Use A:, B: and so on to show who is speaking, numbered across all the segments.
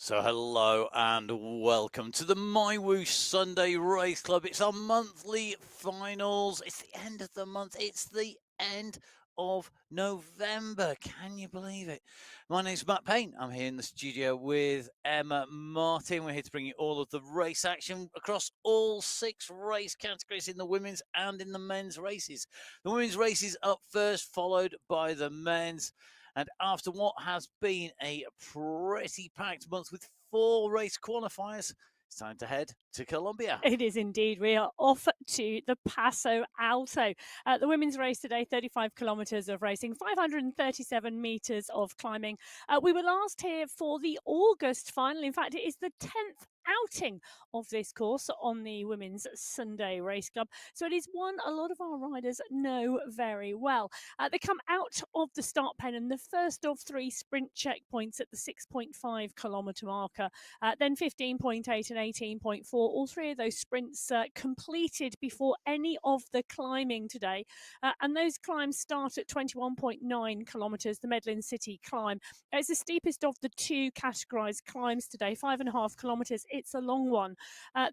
A: So hello and welcome to the MyWhoosh Sunday Race Club. It's our monthly finals. It's the end of the month. It's the end of November. Can you believe it? My name's Matt Payne. I'm here in the studio with Emma Martin. We're here to bring you all of the race action across all 6 race categories in the women's and in the men's races. The women's race is up first, followed by the men's. And after what has been a pretty packed month with 4 race qualifiers, it's time to head to Colombia.
B: It is indeed. We are off to the Paso Alto. The women's race today, 35 kilometres of racing, 537 metres of climbing. We were last here for the August final. In fact, it is the 10th outing of this course on the Women's Sunday Race Club. So it is one a lot of our riders know very well. They come out of the start pen and the first of 3 sprint checkpoints at the 6.5 kilometre marker, then 15.8 and 18.4. All 3 of those sprints completed before any of the climbing today. And those climbs start at 21.9 kilometres, the Medellin City climb. It's the steepest of the 2 categorised climbs today, 5.5 kilometres. It's a long one.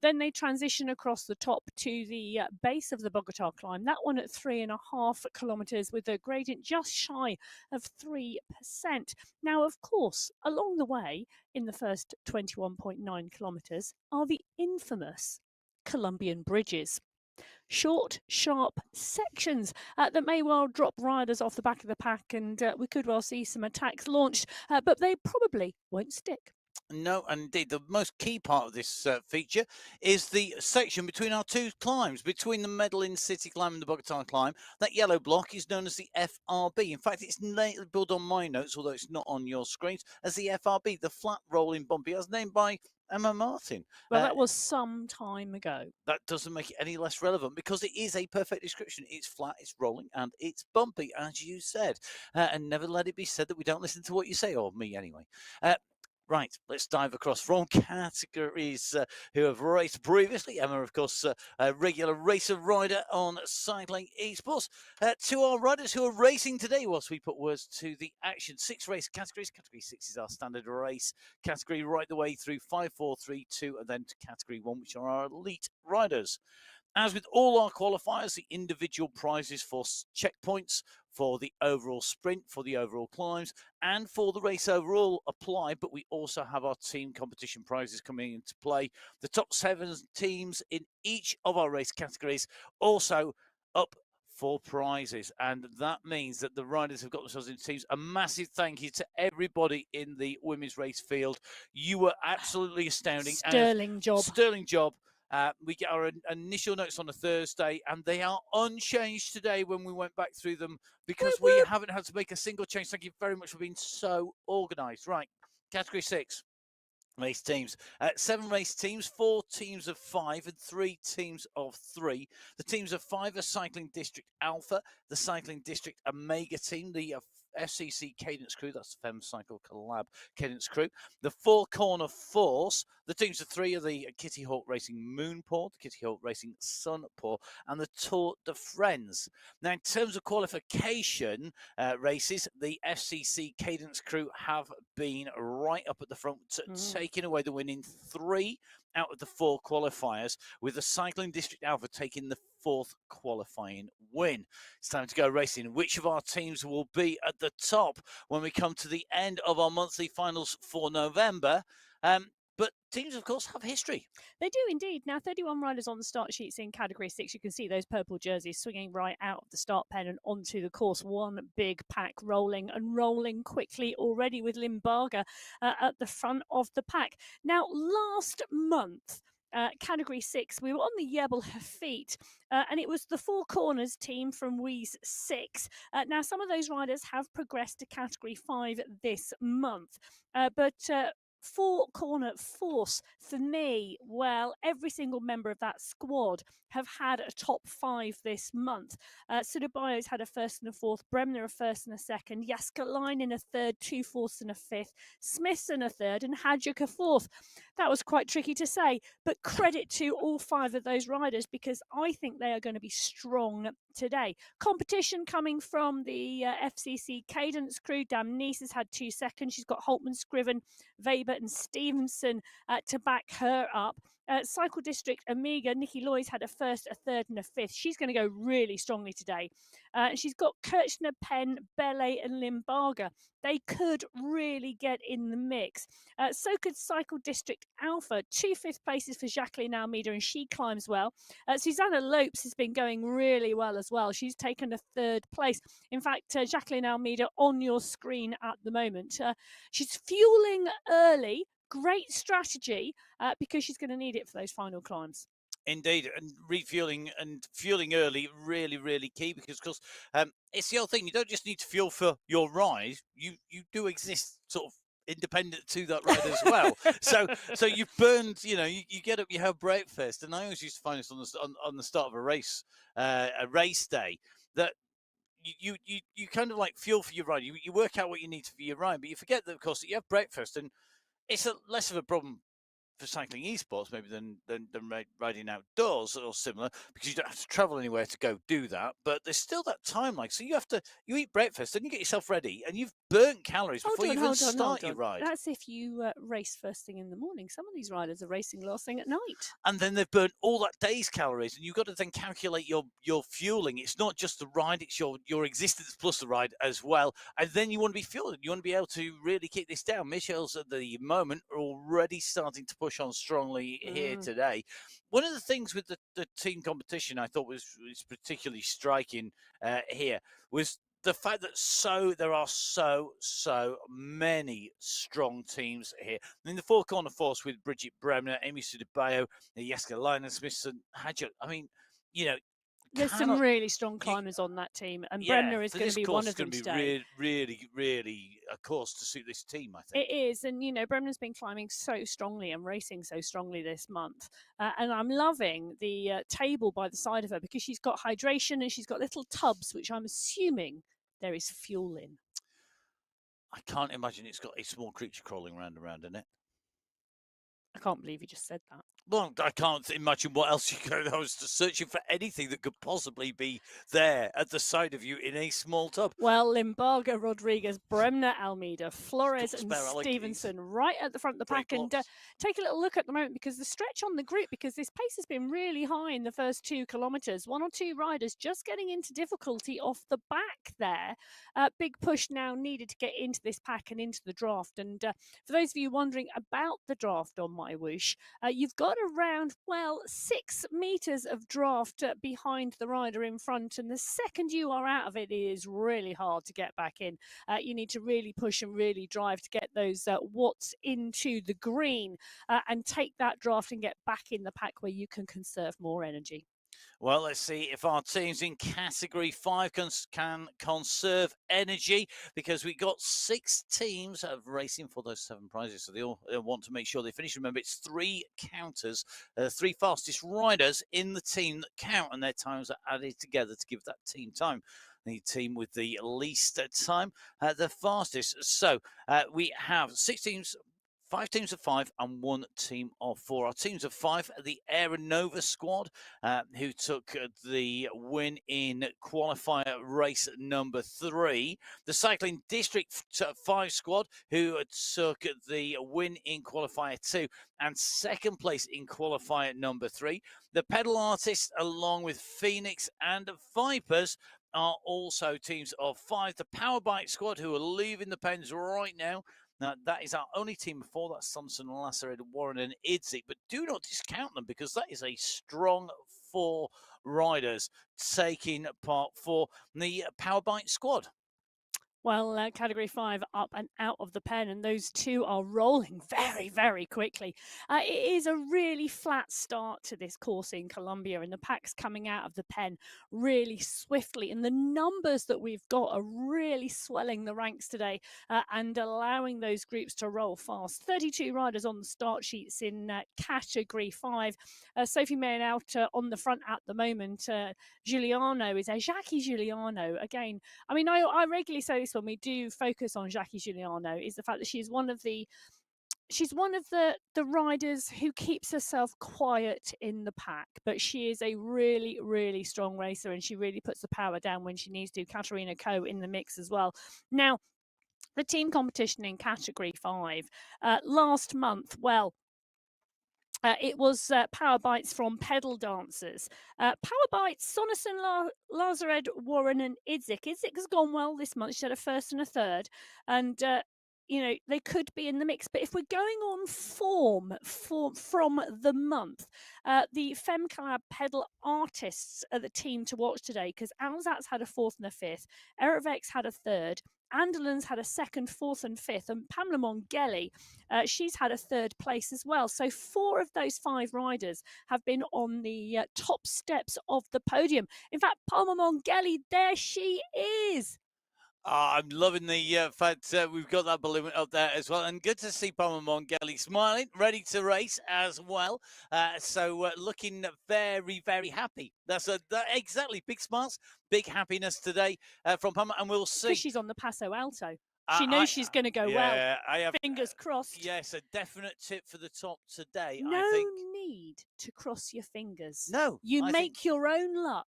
B: Then they transition across the top to the base of the Bogota climb, that one at 3.5 kilometres with a gradient just shy of 3%. Now, of course, along the way, in the first 21.9 kilometres, are the infamous Colombian bridges. Short, sharp sections that may well drop riders off the back of the pack, and we could well see some attacks launched, but they probably won't stick.
A: No, and indeed, the most key part of this feature is the section between our 2 climbs, between the Medellin City climb and the Bogota climb. That yellow block is known as the FRB. In fact, it's labelled on my notes, although it's not on your screens, as the FRB, the flat rolling bumpy, as named by Emma Martin.
B: Well, that was some time ago.
A: That doesn't make it any less relevant because it is a perfect description. It's flat, it's rolling, and it's bumpy, as you said. And never let it be said that we don't listen to what you say, or me anyway. Right, let's dive across from categories who have raced previously. Emma, of course, a regular racer rider on Cycling Esports. To our riders who are racing today, whilst we put words to the action. 6 race categories. Category 6 is our standard race category, right the way through 5, 4, 3, 2, and then to category 1, which are our elite riders. As with all our qualifiers, the individual prizes for checkpoints, for the overall sprint, for the overall climbs, and for the race overall apply, but we also have our team competition prizes coming into play. The top 7 teams in each of our race categories also up for prizes, and that means that the riders have got themselves into teams. A massive thank you to everybody in the women's race field. You were absolutely astounding.
B: Sterling job.
A: Sterling job. We get our initial notes on a Thursday, and they are unchanged today when we went back through them because we haven't had to make a single change. Thank you very much for being so organised. Right, category 6. Race teams. 7 race teams, 4 teams of 5 and 3 teams of 3. The teams of 5 are Cycling District Alpha, the Cycling District Omega team, the FCC Cadence crew, that's the FemCycle Collab Cadence crew. The 4 Corner Force, the teams of 3 are the Kitty Hawk Racing Moonpaw, the Kitty Hawk Racing Sunpaw, and the Tour de Friends. Now, in terms of qualification races, the FCC Cadence crew have been right up at the front, taking away the win in 3 out of the 4 qualifiers, with the Cycling District Alpha taking the 4th qualifying win. It's time to go racing. Which of our teams will be at the top when we come to the end of our monthly finals for November? But teams, of course, have history.
B: They do indeed. Now, 31 riders on the start sheets in category 6. You can see those purple jerseys swinging right out of the start pen and onto the course. One big pack rolling and rolling quickly already with Limbaga at the front of the pack. Now, last month, category 6, we were on the Jebel Hafit, and it was the 4 Corners team from WEES 6. Now, some of those riders have progressed to category 5 this month, but 4 Corner Force, for me, well, every single member of that squad have had a top 5 this month. Sudabayo's had a 1st and a 4th, Bremner a 1st and a 2nd, Jaskalainen in a 3rd, 2 4ths and a 5th, Smiths in a 3rd, and Hadjuk a 4th. That was quite tricky to say, but credit to all 5 of those riders because I think they are going to be strong today. Competition coming from the FCC Cadence crew. Damnice has had 2 seconds. She's got Holtman, Scriven, Weber, Gilbert and Stevenson to back her up. Cycle District Amiga, Nikki Loy's had a first, a third, and a fifth. She's going to go really strongly today. She's got Kirchner, Penn, Belay, and Limbaga. They could really get in the mix. So could Cycle District Alpha. 2 fifth places for Jacqueline Almeida, and she climbs well. Susanna Lopes has been going really well as well. She's taken a third place. In fact, Jacqueline Almeida on your screen at the moment. She's fueling early. Great strategy because she's going to need it for those final climbs.
A: Indeed, and refueling and fueling early, really, really key because, of course, it's the old thing. You don't just need to fuel for your ride. You do exist sort of independent to that ride as well. So you've burned. You get up, you have breakfast, and I always used to find this on the start of a race day that. You kind of like fuel for your ride. You work out what you need for your ride, but you forget that, of course, that you have breakfast, and it's less of a problem for cycling esports maybe than riding outdoors or similar, because you don't have to travel anywhere to go do that. But there's still that time, so you eat breakfast and you get yourself ready, and you've burnt calories before you even start your ride.
B: That's if you race first thing in the morning. Some of these riders are racing last thing at night,
A: and then they've burnt all that day's calories, and you've got to then calculate your fueling. It's not just the ride, it's your existence plus the ride as well. And then you want to be fueling, you want to be able to really keep this down. Michelle's at the moment are already starting to push on strongly here today. One of the things with the team competition I thought was particularly striking here was the fact that there are so many strong teams here. In the four corner force with Bridget Bremner, Amy Sudebayo, Jeska Linensmith, and Hadja. I mean,
B: there's some really strong climbers on that team, and Bremner is going to be one of them today.
A: Really a course to suit this team, I think.
B: It is, and Bremner's been climbing so strongly and racing so strongly this month, and I'm loving the table by the side of her because she's got hydration and she's got little tubs, which I'm assuming there is fuel in.
A: I can't imagine it's got a small creature crawling around in it.
B: I can't believe you just said that.
A: Well, I can't imagine what else you could. I was just searching for anything that could possibly be there at the side of you in a small tub.
B: Well, Limbaga, Rodriguez, Bremner, Almeida, Flores, and Stevenson right at the front of the pack. And take a little look at the moment because the stretch on the group, because this pace has been really high in the first 2 kilometres. 1 or 2 riders just getting into difficulty off the back there. Big push now needed to get into this pack and into the draft. And for those of you wondering about the draft on MyWhoosh, you've got around 6 meters of draft behind the rider in front, and the second you are out of it, it is really hard to get back in. You need to really push and really drive to get those watts into the green and take that draft and get back in the pack where you can conserve more energy.
A: Well, let's see if our teams in Category 5 can conserve energy, because we got 6 teams racing for those 7 prizes. So they all want to make sure they finish. Remember, it's 3 counters, 3 fastest riders in the team that count, and their times are added together to give that team time. The team with the least time, the fastest. So we have 6 teams. 5 teams of 5 and 1 team of 4. Our teams of 5, the Aeronova squad, who took the win in qualifier race number 3. The Cycling District 5 squad, who took the win in qualifier 2 and 2nd place in qualifier number 3. The Pedal Artists, along with Phoenix and Vipers, are also teams of 5. The Power Bike squad, who are leaving the pens right now. Now, that is our only team before. That's Thompson, Lassard, Warren, and Idzik. But do not discount them, because that is a strong 4 riders taking part for the Power Bike squad.
B: Well, Category 5 up and out of the pen, and those 2 are rolling very, very quickly. It is a really flat start to this course in Colombia, and the pack's coming out of the pen really swiftly. And the numbers that we've got are really swelling the ranks today and allowing those groups to roll fast. 32 riders on the start sheets in Category 5. Sophie Mayen out on the front at the moment. Giuliano is Jackie Giuliano. Again, I mean, I regularly say this when we do focus on Jackie Giuliano, is the fact that she's one of the riders who keeps herself quiet in the pack, but she is a really, really strong racer, and she really puts the power down when she needs to. Katarina Coe in the mix as well. Now, The team competition in Category 5 last month, well, it was Power Bites from Pedal Dancers. Power Bites, Sonison, Lazared, Warren, and Idzik. Idzik has gone well this month. She had a first and a third. And, they could be in the mix. But if we're going on form from the month, the FemCollab pedal artists are the team to watch today because Alzat's had a fourth and a fifth. Erevex had a third. Anderland's had a second, fourth, and fifth, and Pamela Mongeli, she's had a third place as well. So 4 of those 5 riders have been on the top steps of the podium. In fact, Pamela Mongeli, there she is.
A: I'm loving the fact we've got that balloon up there as well. And good to see Palmer Mongeli smiling, ready to race as well. So looking very, very happy. That's exactly. Big smiles, big happiness today from Palmer. And we'll see.
B: Because she's on the Paso Alto. She knows she's going to go well.
A: I have,
B: fingers crossed.
A: Yes, a definite tip for the top today.
B: No
A: I think.
B: need to cross your fingers.
A: No.
B: You make your own luck.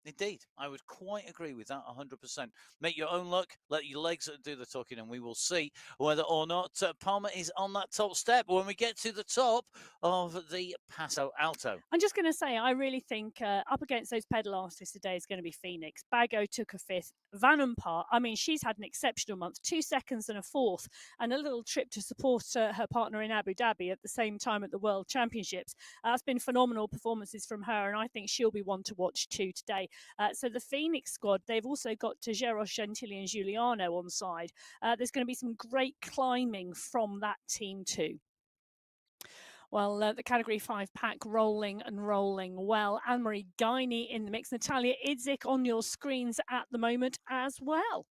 A: Indeed, I would quite agree with that 100%. Make your own luck, let your legs do the talking, and we will see whether or not Palmer is on that top step when we get to the top of the Paso Alto.
B: I'm just going to say, I really think up against those pedal artists today is going to be Phoenix. Bago took a fifth. Vanempar, I mean, she's had an exceptional month, 2 seconds and a fourth, and a little trip to support her partner in Abu Dhabi at the same time at the World Championships. That's been phenomenal performances from her, and I think she'll be one to watch too today. So the Phoenix squad, they've also got Tejeros, Gentili and Giuliano on side. There's going to be some great climbing from that team too. Well, the Category 5 pack rolling and rolling well. Anne-Marie Guiney in the mix. Natalia Idzik on your screens at the moment as well.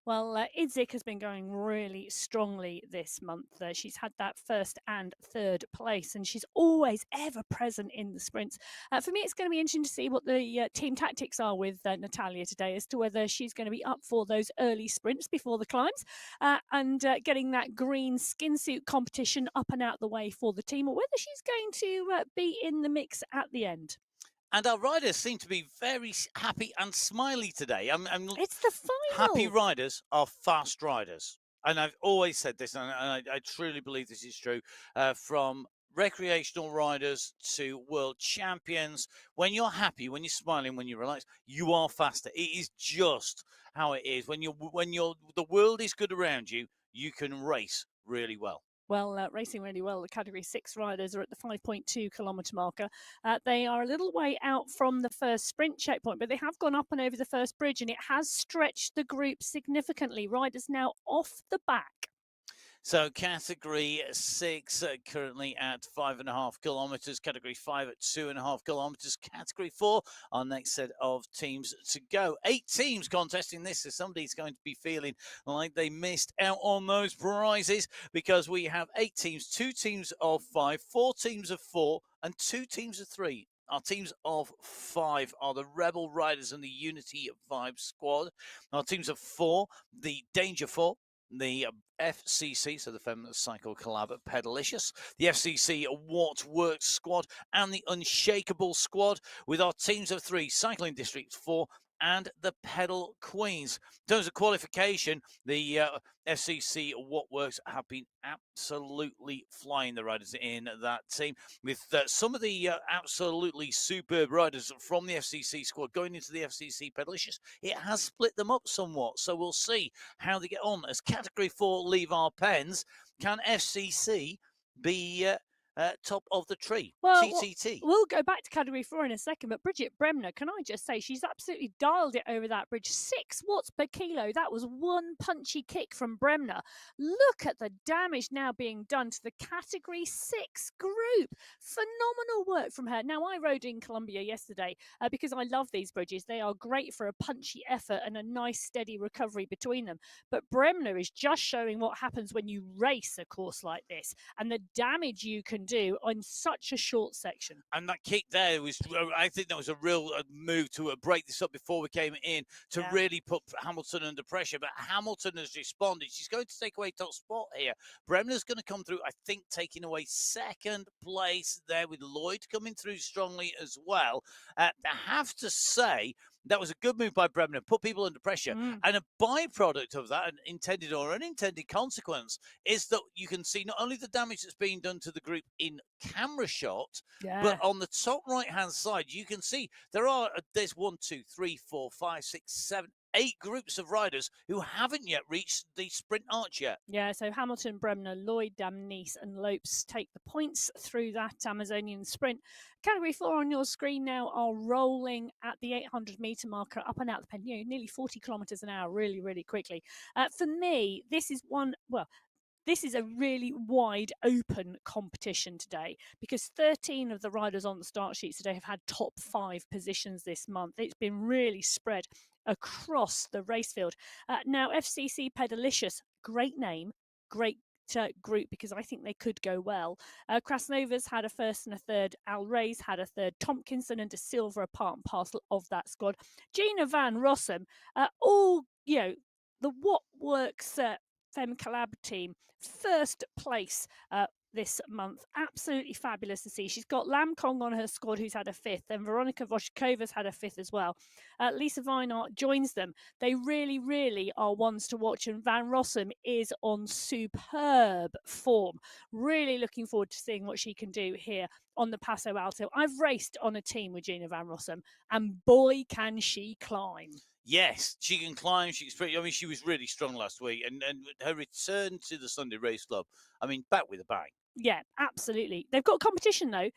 B: Well, Idzik has been going really strongly this month. She's had that first and third place, and she's always ever present in the sprints. For me, it's going to be interesting to see what the team tactics are with Natalia today as to whether she's going to be up for those early sprints before the climbs and getting that green skin suit competition up and out the way for the team, or whether she's going to be in the mix at the end.
A: And our riders seem to be very happy and smiley today.
B: It's the final.
A: Happy riders are fast riders. And I've always said this, and I truly believe this is true, from recreational riders to world champions. When you're happy, when you're smiling, when you're relaxed, you are faster. It is just how it is. When the world is good around you, you can race really well.
B: Well, racing really well. The Category 6 riders are at the 5.2 kilometre marker. They are a little way out from the first sprint checkpoint, but they have gone up and over the first bridge, and it has stretched the group significantly. Riders now off the back.
A: So Category 6 currently at 5.5 kilometres, Category 5 at 2.5 kilometres, Category 4, our next set of teams to go. 8 teams contesting this, so somebody's going to be feeling like they missed out on those prizes because we have 8 teams, 2 teams of 5, 4 teams of 4 and 2 teams of 3. Our teams of 5 are the Rebel Riders and the Unity Vibe squad. Our teams of 4, the Danger 4, the FCC, so the Feminine Cycle Collab at Pedalicious, the FCC What Works squad, and the Unshakable squad, with our teams of 3, Cycling District 4, and the Pedal Queens. In terms of qualification, the FCC What Works have been absolutely flying the riders in that team, with some of the absolutely superb riders from the FCC squad going into the FCC Pedalicious. It has split them up somewhat, so we'll see how they get on. As Category 4 leave our pens, can FCC be top of the tree?
B: Well,
A: TTT.
B: We'll go back to Category 4 in a second, but Bridget Bremner, can I just say, she's absolutely dialed it over that bridge. 6 watts per kilo. That was one punchy kick from Bremner. Look at the damage now being done to the Category 6 group. Phenomenal work from her. Now, I rode in Colombia yesterday because I love these bridges. They are great for a punchy effort and a nice steady recovery between them. But Bremner is just showing what happens when you race a course like this and the damage you can do on such a short section.
A: And that kick there was, I think that was a real move to break this up before we came in to really put Hamilton under pressure. But Hamilton has responded. She's going to take away top spot here. Bremner's going to come through, I think, taking away second place there with Lloyd coming through strongly as well. I have to say, That was a good move by Bremner, put people under pressure.
B: Mm.
A: And a byproduct of that, an intended or unintended consequence, is that you can see not only the damage that's being done to the group in camera shot,
B: Yeah.
A: but on the top right-hand side, you can see there's 1, 2, 3, 4, 5, 6, 7, 8 groups of riders who haven't yet reached the sprint arch yet.
B: Yeah, so Hamilton, Bremner, Lloyd, Damnice and Lopes take the points through that Amazonian sprint. Category 4 on your screen now are rolling at the 800-metre marker up and out the pen, nearly 40 kilometres an hour, really, really quickly. For me, this is a really wide open competition today because 13 of the riders on the start sheets today have had top 5 positions this month. It's been really spread across the race field. Now, FCC Pedalicious, great name, great group because I think they could go well. Krasnova's had a first and a third. Al Ray's had a third. Tompkinson and De Silva are part and parcel of that squad. Gina Van Rossum, all, the What Works Fem Collab team, first place this month. Absolutely fabulous to see. She's got Lam Kong on her squad, who's had a 5th, and Veronika Voshikova's had a 5th as well. Lisa Weinart joins them. They really, really are ones to watch, and Van Rossum is on superb form. Really looking forward to seeing what she can do here on the Paso Alto. I've raced on a team with Gina Van Rossum, and boy, can she climb.
A: Yes, she can climb. She was really strong last week, and her return to the Sunday Race Club, back with a bang.
B: Yeah, absolutely. They've got competition though,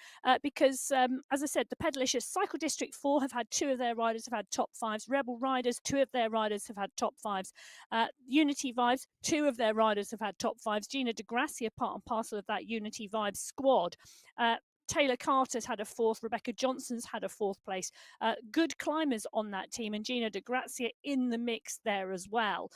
B: because as I said, the Pedalicious Cycle District 4 have had 2 of their riders have had top 5s. Rebel Riders, 2 of their riders have had top 5s. Unity Vibes, 2 of their riders have had top 5s. Gina DeGracia, part and parcel of that Unity Vibes squad. Taylor Carter's had a 4th. Rebecca Johnson's had a 4th place. Good climbers on that team, and Gina DeGrazia in the mix there as well.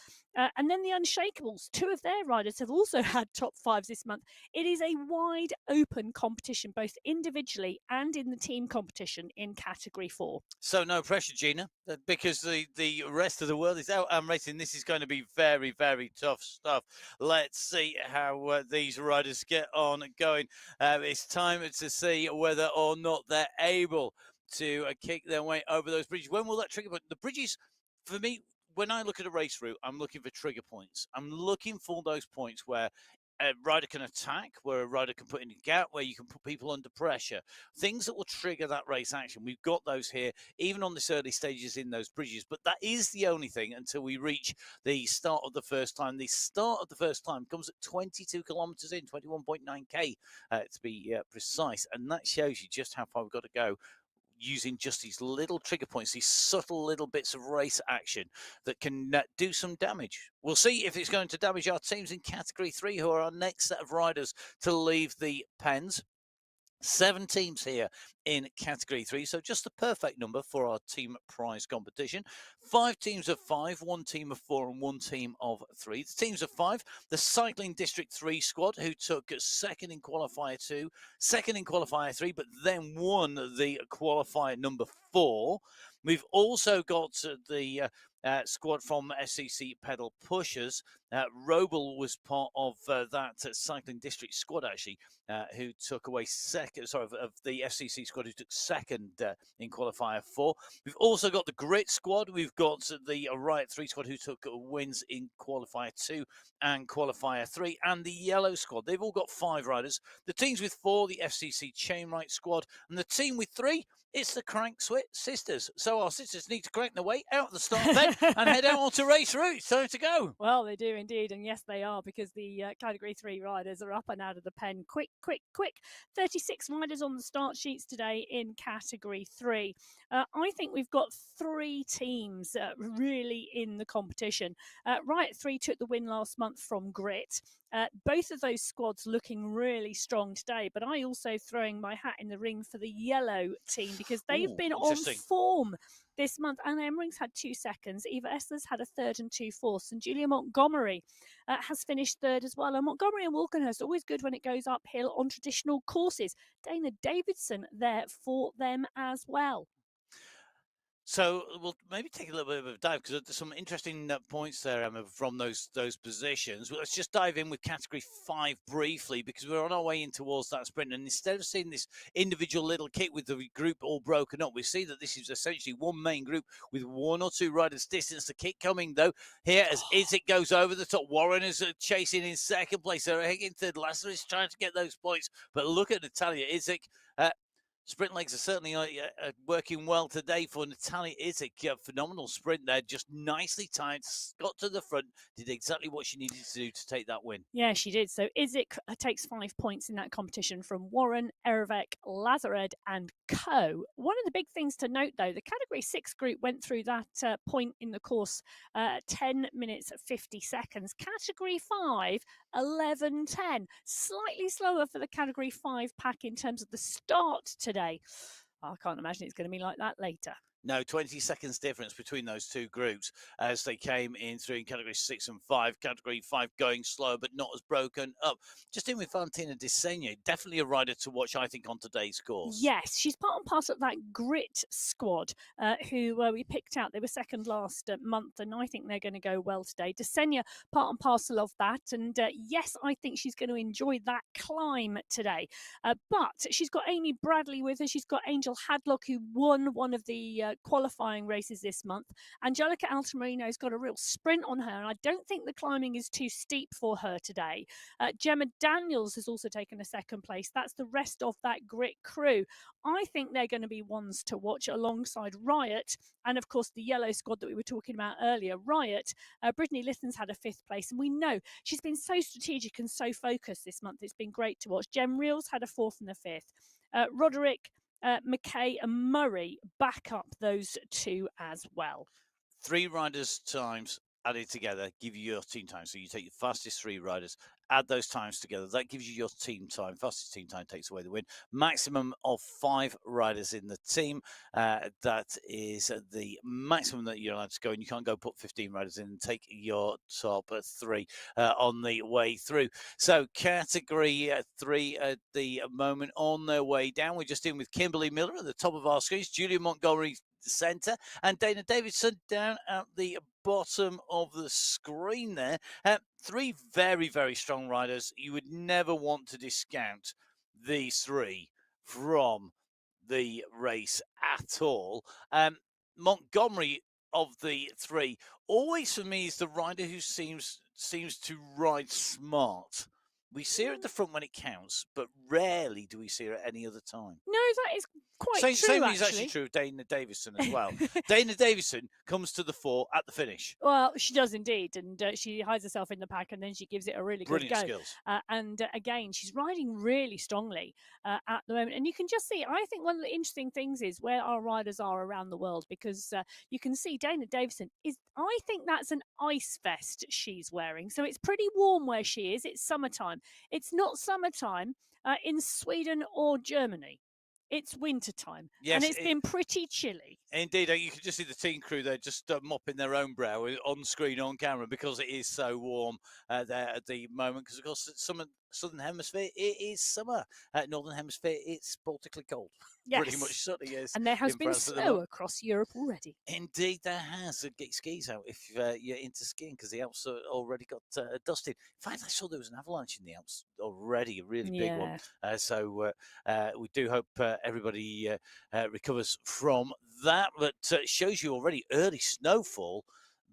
B: And then the Unshakables, 2 of their riders have also had top 5s this month. It is a wide open competition, both individually and in the team competition in Category 4.
A: So no pressure, Gina, because the rest of the world is out and racing. This is going to be very, very tough stuff. Let's see how these riders get on going. It's time to see whether or not they're able to kick their way over those bridges. When will that trigger point? The bridges, for me, when I look at a race route, I'm looking for trigger points. I'm looking for those points where a rider can attack, where a rider can put in a gap, where you can put people under pressure. Things that will trigger that race action. We've got those here, even on this early stages in those bridges. But that is the only thing until we reach the start of the first time. The start of the first time comes at 22 kilometres in, 21.9k to be precise. And that shows you just how far we've got to go, using just these little trigger points, these subtle little bits of race action that can do some damage. We'll see if it's going to damage our teams in Category 3, who are our next set of riders to leave the pens. 7 teams here in Category 3, so just the perfect number for our team prize competition. 5 teams of 5, 1 team of 4 and 1 team of 3. The teams of 5, the Cycling District 3 squad, who took 2nd in Qualifier 2, 2nd in Qualifier 3, but then won the Qualifier number 4. We've also got the squad from SCC Pedal Pushers. Robel was part of that Cycling District squad, actually, who took away of the FCC squad, who took 2nd in Qualifier 4. We've also got the Grit squad. We've got the Riot 3 squad, who took wins in Qualifier 2 and Qualifier 3, and the Yellow squad. They've all got 5 riders. The teams with 4, the FCC Chainwright squad, and the team with 3, it's the Crank Swit sisters. So our sisters need to crank their way out of the start bed and head out onto race route. It's time to go.
B: Well, they do indeed. And yes, they are, because the Category 3 riders are up and out of the pen. Quick, quick, quick. 36 riders on the start sheets today in Category 3. I think we've got 3 teams really in the competition. Riot 3 took the win last month from Grit. Both of those squads looking really strong today, but I also throwing my hat in the ring for the Yellow team, because they've been on form this month. Anna Emmering's had 2 seconds. Eva Essler's had a 3rd and 2 fourths. And Julia Montgomery has finished 3rd as well. And Montgomery and Walkenhurst, always good when it goes uphill on traditional courses. Dana Davidson there for them as well.
A: So we'll maybe take a little bit of a dive because there's some interesting points there, Emma, from those positions. Well, let's just dive in with category 5 briefly because we're on our way in towards that sprint. And instead of seeing this individual little kit with the group all broken up, we see that this is essentially one main group with one or two riders distance. The kit coming though here as Izzik goes over the top. Warren is chasing in second place. So Higgins third. Lazarus trying to get those points, but look at Natalia Izzik. Sprint legs are certainly working well today for Natalia Izzik. A phenomenal sprint there, just nicely timed, got to the front, did exactly what she needed to do to take that win.
B: Yeah, she did. So Izzik takes 5 points in that competition from Warren, Erevek, Lazared and Co. One of the big things to note, though, the Category 6 group went through that point in the course 10 minutes 50 seconds. Category 5, 11:10. Slightly slower for the Category 5 pack in terms of the start today. I can't imagine it's going to be like that later.
A: No, 20 seconds difference between those two groups as they came in through in category 6 and 5. Category 5 going slow, but not as broken up. Just in with Valentina Disegno, definitely a rider to watch, I think, on today's course.
B: Yes, she's part and parcel of that grit squad who we picked out. They were second last month, and I think they're going to go well today. Desenia, part and parcel of that. And yes, I think she's going to enjoy that climb today. But she's got Amy Bradley with her. She's got Angel Hadlock, who won one of the qualifying races this month. Angelica Altamirino's got a real sprint on her, and I don't think the climbing is too steep for her today. Gemma Daniels has also taken a second place. That's the rest of that grit crew. I think they're going to be ones to watch alongside Riot and, of course, the yellow squad that we were talking about earlier. Riot, Brittany Litton's had a 5th place, and we know she's been so strategic and so focused this month. It's been great to watch. Jem Reels had a 4th and a 5th. Roderick, McKay and Murray back up those two as well.
A: 3 riders' times added together give you your team time. So you take your fastest 3 riders, add those times together. That gives you your team time. Fastest team time takes away the win. Maximum of 5 riders in the team. That is the maximum that you're allowed to go. And you can't go put 15 riders in and take your top 3 on the way through. So category 3 at the moment on their way down. We're just in with Kimberly Miller at the top of our screens. Julia Montgomery centre and Dana Davidson down at the bottom of the screen there. 3 very, very strong riders. You would never want to discount these 3 from the race at all. Montgomery of the 3 always for me is the rider who seems to ride smart. We see her at the front when it counts, but rarely do we see her at any other time.
B: No, that is quite
A: Same
B: true,
A: is actually true of Dana Davison as well. Dana Davison comes to the fore at the finish.
B: Well, she does indeed, and she hides herself in the pack, and then she gives it a really
A: Brilliant
B: good go.
A: skills.
B: And again, she's riding really strongly at the moment, and you can just see. I think one of the interesting things is where our riders are around the world, because you can see Dana Davison is. I think that's an ice vest she's wearing, so it's pretty warm where she is. It's summertime. It's not summertime in Sweden or Germany. It's wintertime,
A: Yes,
B: and it's been pretty chilly.
A: Indeed, you can just see the team crew there just mopping their own brow on screen, on camera, because it is so warm there at the moment. Because, of course, Southern Hemisphere, it is summer. Northern Hemisphere, it's Baltically cold.
B: Yes.
A: Pretty much certainly is.
B: And there has been snow across Europe already.
A: Indeed, there has. Get your skis out if you're into skiing, because the Alps already got dusted. In fact, I saw there was an avalanche in the Alps already, a really big one. So we do hope everybody recovers from that. But it shows you already early snowfall.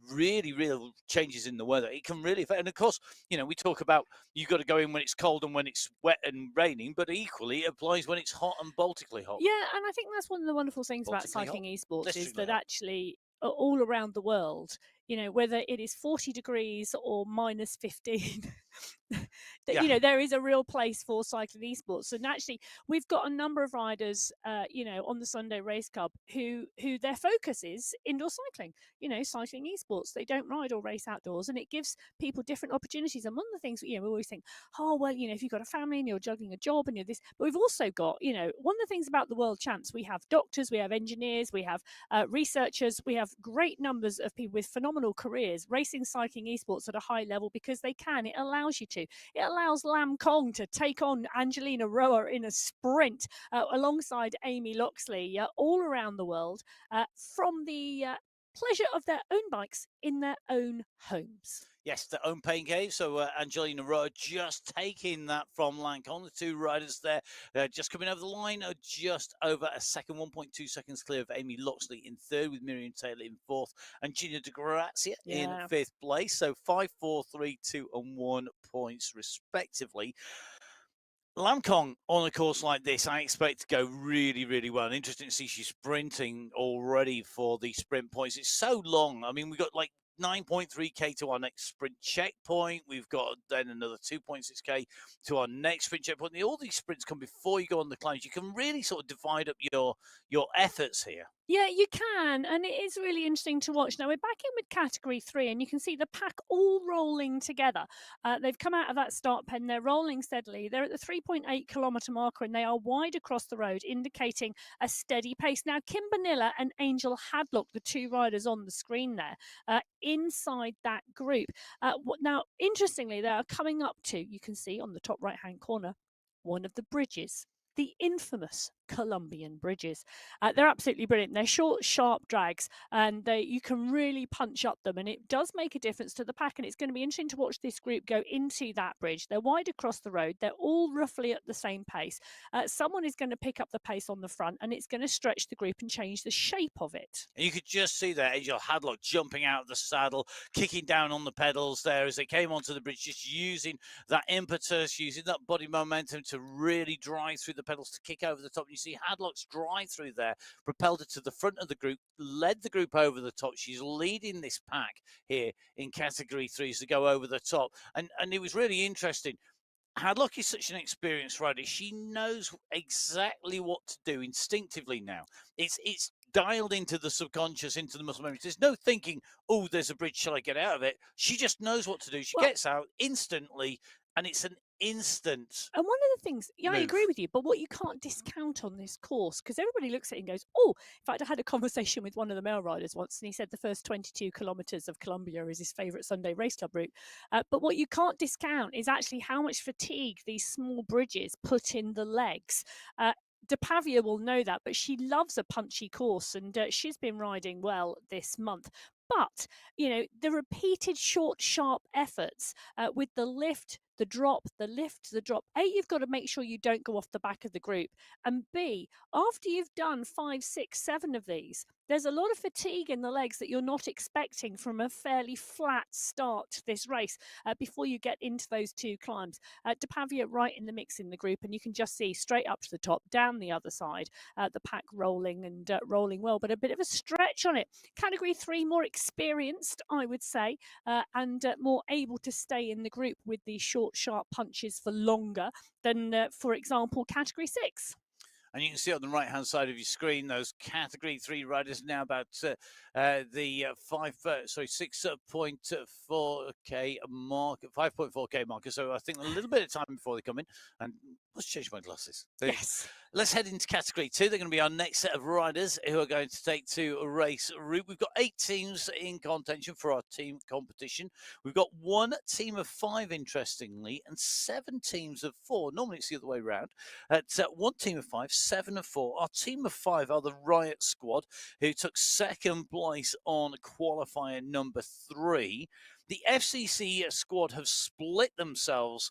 A: Really real changes in the weather. It can really affect. And of course, we talk about you've got to go in when it's cold and when it's wet and raining, but equally it applies when it's hot and Baltically hot.
B: Yeah, and I think that's one of the wonderful things about cycling esports is that actually all around the world, whether it is 40 degrees or minus 15, there is a real place for cycling esports. And actually, we've got a number of riders, on the Sunday Race Club who their focus is indoor cycling, cycling esports. They don't ride or race outdoors, and it gives people different opportunities. And one of the things, we always think, if you've got a family and you're juggling a job and you're this, but we've also got, one of the things about the World Champs, we have doctors, we have engineers, we have researchers, we have great numbers of people with phenomenal careers racing cycling esports at a high level because they can. It allows allows you to. It allows Lam Kong to take on Angelina Roa in a sprint alongside Amy Loxley all around the world from the pleasure of their own bikes in their own homes.
A: Yes, their own pain cave. So Angelina Roa just taking that from Lancon. The two riders there just coming over the line, just over a second, 1.2 seconds clear of Amy Loxley in third, with Miriam Taylor in fourth, and Gina De Grazia in fifth place. So 5, 4, 3, 2, and 1 points respectively. Lam Kong on a course like this, I expect to go really, really well. Interesting to see she's sprinting already for the sprint points. It's so long. I mean, we've got like 9.3k to our next sprint checkpoint. We've got then another 2.6k to our next sprint checkpoint. All these sprints come before you go on the climbs. You can really sort of divide up your efforts here.
B: Yeah, you can, and it is really interesting to watch. Now, we're back in with Category 3, and you can see the pack all rolling together. They've come out of that start pen. They're rolling steadily. They're at the 3.8 kilometre marker, and they are wide across the road, indicating a steady pace. Now, Kim Bonilla and Angel Hadlock, the two riders on the screen there, inside that group. Now, interestingly, they are coming up to, you can see on the top right-hand corner, one of the bridges, the infamous Colombian bridges. They're absolutely brilliant. They're short, sharp drags, and you can really punch up them, and it does make a difference to the pack. And it's going to be interesting to watch this group go into that bridge. They're wide across the road. They're all roughly at the same pace. Someone is going to pick up the pace on the front, and it's going to stretch the group and change the shape of it.
A: And you could just see there Angel Hadlock jumping out of the saddle, kicking down on the pedals there as they came onto the bridge, just using that impetus, using that body momentum to really drive through the pedals to kick over the top. And you see Hadlock's drive through there propelled her to the front of the group, led the group over the top. She's leading this pack here in Category 3s to go over the top. And it was really interesting. Hadlock is such an experienced rider. She knows exactly what to do instinctively now. It's dialed into the subconscious, into the muscle memory. There's no thinking, oh, there's a bridge, shall I get out of it? She just knows what to do. She gets out instantly, and it's an instant.
B: And one of the things, I agree with you, but what you can't discount on this course, because everybody looks at it and goes, oh, in fact, I had a conversation with one of the male riders once, and he said the first 22 kilometres of Colombia is his favourite Sunday race club route. But what you can't discount is actually how much fatigue these small bridges put in the legs. De Pavia will know that, but she loves a punchy course, and she's been riding well this month. But, the repeated short, sharp efforts with the lift, the drop, the lift, the drop. A, you've got to make sure you don't go off the back of the group. And B, after you've done 5, 6, 7 of these, there's a lot of fatigue in the legs that you're not expecting from a fairly flat start to this race before you get into those two climbs. De Pavia right in the mix in the group, and you can just see straight up to the top, down the other side, the pack rolling and rolling well, but a bit of a stretch on it. Category 3, more experienced, I would say, and more able to stay in the group with the short, sharp punches for longer than, for example, Category 6.
A: And you can see on the right-hand side of your screen those Category 3 riders now about the 6.4k mark, 5.4k marker. So I think a little bit of time before they come in. And let's change my glasses.
B: Yes.
A: Let's head into Category 2. They're going to be our next set of riders who are going to take to a race route. We've got 8 teams in contention for our team competition. We've got 1 team of 5, interestingly, and 7 teams of 4. Normally it's the other way around. It's 1 team of 5, 7 of 4. Our team of 5 are the Riot Squad, who took second place on qualifier number 3. The FCC squad have split themselves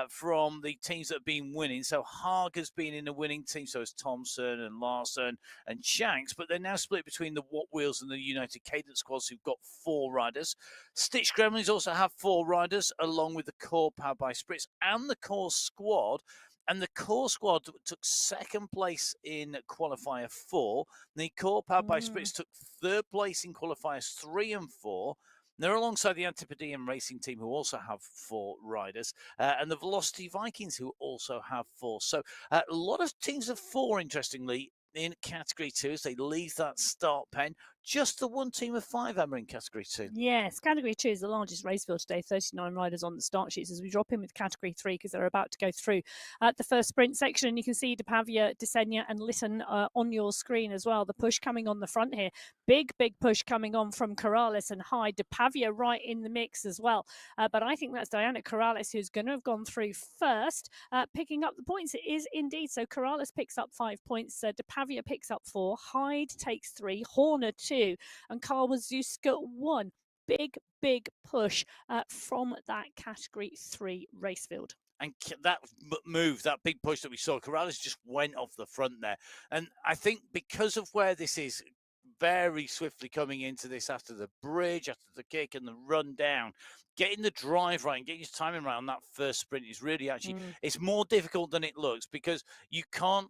A: from the teams that have been winning. So Haag has been in the winning team, so is Thompson and Larson and Shanks, but they're now split between the What Wheels and the United Cadence squads, who've got 4 riders. Stitch Gremlins also have 4 riders, along with the Core powered by Spritz and the Core squad. And the Core squad took second place in qualifier 4. The Core powered by Spritz took third place in qualifiers 3 and 4. They're alongside the Antipodean Racing team, who also have 4 riders, and the Velocity Vikings, who also have 4. So a lot of teams of 4, interestingly, in Category 2 as they leave that start pen. just the one team of 5, Emma, in Category 2.
B: Yes, Category 2 is the largest race field today, 39 riders on the start sheets as we drop in with Category 3 because they're about to go through the first sprint section. You can see DePavia, Desenia and Lytton on your screen as well. The push coming on the front here. Big push coming on from Corrales and Hyde. DePavia right in the mix as well. But I think that's Diana Corrales who's going to have gone through first, picking up the points. It is indeed. So Corrales picks up 5 points. DePavia picks up 4. Hyde takes 3. Horner 2. And Karwazewska 1. Big push from that Category 3 race field.
A: And that move, that big push that we saw, Corrales just went off the front there. And I think because of where this is, very swiftly coming into this after the bridge, after the kick and the run down, getting the drive right and getting your timing right on that first sprint is really actually, it's more difficult than it looks because you can't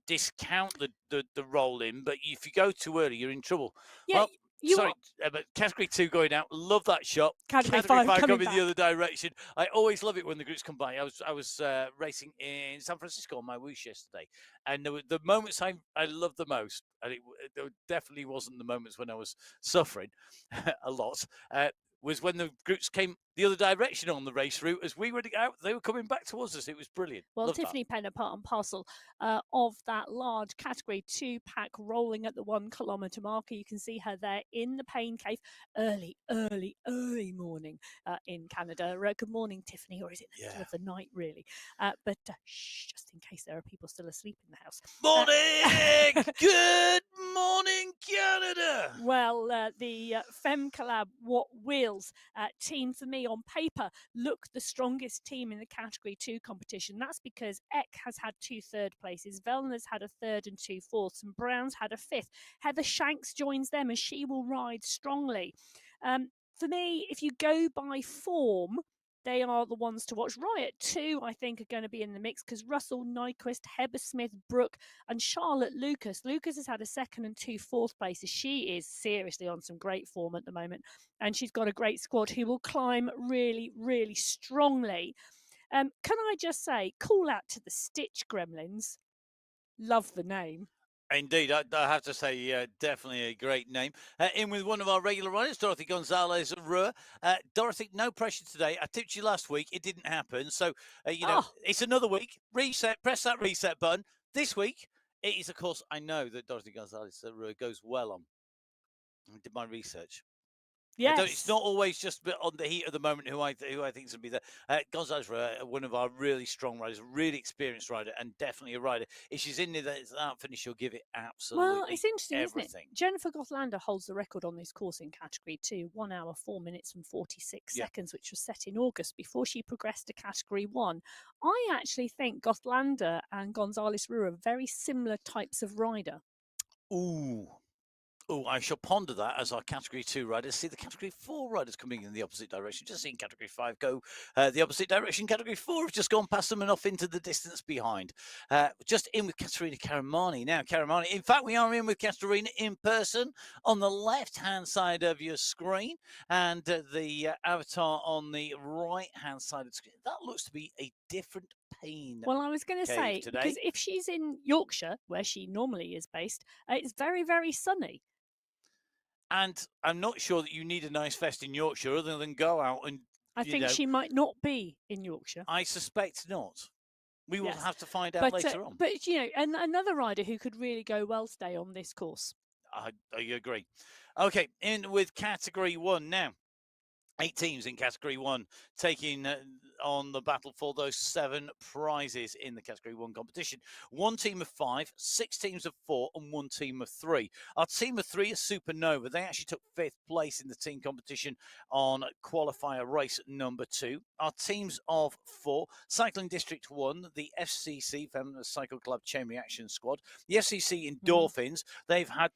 A: discount the roll in, but if you go too early, you're in trouble.
B: Yeah.
A: Sorry, but Category 2 going out. Love that shot.
B: Category 5
A: coming
B: back.
A: the other direction. I always love it when the groups come by. I was racing in San Francisco on MyWhoosh yesterday, and there were the moments I loved the most, and there definitely wasn't the moments when I was suffering a lot. Was when the groups came the other direction on the race route as we were out. They were coming back towards us. It was brilliant.
B: Well,
A: Love
B: Tiffany Penner, part and parcel of that large Category 2 pack rolling at the 1 kilometre marker. You can see her there in the pain cave early morning in Canada. Good morning, Tiffany, or is it the middle of the night, really? But just in case there are people still asleep in the house.
A: Morning! Good morning, Canada!
B: Well, the Femme Collab What Wheels team, for me, on paper, look the strongest team in the Category 2 competition. That's because Eck has had 2 third places, Vellner's had a 3rd and 2 fourths, and Brown's had a 5th. Heather Shanks joins them as she will ride strongly. For me, if you go by form, they are the ones to watch. Riot 2, I think, are going to be in the mix because Russell, Nyquist, Heber Smith, Brooke, and Charlotte Lucas. Lucas has had a 2nd and 2 fourth places. She is seriously on some great form at the moment, and she's got a great squad who will climb really strongly. Can I just say, call out to the Stitch Gremlins. Love the name.
A: Indeed, I have to say, definitely a great name. In with one of our regular riders, Dorothy Gonzalez-Ruhr. Dorothy, no pressure today. I tipped you last week. It didn't happen. So, it's another week. Reset, press that reset button. This week, it is, of course, I know that Dorothy Gonzalez-Ruhr goes well on. I did my research.
B: Yes.
A: It's not always just on the heat of the moment who I think is going to be there. Gonzalez, one of our really strong riders, really experienced rider, and definitely a rider. If she's in there, that finish, she'll give it absolutely
B: well, it's interesting,
A: everything.
B: Isn't it? Jennifer Gothlander holds the record on this course in Category 2, 1 hour, 4 minutes and 46 seconds, which was set in August before she progressed to Category 1. I actually think Gothlander and Gonzalez-Ruhr are very similar types of rider.
A: Oh, I shall ponder that as our Category 2 riders see the Category 4 riders coming in the opposite direction. Just seeing Category 5 go the opposite direction. Category 4 have just gone past them and off into the distance behind. Just in with Katerina Karamani. Now, Karamani, in fact, we are in with Katerina in person on the left-hand side of your screen and the avatar on the right-hand side of the screen. That looks to be a different pain.
B: Well, I was going to say,
A: today.
B: because if she's in Yorkshire, where she normally is based, it's very sunny.
A: And I'm not sure that you need a nice vest in Yorkshire other than go out and,
B: I think she might not be in Yorkshire.
A: I suspect not. We will have to find out later on.
B: But, and another rider who could really go well today on this course.
A: I agree. Okay, in with Category 1 now. 8 teams in Category 1 taking on the battle for those 7 prizes in the Category 1 competition. 1 team of 5, 6 teams of 4, and 1 team of 3. Our team of 3 is Supernova. They actually took 5th place in the team competition on qualifier race number 2. Our teams of 4, Cycling District 1, the FCC, Feminist Cycle Club Chain Reaction Squad, the FCC Endorphins. They've had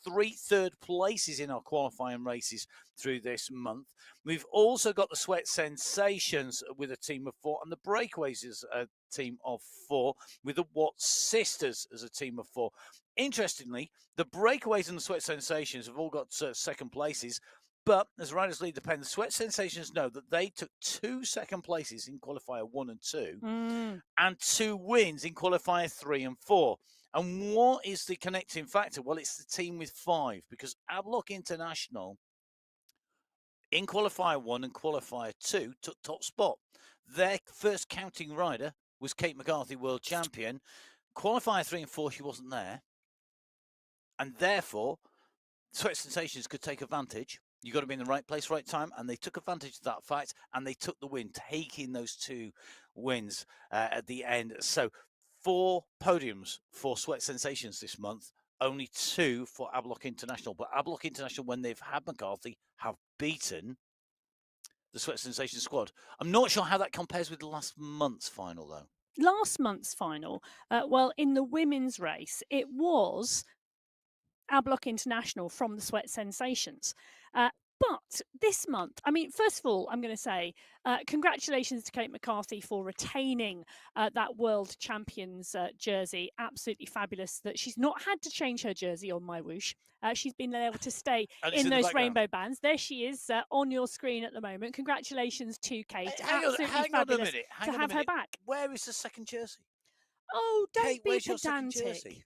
A: 3 third places in our qualifying races through this month. We've also got the Sweat Sensations with a team of 4, and the Breakaways is a team of 4, with the Watts Sisters as a team of 4. Interestingly, the Breakaways and the Sweat Sensations have all got 2nd places, but as riders lead the pen, the Sweat Sensations know that they took 2 second places in qualifier 1 and 2, and 2 wins in qualifier 3 and 4. And what is the connecting factor? Well, it's the team with 5, because Ablock International in qualifier 1 and qualifier 2 took top spot. Their first counting rider was Kate McCarthy, world champion. Qualifier 3 and 4, she wasn't there. And therefore, Sweat Sensations could take advantage. You've got to be in the right place, right time. And they took advantage of that fact, and they took the win, taking those 2 wins at the end. So 4 podiums for Sweat Sensations this month, only 2 for Ablock International. But Ablock International, when they've had McCarthy, have beaten the Sweat Sensations squad. I'm not sure how that compares with last month's final, though.
B: Last month's final, well, in the women's race, it was Ablock International from the Sweat Sensations. But this month, I mean, first of all, I'm going to say congratulations to Kate McCarthy for retaining that World Champions jersey. Absolutely fabulous that she's not had to change her jersey on MyWhoosh. She's been able to stay in those rainbow bands. There she is on your screen at the moment. Congratulations to Kate. Absolutely fabulous to have her back.
A: Where is the second jersey?
B: Oh, don't
A: Kate,
B: be
A: where's your second
B: pedantic.
A: jersey?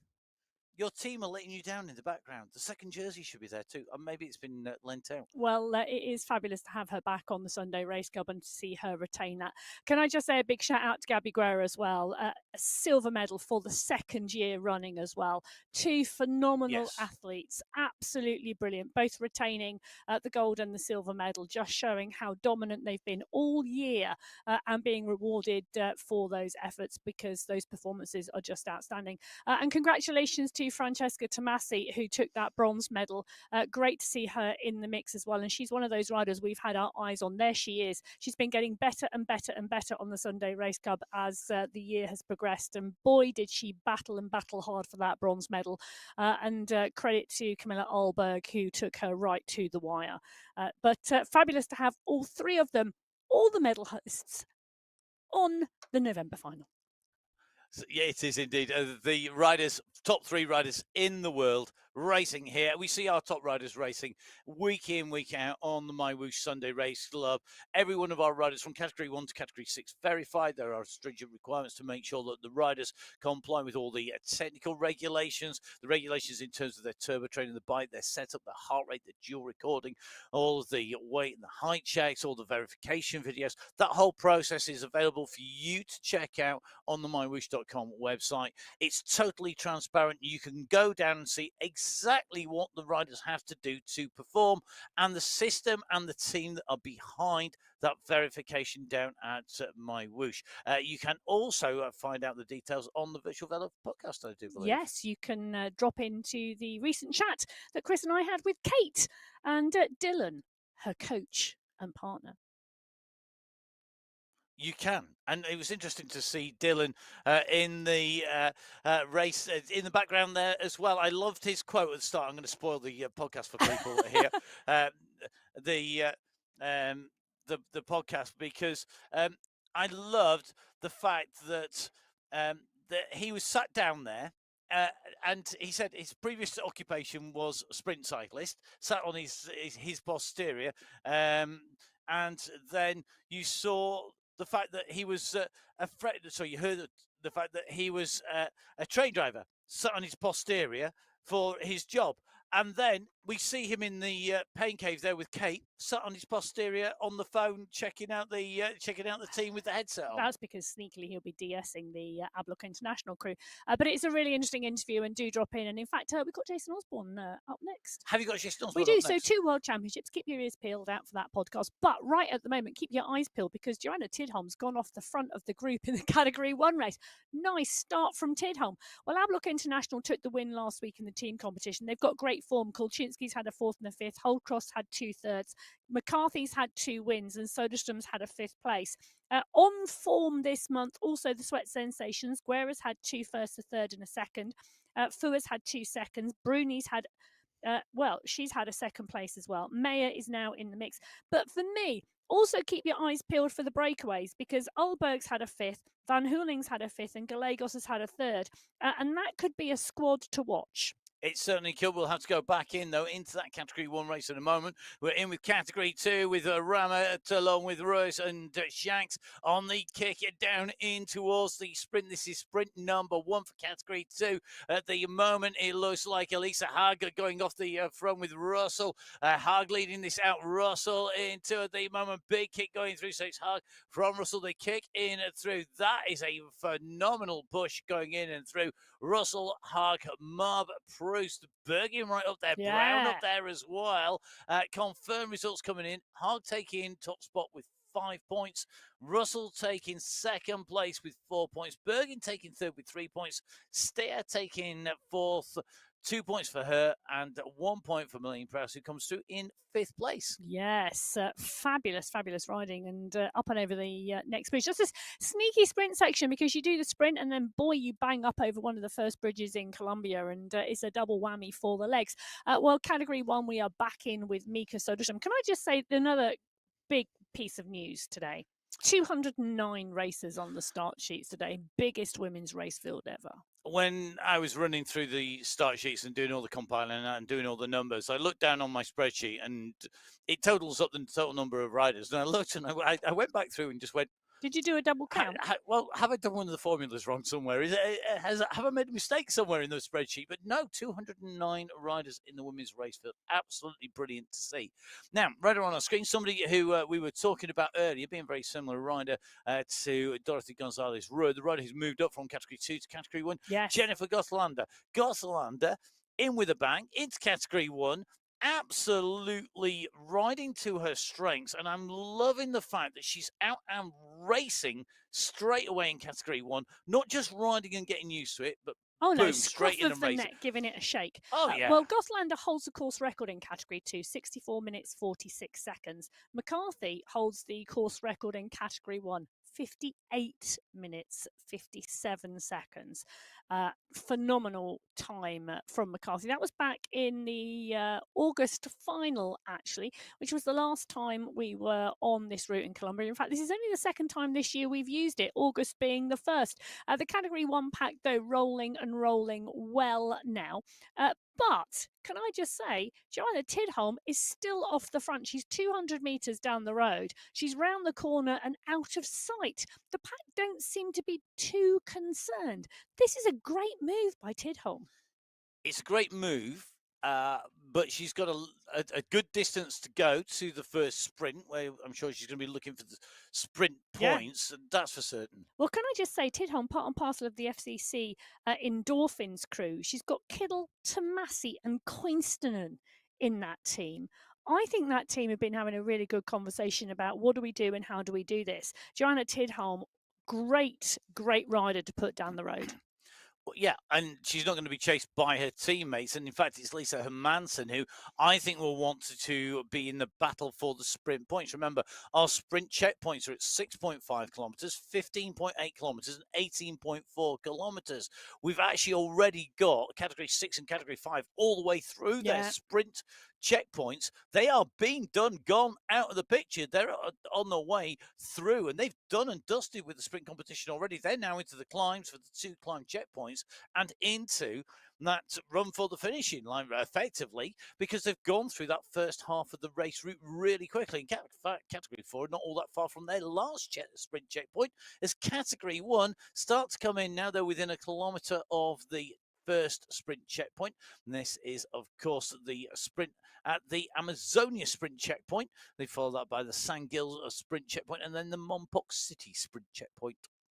A: Your team are letting you down in the background. The second jersey should be there too. Or maybe it's been lent out.
B: Well, it is fabulous to have her back on the Sunday Race Club and to see her retain that. Can I just say a big shout out to Gabby Guerra as well? A silver medal for the second year running as well. 2 phenomenal athletes. Absolutely brilliant. Both retaining the gold and the silver medal, just showing how dominant they've been all year and being rewarded for those efforts, because those performances are just outstanding. And congratulations to Francesca Tomasi, who took that bronze medal. Great to see her in the mix as well. And she's one of those riders we've had our eyes on. There she is. She's been getting better and better and better on the Sunday Race Club as the year has progressed. And boy, did she battle and battle hard for that bronze medal. And credit to Camilla Ahlberg, who took her right to the wire. But fabulous to have all 3 of them, all the medalists, on the November final.
A: So, yeah, it is indeed. The riders, top 3 riders in the world racing here. We see our top riders racing week in, week out on the MyWhoosh Sunday Race Club. Every one of our riders from category 1 to category 6 verified. There are stringent requirements to make sure that the riders comply with all the technical regulations, the regulations in terms of their turbo training, the bike, their setup, their heart rate, the dual recording, all of the weight and the height checks, all the verification videos. That whole process is available for you to check out on the MyWhoosh.com website. It's totally transparent. You can go down and see exactly what the riders have to do to perform, and the system and the team that are behind that verification down at MyWhoosh. You can also find out the details on the Virtual Velo podcast, I do believe.
B: Yes, you can drop into the recent chat that Chris and I had with Kate and Dylan, her coach and partner.
A: You can. And it was interesting to see Dylan in the race in the background there as well. I loved his quote at the start. I'm going to spoil the podcast for people here. The podcast, because I loved the fact that he was sat down there. And he said his previous occupation was a sprint cyclist, sat on his posterior. And then you saw the fact that he was afraid. So you heard the fact that he was a train driver, sat on his posterior for his job. And then we see him in the pain cave there with Kate, sat on his posterior on the phone, checking out the team with the headset on.
B: That's because sneakily he'll be de-essing the Ablock International crew. But it's a really interesting interview, and do drop in. And in fact, we've got Jason Osborne up next.
A: Have you got Jason Osborne?
B: We do. So 2 World Championships. Keep your ears peeled out for that podcast. But right at the moment, keep your eyes peeled, because Joanna Tidholm's gone off the front of the group in the Category 1 race. Nice start from Tidholm. Well, Ablock International took the win last week in the team competition. They've got great form. Kulczynski's had a 4th and a 5th. Holdcross had 2 thirds. McCarthy's had 2 wins, and Soderstrom's had a 5th place. On form this month, also the Sweat Sensations. Guerra's had 2 firsts, a 3rd and a 2nd. Fua's had 2 seconds. Bruni's had, she's had a 2nd place as well. Mayer is now in the mix. But for me, also keep your eyes peeled for the breakaways, because Ahlberg's had a 5th, Van Hooling's had a 5th, and Gallegos has had a 3rd. And that could be a squad to watch.
A: It certainly could. We'll have to go back in, though, into that Category 1 race in a moment. We're in with Category 2 with Ramat along with Royce and Shanks on the kick it down in towards the sprint. This is sprint number 1 for Category 2. At the moment, it looks like Elisa Haag going off the front with Russell. Haag leading this out. Russell into the moment. Big kick going through. So it's Haag from Russell. They kick in and through. That is a phenomenal push going in and through. Russell, Haag, Marb, Proust, Bergen right up there, Brown up there as well. Confirmed results coming in. Haag taking top spot with 5 points. Russell taking second place with 4 points. Bergen taking third with 3 points. Steer taking fourth. 2 points for her and 1 point for Milene Prowse, who comes through in 5th place.
B: Yes, fabulous, fabulous riding, and up and over the next bridge. Just this sneaky sprint section, because you do the sprint and then, boy, you bang up over one of the first bridges in Colombia, and it's a double whammy for the legs. Well, Category 1, we are back in with Mika Soderstrom. Can I just say another big piece of news today? 209 racers on the start sheets today. Biggest women's race field ever.
A: When I was running through the start sheets and doing all the compiling and doing all the numbers, I looked down on my spreadsheet and it totals up the total number of riders. And I looked and I went back through and just went,
B: did you do a double count?
A: Well, have I done one of the formulas wrong somewhere? Have I made a mistake somewhere in the spreadsheet? But no, 209 riders in the women's race field. Absolutely brilliant to see. Now, rider on our screen, somebody who we were talking about earlier, being a very similar rider to Dorothy Gonzalez-Rudd, the rider who's moved up from Category 2 to Category 1,
B: yes.
A: Jennifer Gottlander. Gottlander in with a bang into Category 1. Absolutely riding to her strengths, and I'm loving the fact that she's out and racing straight away in Category 1, not just riding and getting used to it, but boom, straight in and racing.
B: Neck, giving it a shake.
A: Oh, yeah.
B: Well, Gottlander holds the course record in Category 2, 64 minutes, 46 seconds. McCarthy holds the course record in Category 1, 58 minutes, 57 seconds. Phenomenal time from McCarthy. That was back in the August final, actually, which was the last time we were on this route in Colombia. In fact, this is only the second time this year we've used it, August being the first. The Category 1 pack, though, rolling and rolling well now. But can I just say, Joanna Tidholm is still off the front. She's 200 metres down the road. She's round the corner and out of sight. The pack don't seem to be too concerned. This is a great move by Tidholm.
A: It's a great move, but she's got a good distance to go to the first sprint, where I'm sure she's going to be looking for the sprint points. That's for certain.
B: Well, can I just say, Tidholm, part and parcel of the FCC Endorphins crew. She's got Kiddle, Tomasi and Koinstinen in that team. I think that team have been having a really good conversation about what do we do and how do we do this. Joanna Tidholm, great rider to put down the road.
A: Well, yeah, and she's not going to be chased by her teammates. And in fact, it's Lisa Hermansen who I think will want to be in the battle for the sprint points. Remember, our sprint checkpoints are at 6.5 kilometres, 15.8 kilometres, and 18.4 kilometres. We've actually already got Category 6 and Category 5 all the way through their sprint checkpoints. They are being done, gone out of the picture. They're on their way through, and they've done and dusted with the sprint competition already. They're now into the climbs for the 2 climb checkpoints and into that run for the finishing line effectively, because they've gone through that first half of the race route really quickly. In fact, Category 4 not all that far from their last sprint checkpoint, as Category 1 start to come in now. They're within a kilometre of the first sprint checkpoint. And this is, of course, the sprint at the Amazonia sprint checkpoint. They follow that by the San Gil sprint checkpoint and then the Monpok City sprint checkpoint.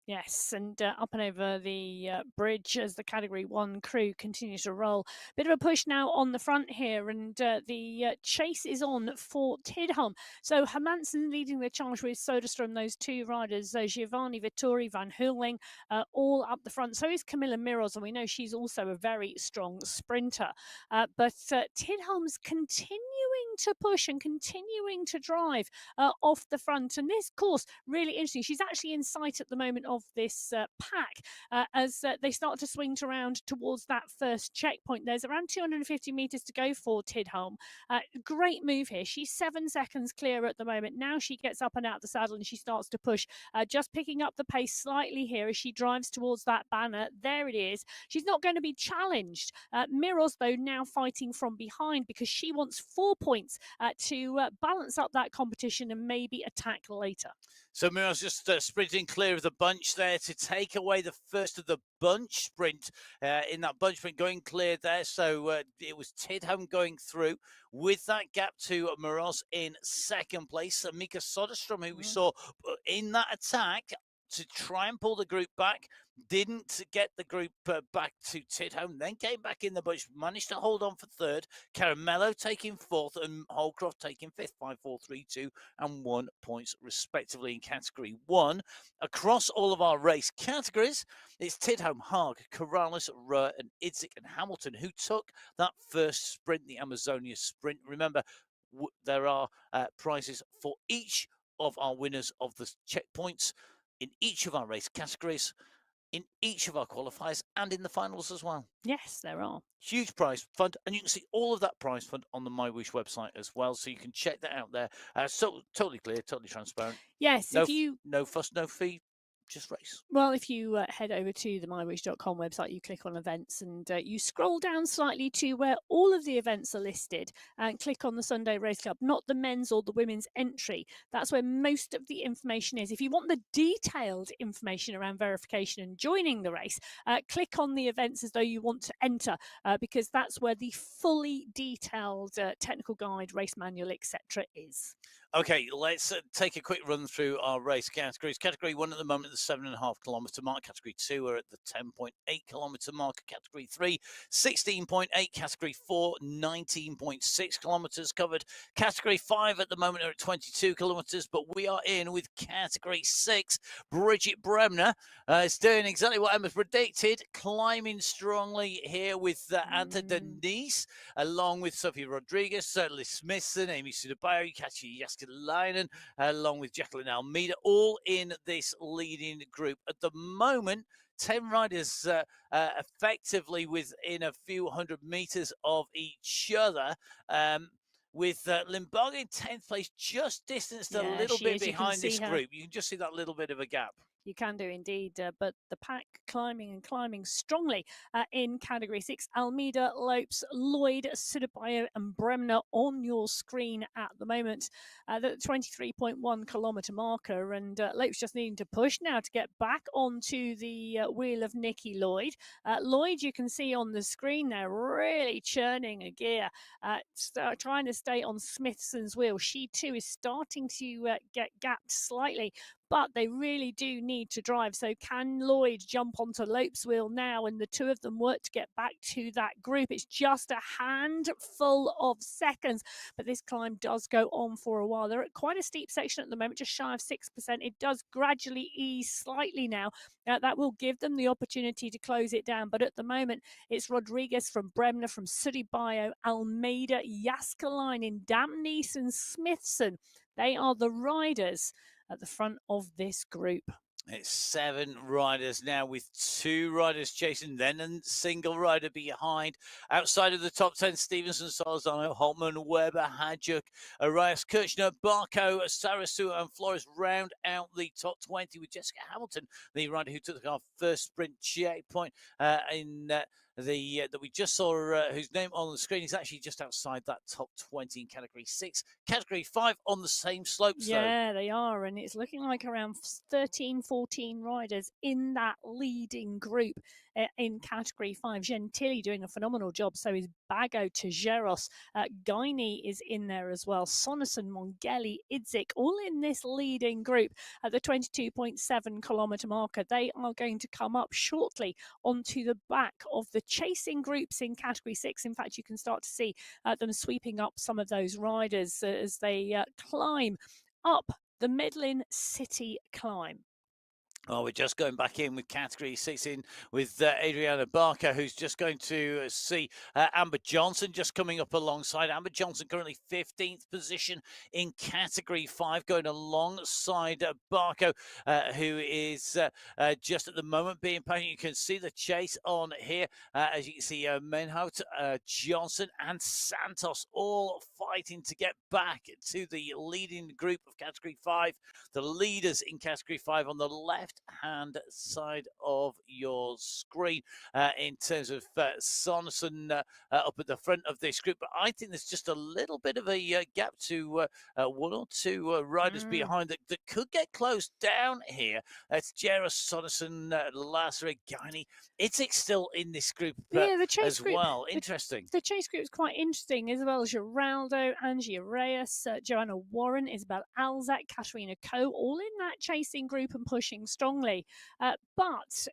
B: Yes, and up and over the bridge as the Category 1 crew continues to roll. Bit of a push now on the front here, and the chase is on for Tidholm. So Hermansen leading the charge with Soderstrom, those 2 riders, Giovanni Vittori, Van Heuling, all up the front. So is Camilla Miros, and we know she's also a very strong sprinter. But Tidholm's continuing to push and continuing to drive off the front. And this course, really interesting. She's actually in sight at the moment of this pack as they start to swing around towards that first checkpoint. There's around 250 metres to go for Tidholm. Great move here. She's 7 seconds clear at the moment. Now she gets up and out the saddle and she starts to push, just picking up the pace slightly here as she drives towards that banner. There it is. She's not going to be challenged. Miros, though, now fighting from behind because she wants 4 points to balance up that competition and maybe attack later.
A: So Miro's just sprinting clear of the bunch there to take away the first of the bunch sprint. In that bunch sprint, going clear there. So it was Tidholm going through with that gap to Miros in second place. Mika Soderstrom, who we saw in that attack to try and pull the group back, didn't get the group back to Tidholm, then came back in the bunch, managed to hold on for third. Caramello taking fourth and Holcroft taking fifth, 5, 4, 3, 2 and 1 points respectively in category 1. Across all of our race categories, it's Tidholm, Haag, Corrales, Ruhr and Idzik and Hamilton who took that first sprint, the Amazonia sprint. Remember, there are prizes for each of our winners of the checkpoints in each of our race categories, in each of our qualifiers, and in the finals as well.
B: Yes, there are.
A: Huge prize fund, and you can see all of that prize fund on the MyWhoosh website as well, so you can check that out there. So totally clear, totally transparent.
B: Yes,
A: no, no fuss, no fee, just race.
B: Well, if you head over to the MyWhoosh.com website, you click on events and you scroll down slightly to where all of the events are listed and click on the Sunday Race Club, not the men's or the women's entry. That's where most of the information is. If you want the detailed information around verification and joining the race, click on the events as though you want to enter because that's where the fully detailed technical guide, race manual, etc. is.
A: Okay, let's take a quick run through our race categories. Category 1 at the moment, the 7.5 kilometre mark. Category 2 are at the 10.8 kilometre mark. Category 3, 16.8. Category 4, 19.6 kilometres covered. Category 5 at the moment are at 22 kilometres, but we are in with Category 6. Bridget Bremner is doing exactly what Emma predicted, climbing strongly here with Anta Denise, along with Sophie Rodriguez, Liz Smithson, Amy Sudabayo, Kachi Jaskalainen, along with Jacqueline Almeida, all in this leading group. At the moment, 10 riders effectively within a few hundred meters of each other. With Limbaugh in 10th place, just distanced a little bit behind this group. You can just see that little bit of a gap.
B: You can do indeed, but the pack climbing strongly in Category 6. Almeida, Lopes, Lloyd, Sudabayo and Bremner on your screen at the moment. The 23.1 kilometre marker, and Lopes just needing to push now to get back onto the wheel of Nikki Lloyd. Lloyd, you can see on the screen there, really churning a gear, trying to stay on Smithson's wheel. She too is starting to get gapped slightly, but they really do need to drive. So can Lloyd jump onto Lope's wheel now and the two of them work to get back to that group? It's just a handful of seconds, but this climb does go on for a while. They're at quite a steep section at the moment, just shy of 6%. It does gradually ease slightly now. That will give them the opportunity to close it down. But at the moment, it's Rodriguez from Bremner, from Sudabayo, Almeida, Jaskalainen, Damnice and Smithson. They are the riders at the front of this group.
A: It's 7 riders now, with 2 riders chasing, then a single rider behind. Outside of the top 10, Stevenson, Salzano, Holtman, Weber, Hadjuk, Arias, Kirchner, Barco, Sarasu and Flores round out the top 20 with Jessica Hamilton, the rider who took our first sprint checkpoint that we just saw, whose name on the screen is actually just outside that top 20 in Category 6. Category 5 on the same slopes,
B: though. They are, and it's looking like around 13, 14 riders in that leading group in Category 5. Gentili doing a phenomenal job, so is Bago, Tejeros, Guiney is in there as well, Sonnerson, Mongeli, Idzik, all in this leading group at the 22.7 kilometre marker. They are going to come up shortly onto the back of the chasing groups in Category 6. In fact, you can start to see them sweeping up some of those riders as they climb up the Medellin City climb.
A: Oh, we're just going back in with category 6 in with Adriana Barker, who's just going to see Amber Johnson just coming up alongside. Amber Johnson currently 15th position in category 5, going alongside Barker, who is just at the moment being patient. You can see the chase on here. As you can see, Menhout, Johnson, and Santos all fighting to get back to the leading group of category 5. The leaders in category 5 on the left-hand side of your screen in terms of Sonderson up at the front of this group. But I think there's just a little bit of a gap to one or two riders behind that could get closed down here. It's Jaros, Sonderson, Lasserig, Gaini. It's still in this group
B: Yeah, the chase
A: as
B: group.
A: well. Interesting.
B: The chase group is quite interesting as well. Geraldo, Angie Reyes, Joanna Warren, Isabel Alzak, Katerina Coe, all in that chasing group and pushing strongly. But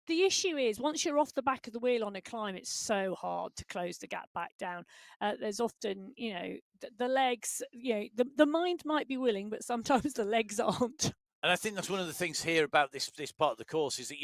B: the issue is, once you're off the back of the wheel on a climb, it's so hard to close the gap back down. There's often, the legs, the mind might be willing, but sometimes the legs aren't.
A: And I think that's one of the things here about this part of the course is that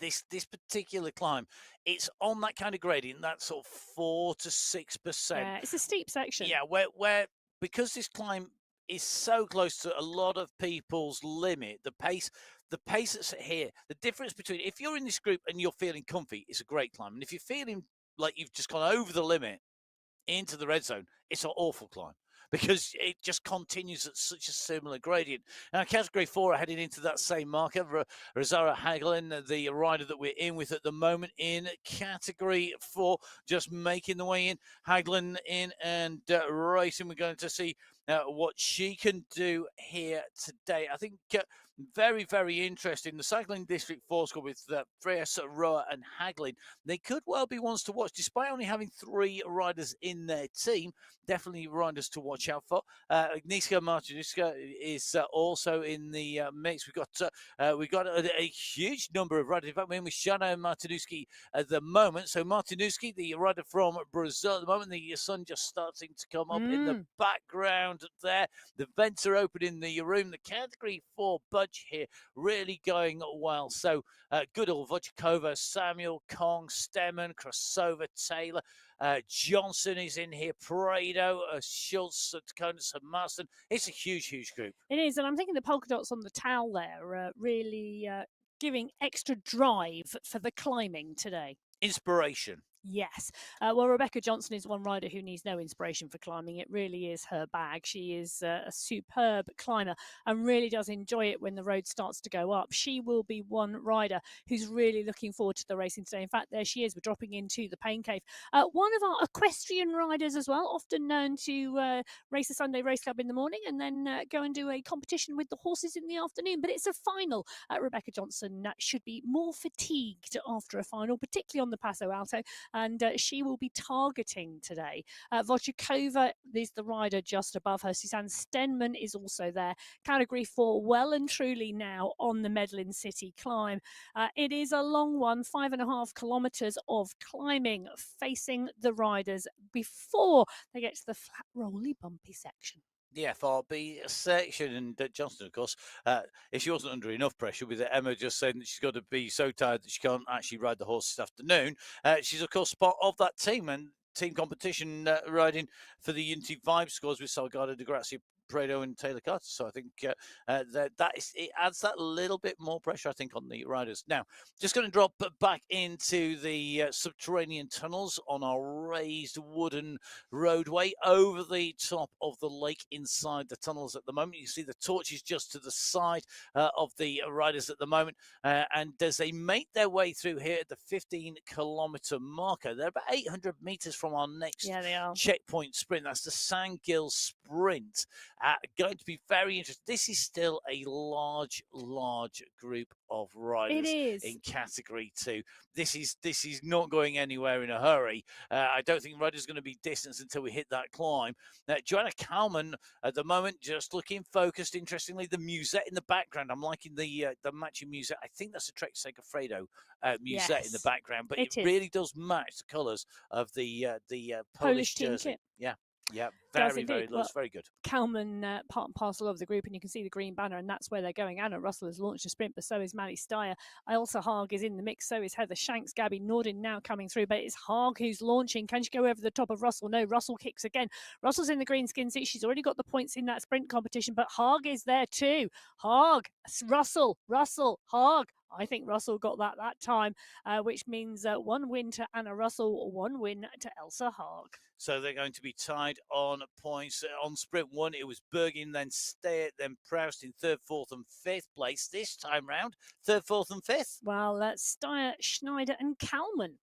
A: this particular climb, it's on that kind of gradient, that sort of 4 to 6%.
B: Yeah, it's a steep section.
A: Yeah, where because this climb is so close to a lot of people's limit, the pace that's here, the difference between if you're in this group and you're feeling comfy, it's a great climb. And if you're feeling like you've just gone over the limit into the red zone, it's an awful climb because it just continues at such a similar gradient. Now, category 4 are heading into that same marker. Rosara Hagelin, the rider that we're in with at the moment in category 4, just making the way in. Hagelin in and racing. We're going to see what she can do here today. I think very, very interesting. The Cycling District 4 score with Freyas, Roa and Hagelin. They could well be ones to watch, despite only having 3 riders in their team. Definitely riders to watch out for. Agnieszka Martinuska is also in the mix. We've got a huge number of riders. In fact, we're in with Shana Martinuski at the moment. So Martinuski, the rider from Brazil at the moment, the sun just starting to come up in the background there. The vents are open in the room. The category 4 budge here really going well. So good old Vojakova, Samuel, Kong, Stemmen, Krasova, Taylor. Johnson is in here, Paredo, Schultz, Taconis, and Marston. It's a huge, huge group.
B: It is, and I'm thinking the polka dots on the towel there really giving extra drive for the climbing today.
A: Inspiration.
B: Yes. Well, Rebecca Johnson is one rider who needs no inspiration for climbing. It really is her bag. She is a superb climber and really does enjoy it when the road starts to go up. She will be one rider who's really looking forward to the racing today. In fact, there she is. We're dropping into the Pain Cave. One of our equestrian riders as well, often known to race a Sunday race club in the morning and then go and do a competition with the horses in the afternoon. But it's a final. Rebecca Johnson should be more fatigued after a final, particularly on the Paso Alto. And she will be targeting today. Vojakova is the rider just above her. Suzanne Stenman is also there. Category 4, well and truly now on the Medellin City climb. It is a long one, 5.5 kilometres of climbing, facing the riders before they get to the flat, rolly, bumpy section.
A: The FRB section, and Johnson, of course, if she wasn't under enough pressure with Emma just saying that she's got to be so tired that she can't actually ride the horse this afternoon, she's, of course, part of that team and team competition riding for the Unity Vibe scores with Salgado de Gracia, Prado and Taylor Carter. So I think it adds that little bit more pressure, I think, on the riders. Now, just going to drop back into the subterranean tunnels on our raised wooden roadway over the top of the lake inside the tunnels at the moment. You see the torches just to the side of the riders at the moment. And as they make their way through here at the 15-kilometer marker, they're about 800 meters from our next checkpoint sprint. That's the Sandgill Sprint. Going to be very interesting. This is still a large group of riders in category 2. This is not going anywhere in a hurry. I don't think riders are going to be distanced until we hit that climb. Joanna Kalman at the moment just looking focused. Interestingly, the musette in the background. I'm liking the matching musette. I think that's a Trek Segafredo musette in the background, but it really does match the colours of the Polish jersey.
B: Kit.
A: Yeah. Yeah,
B: Does
A: very,
B: indeed.
A: very low.
B: Well,
A: It's very good.
B: Kalman part and parcel of the group, and you can see the green banner, and that's where they're going. Anna Russell has launched a sprint, but so is Maddie Steyer. Elsa Haag is in the mix, so is Heather Shanks. Gabby Nordin now coming through, but it's Haag who's launching. Can she go over the top of Russell? No, Russell kicks again. Russell's in the green skin seat. She's already got the points in that sprint competition, but Haag is there too. Haag, Russell, Haag. I think Russell got that time, which means one win to Anna Russell, one win to Elsa Haag.
A: So they're going to be tied on points. On sprint one, it was Bergin, then Steyer, then Proust in third, fourth, and fifth place. This time round, third, fourth, and fifth.
B: Well, Steyer, Schneider, and Kalman.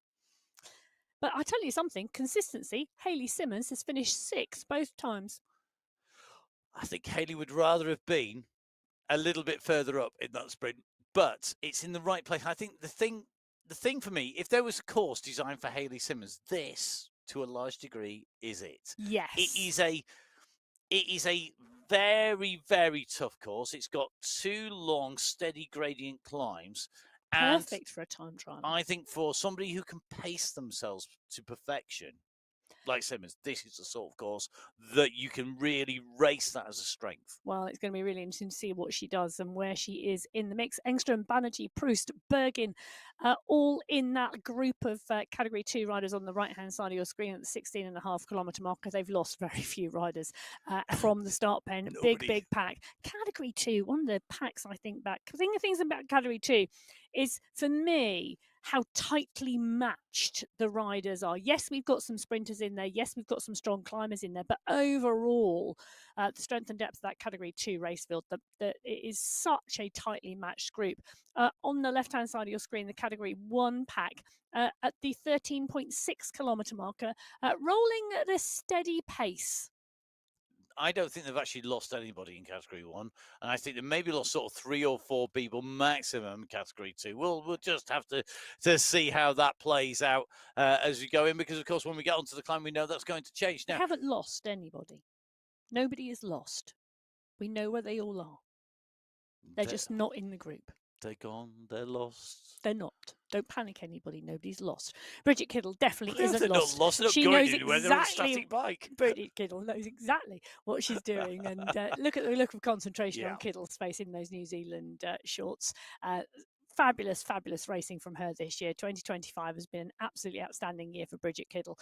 B: But I tell you something, consistency. Hayley Simmons has finished sixth both times.
A: I think Hayley would rather have been a little bit further up in that sprint, but it's in the right place. I think the thing for me, if there was a course designed for Hayley Simmons, this, to a large degree, is it.
B: Yes.
A: It is a very, very tough course. It's got two long, steady gradient climbs.
B: Perfect for a time trial.
A: I think for somebody who can pace themselves to perfection, like Simmons, this is the sort of course that you can really race that as a strength.
B: Well, it's going to be really interesting to see what she does and where she is in the mix. Engström, Banerjee, Proust, Bergin, all in that group of Category 2 riders on the right-hand side of your screen at the 16.5 kilometre marker. They've lost very few riders from the start pen. Big pack. Category 2, one of the packs I think back. The things about Category 2 is, for me, how tightly matched the riders are. Yes, we've got some sprinters in there. Yes, we've got some strong climbers in there. But overall, the strength and depth of that Category 2 race field, it is such a tightly matched group. On the left-hand side of your screen, the Category 1 pack at the 13.6 kilometre marker, rolling at a steady pace.
A: I don't think they've actually lost anybody in Category 1. And I think they maybe lost sort of 3 or 4 people maximum in Category 2. We'll just have to see how that plays out as we go in, because, of course, when we get onto the climb, we know that's going to change. Now,
B: they haven't lost anybody. Nobody is lost. We know where they all are. They're just not in the group.
A: They're gone. They're lost.
B: They're not. Don't panic, anybody. Nobody's lost. Bridget Kiddle definitely isn't
A: they're
B: lost.
A: Not lost. They're not
B: she
A: going
B: knows
A: anywhere.
B: exactly.
A: They're on a static bike.
B: Bridget Kiddle knows exactly what she's doing, and look at the look of concentration on Kiddle's face in those New Zealand shorts. Fabulous racing from her this year. 2025 has been an absolutely outstanding year for Bridget Kiddle,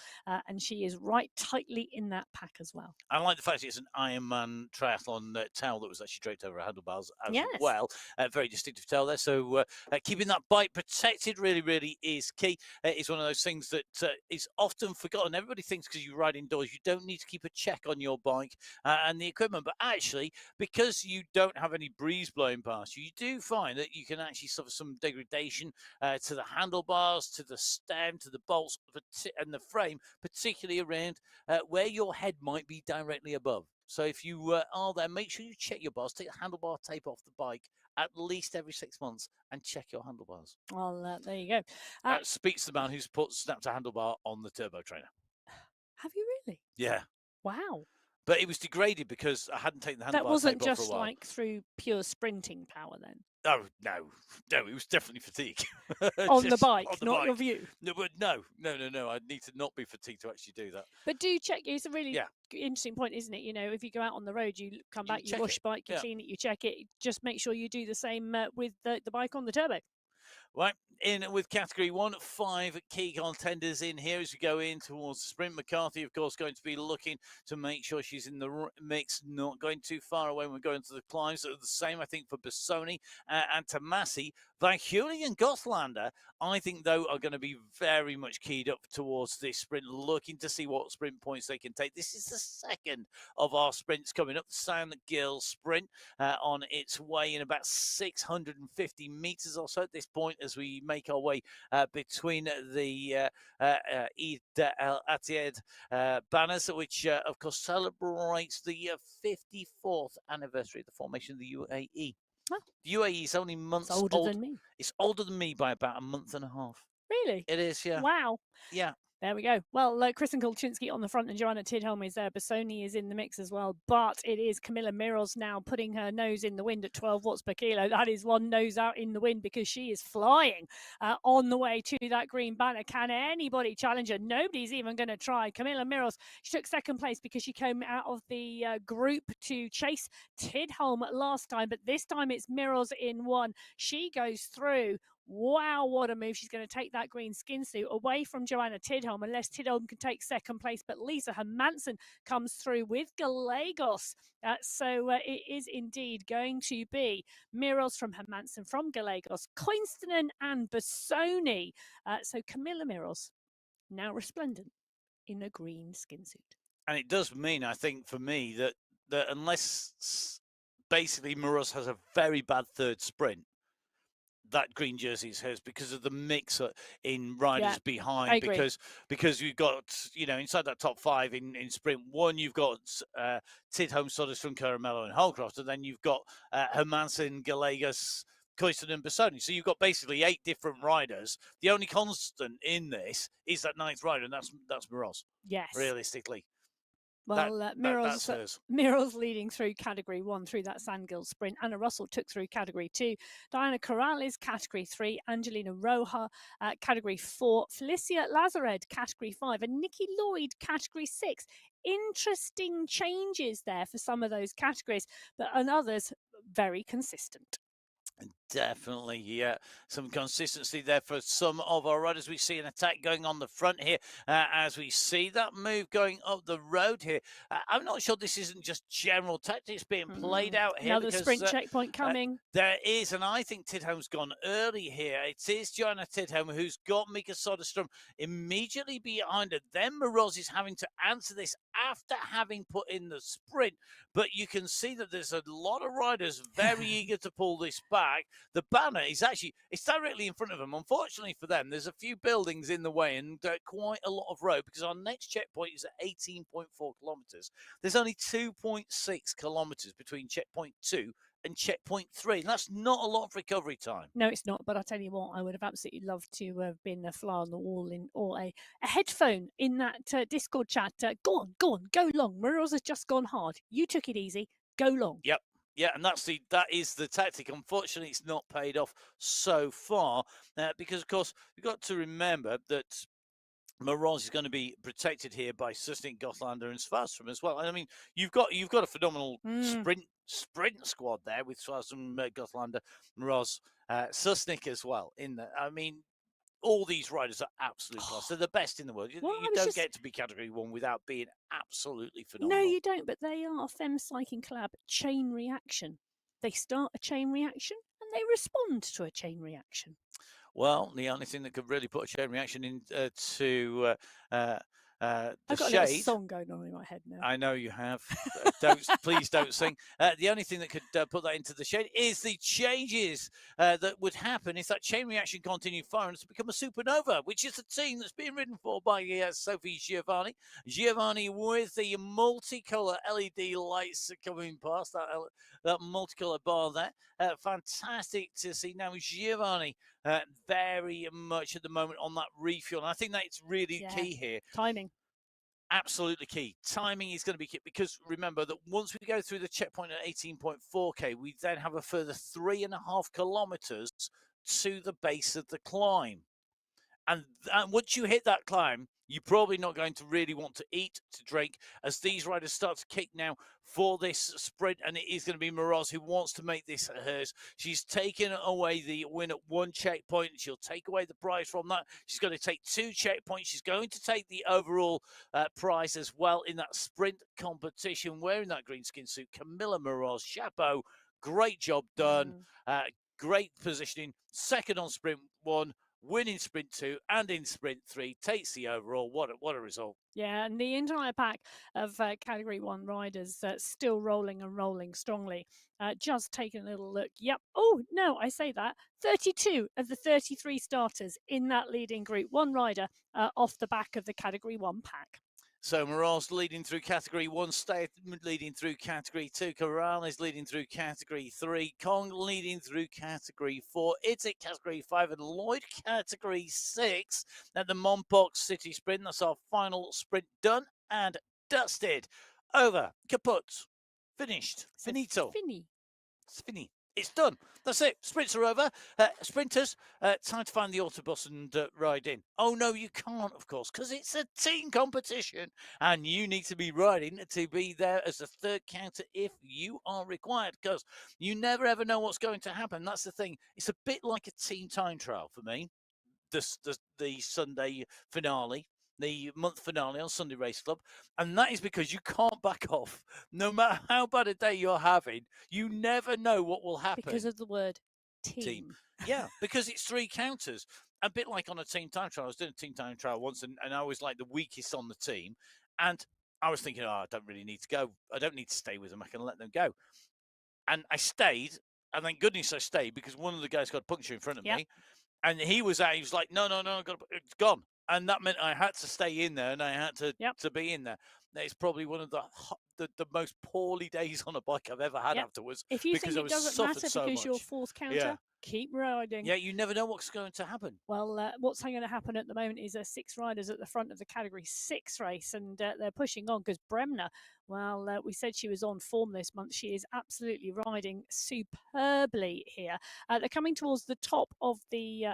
B: and she is right tightly in that pack as well.
A: I like the fact it's an Ironman triathlon towel that was actually draped over her handlebars as well. Very distinctive towel there. So keeping that bike protected really is key. It's one of those things that is often forgotten. Everybody thinks because you ride indoors, you don't need to keep a check on your bike and the equipment. But actually, because you don't have any breeze blowing past you, you do find that you can actually suffer some degradation to the handlebars, to the stem, to the bolts, and the frame, particularly around where your head might be directly above. So if you are there, make sure you check your bars, take the handlebar tape off the bike at least every 6 months and check your handlebars.
B: Well, there you go.
A: Speaks to the man who's snapped a handlebar on the turbo trainer.
B: Have you really?
A: Yeah.
B: Wow.
A: But it was degraded because I hadn't taken the handlebar tape off for a while.
B: That wasn't just like through pure sprinting power then?
A: Oh, no, it was definitely fatigue.
B: On the bike, not your view.
A: No, but no. I need to not be fatigued to actually do that.
B: But do check. It's a really interesting point, isn't it? You know, if you go out on the road, you come back, you wash bike, you clean it, you check it. Just make sure you do the same with the bike on the turbo.
A: Right, in with Category 1, 5 key contenders in here as we go in towards the sprint. McCarthy, of course, going to be looking to make sure she's in the mix, not going too far away when we go into the climbs. The same, I think, for Bassoni and Tomasi. Van Heuling and Gothlander, I think, though, are going to be very much keyed up towards this sprint, looking to see what sprint points they can take. This is the second of our sprints coming up, the Sound Gill sprint, on its way in about 650 metres or so at this point as we make our way between the Eid al-Attiyad banners, which, of course, celebrates the 54th anniversary of the formation of the UAE.
B: Oh.
A: The UAE is only months
B: older than me.
A: It's older than me by about a month and a half.
B: Really?
A: It is, yeah.
B: Wow.
A: Yeah.
B: There we go. Well, Kristen Kolczynski on the front and Joanna Tidholm is there. Bassoni is in the mix as well. But it is Camilla Miros now putting her nose in the wind at 12 watts per kilo. That is one nose out in the wind because she is flying on the way to that green banner. Can anybody challenge her? Nobody's even going to try. Camilla Miros, she took second place because she came out of the group to chase Tidholm last time. But this time it's Miros in one. She goes through. Wow, what a move. She's going to take that green skin suit away from Joanna Tidholm, unless Tidholm can take second place. But Lisa Hermansen comes through with Gallegos. So it is indeed going to be Miros from Hermansen, from Gallegos, Koinstinen and Bassoni. So Camilla Miros, now resplendent in a green skin suit.
A: And it does mean, I think, for me, that unless basically Miros has a very bad third sprint, that green jersey is hers because of the mix in riders behind. Because you've got, inside that top five in sprint one, you've got Tidholm, Soderstrom, Caramello, and Holcroft, and then you've got Hermansen, Gallegos, Koisten, and Bassoni. So you've got basically 8 different riders. The only constant in this is that 9th rider, and that's Miros.
B: Yes,
A: realistically.
B: Well, Miros leading through Category 1 through that Sandgill sprint. Anna Russell took through Category 2. Diana Corrales, Category 3. Angelina Roja, Category 4. Felicia Lazared, Category 5. And Nikki Lloyd, Category 6. Interesting changes there for some of those categories, but on others, very consistent.
A: Definitely, yeah. Some consistency there for some of our riders. We see an attack going on the front here as we see that move going up the road here. I'm not sure this isn't just general tactics being played out here.
B: Another sprint checkpoint coming.
A: There is, and I think Tidholm's gone early here. It is Joanna Tidholm who's got Mika Soderstrom immediately behind her. Then Miros is having to answer this after having put in the sprint. But you can see that there's a lot of riders very eager to pull this back. The banner is it's directly in front of them. Unfortunately for them, there's a few buildings in the way and quite a lot of road because our next checkpoint is at 18.4 kilometres. There's only 2.6 kilometres between checkpoint 2 and checkpoint 3. And that's not a lot of recovery time.
B: No, it's not. But I'll tell you what, I would have absolutely loved to have been a fly on the wall or a headphone in that Discord chat. Go on, go long. Miros has just gone hard. You took it easy. Go long.
A: Yep. Yeah, and that is the tactic. Unfortunately, it's not paid off so far because, of course, we've got to remember that Miros is going to be protected here by Susnik, Gothlander, and Svarstrom as well. And I mean, you've got a phenomenal sprint squad there with Svarstrom, Gothlander, Miros, Susnik as well. I mean, all these riders are absolute class. They're the best in the world. You don't get to be Category 1 without being absolutely phenomenal.
B: No, you don't, but they are a Fem Cycling Collab chain reaction. They start a chain reaction and they respond to a chain reaction.
A: Well, the only thing that could really put a chain reaction into
B: I've got a little song going on in my head now.
A: I know you have. Please don't sing. The only thing that could put that into the shade is the changes that would happen if that chain reaction continued far and it's become a supernova, which is a team that's being ridden for by Sophie Giovanni. Giovanni with the multicolour LED lights coming past that multicolour bar there. Fantastic to see now Giovanni very much at the moment on that refuel. And I think that's really key here.
B: Timing.
A: Absolutely key. Timing is going to be key because remember that once we go through the checkpoint at 18.4k, we then have a further 3.5 kilometres to the base of the climb. And once you hit that climb, you're probably not going to really want to eat, to drink, as these riders start to kick now for this sprint. And it is going to be Miros who wants to make this hers. She's taken away the win at 1 checkpoint. She'll take away the prize from that. She's going to take 2 checkpoints. She's going to take the overall prize as well in that sprint competition, wearing that green skin suit. Camilla Miros, chapeau, great job done. Great positioning. Second on sprint 1. Winning sprint 2 and in sprint 3, takes the overall. What a result.
B: Yeah, and the entire pack of Category 1 riders still rolling and rolling strongly. Just taking a little look. Yep. Oh, no, I say that. 32 of the 33 starters in that leading group. 1 rider off the back of the Category 1 pack.
A: So Morales leading through category 1, Stay leading through category 2, Corral is leading through category 3, Kong leading through category 4, Itzit category 5, and Lloyd category 6. At the Mompox City Sprint, that's our final sprint done and dusted. Over, kaput, finished, finito. It's fini. It's done. That's it. Sprints are over. Sprinters, time to find the autobus and ride in. Oh, no, you can't, of course, because it's a team competition and you need to be riding to be there as a third counter if you are required, because you never, ever know what's going to happen. That's the thing. It's a bit like a team time trial for me, the Sunday finale. The month finale on Sunday Race Club, and that is because you can't back off. No matter how bad a day you're having, you never know what will happen.
B: Because of the word team.
A: Yeah, because it's 3 counters. A bit like on a team time trial. I was doing a team time trial once, and I was like the weakest on the team. And I was thinking, I don't really need to go. I don't need to stay with them. I can let them go. And I stayed, and thank goodness I stayed, because one of the guys got a puncture in front of me. And he was like, no, it's gone. And that meant I had to stay in there, and I had to be in there. It's probably one of the most poorly days on a bike I've ever had afterwards.
B: If you think it doesn't matter because you're 4th counter, keep riding.
A: Yeah, you never know what's going to happen.
B: Well, what's going to happen at the moment is 6 riders at the front of the category 6 race, and they're pushing on because Bremner, well, we said she was on form this month. She is absolutely riding superbly here. They're coming towards the top of the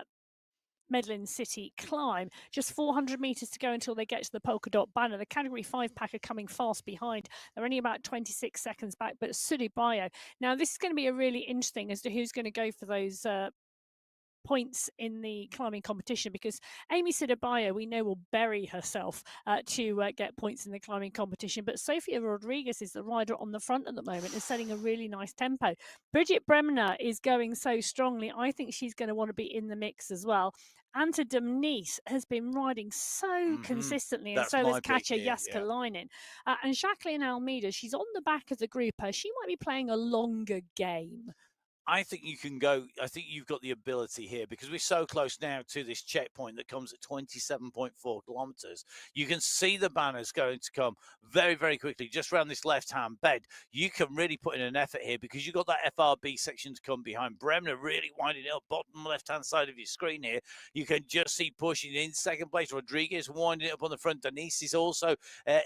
B: Medellin City climb. Just 400 metres to go until they get to the polka dot banner. The category 5 pack are coming fast behind. They're only about 26 seconds back, but Sudibayo. Now, this is going to be a really interesting as to who's going to go for those points in the climbing competition, because Amy Sudibayo, we know, will bury herself to get points in the climbing competition. But Sofia Rodriguez is the rider on the front at the moment and setting a really nice tempo. Bridget Bremner is going so strongly. I think she's going to want to be in the mix as well. Anta Demnice has been riding so consistently, and so has Katja Jaskalainen. And Jacqueline Almeida, she's on the back of the group. She might be playing a longer game.
A: I think you can go. I think you've got the ability here, because we're so close now to this checkpoint that comes at 27.4 kilometers. You can see the banners going to come very, very quickly just around this left-hand bed. You can really put in an effort here, because you've got that FRB section to come behind. Bremner really winding it up, bottom left-hand side of your screen here. You can just see pushing in second place. Rodriguez winding it up on the front. Denise is also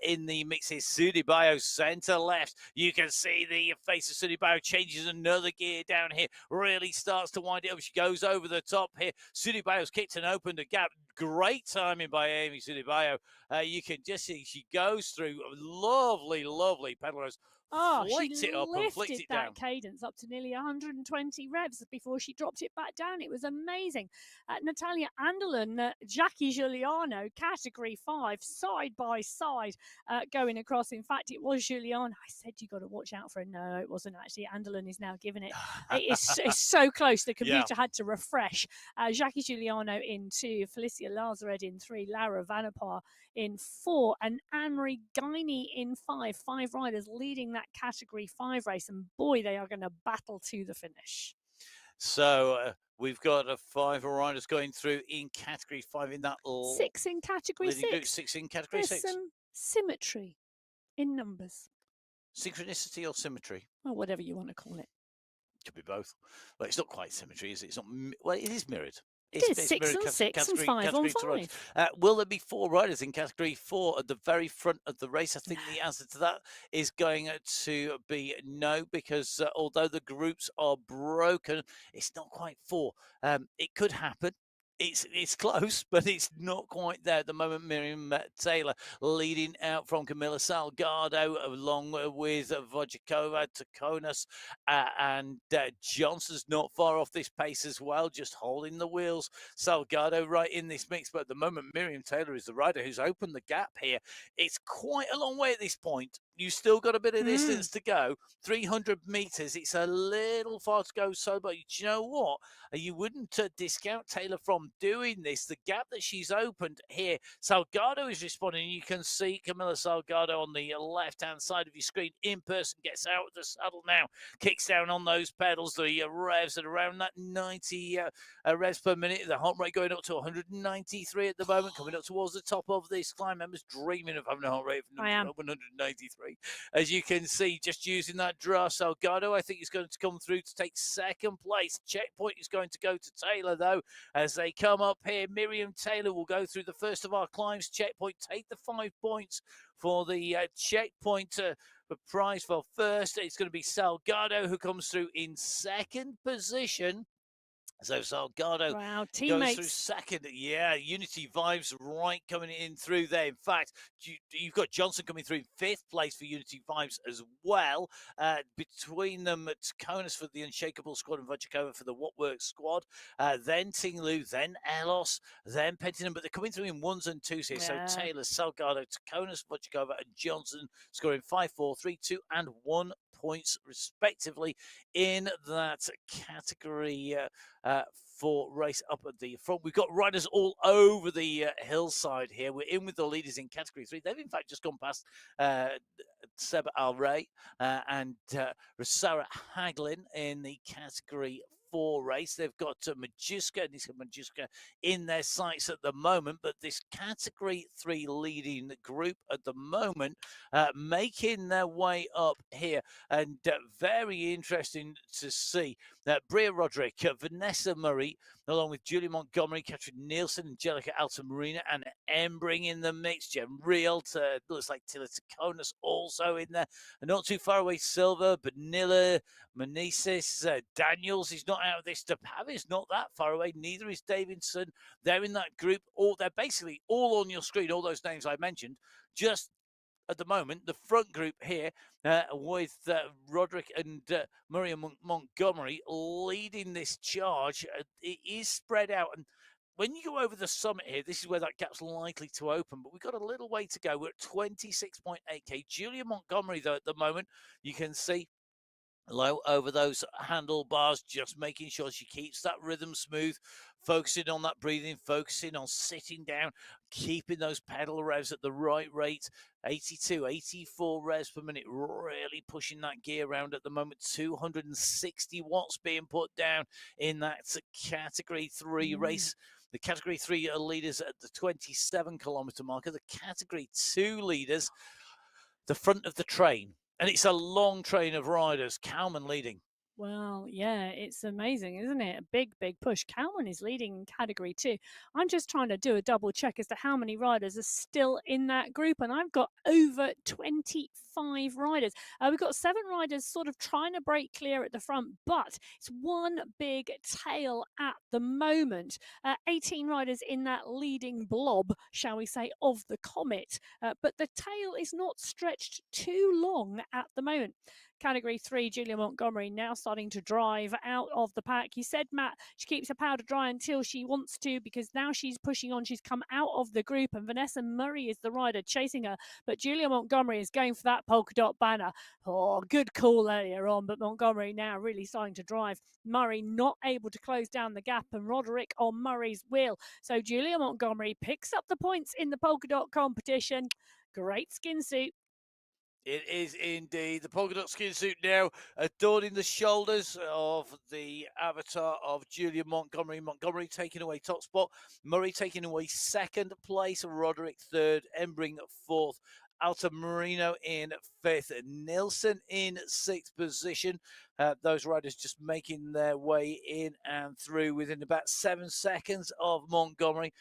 A: in the mix here. Sudibayo center left. You can see the face of Sudibayo changes another gear down here, really starts to wind it up. She goes over the top here. Sudibayo's kicked and opened a gap. Great timing by Amy Sudibayo. You can just see she goes through lovely, lovely pedalers.
B: She
A: it up and flicked it down.
B: That cadence up to nearly 120 revs before she dropped it back down. It was amazing. Natalia Anderlin, Jackie Giuliano, category 5, side by side, going across. In fact, it was Giuliano. I said you got to watch out for her. No, it wasn't actually. Anderlin is now giving it. It's so close. The computer had to refresh. Jackie Giuliano in 2, Felicia Lazared in 3, Lara Vanapar in 4, and Anne-Marie Guiney in 5. 5 riders leading that category 5 race, and boy, they are going to battle to the finish.
A: So we've got 5 riders going through in category 5 in that
B: 6 in category 6.
A: 6 in category
B: There's
A: 6.
B: some symmetry in numbers.
A: Synchronicity or symmetry?
B: Or whatever you want to call it.
A: Could be both. Well, it's not quite symmetry, is it? It's not. Well, it is mirrored.
B: It's 6 on 6 and 5 on 5.
A: Will there be 4 riders in category 4 at the very front of the race? I think the answer to that is going to be no, because although the groups are broken, it's not quite 4. It could happen. It's close, but it's not quite there at the moment. Miriam Taylor leading out from Camilla Salgado, along with Vojakova, Takonas, and Johnson's not far off this pace as well, just holding the wheels. Salgado right in this mix, but at the moment Miriam Taylor is the rider who's opened the gap here. It's quite a long way at this point you still got a bit of distance to go. 300 meters, it's a little far to go. So, but do you know what? You wouldn't discount Taylor from doing this. The gap that she's opened here, Salgado is responding. You can see Camila Salgado on the left-hand side of your screen in person, gets out of the saddle now, kicks down on those pedals. The revs at around that 90 revs per minute. The heart rate going up to 193 at the moment, coming up towards the top of this climb. Members dreaming of having a heart rate of 193. As you can see, just using that draw, Salgado, I think, is going to come through to take second place. Checkpoint is going to go to Taylor, though, as they come up here. Miriam Taylor will go through the first of our climbs. Checkpoint, take the 5 points for the checkpoint prize for first. It's going to be Salgado who comes through in second position. So Salgado goes through second. Yeah, Unity Vibes right coming in through there. In fact, you've got Johnson coming through in 5th place for Unity Vibes as well. Between them, Taconis for the Unshakable squad and Vojikova for the What Works squad. Then Tinglu, then Elos, then Pentingham. But they're coming through in 1s and 2s here. So Taylor, Salgado, Taconis, Vojikova, and Johnson scoring 5, 4, 3, 2, and 1 points respectively in that category for race up at the front. We've got riders all over the hillside here. We're in with the leaders in category 3. They've in fact just gone past Seba Al Rey and Sarah Haglin in the category 4 race. They've got Majuska in their sights at the moment, but this category 3 leading group at the moment making their way up here, and very interesting to see that Bria Roderick, Vanessa Murray, along with Julia Montgomery, Catherine Nielsen, Angelica Altamarina, and Embring in the mix. Jem Rielt, looks like Tila Taconis also in there. And not too far away, Silva, Benilla, Meneses, Daniels is not out of this. Depavis not that far away. Neither is Davidson. They're in that group. They're basically all on your screen, all those names I mentioned. Just at the moment, the front group here with Roderick and Murray Montgomery leading this charge. It is spread out. And when you go over the summit here, this is where that gap's likely to open. But we've got a little way to go. We're at 26.8k. Julia Montgomery, though, at the moment, you can see low over those handlebars, just making sure she keeps that rhythm smooth, focusing on that breathing, focusing on sitting down, keeping those pedal revs at the right rate. 82, 84 revs per minute, really pushing that gear around at the moment. 260 watts being put down in that category 3 race. The category 3 leaders at the 27 kilometer marker. The category 2 leaders, the front of the train. And it's a long train of riders. Kalman leading.
B: Well, yeah, it's amazing, isn't it? A big, big push. Kalman is leading in category 2. I'm just trying to do a double check as to how many riders are still in that group, and I've got over 25 riders. We've got 7 riders sort of trying to break clear at the front, but it's one big tail at the moment. 18 riders in that leading blob, shall we say, of the comet, but the tail is not stretched too long at the moment. Category 3, Julia Montgomery now starting to drive out of the pack. You said, Matt, she keeps her powder dry until she wants to, because now she's pushing on. She's come out of the group, and Vanessa Murray is the rider chasing her. But Julia Montgomery is going for that polka dot banner. Oh, good call earlier on, but Montgomery now really starting to drive. Murray not able to close down the gap, and Roderick on Murray's wheel. So Julia Montgomery picks up the points in the polka dot competition. Great skin suit.
A: It is indeed. The polka dot skin suit now adorning the shoulders of the avatar of Julia Montgomery. Montgomery taking away top spot. Murray taking away second place. Roderick third. Embring fourth. Altamarino in 5th. Nilsson in 6th position. Those riders just making their way in and through within about 7 seconds of Montgomery.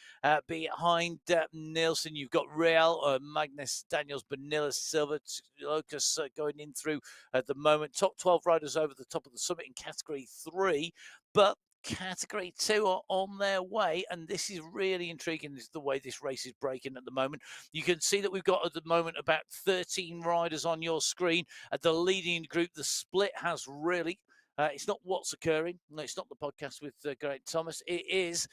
A: Behind Nilsson, you've got Real, Magnus, Daniels, Benilla, Silva, Locus going in through at the moment. Top 12 riders over the top of the summit in category 3, but category 2 are on their way, and this is really intriguing, is the way this race is breaking at the moment. You can see that we've got at the moment about 13 riders on your screen at the leading group. The split has really it's not what's occurring. No, it's not the podcast with Greg Thomas. It is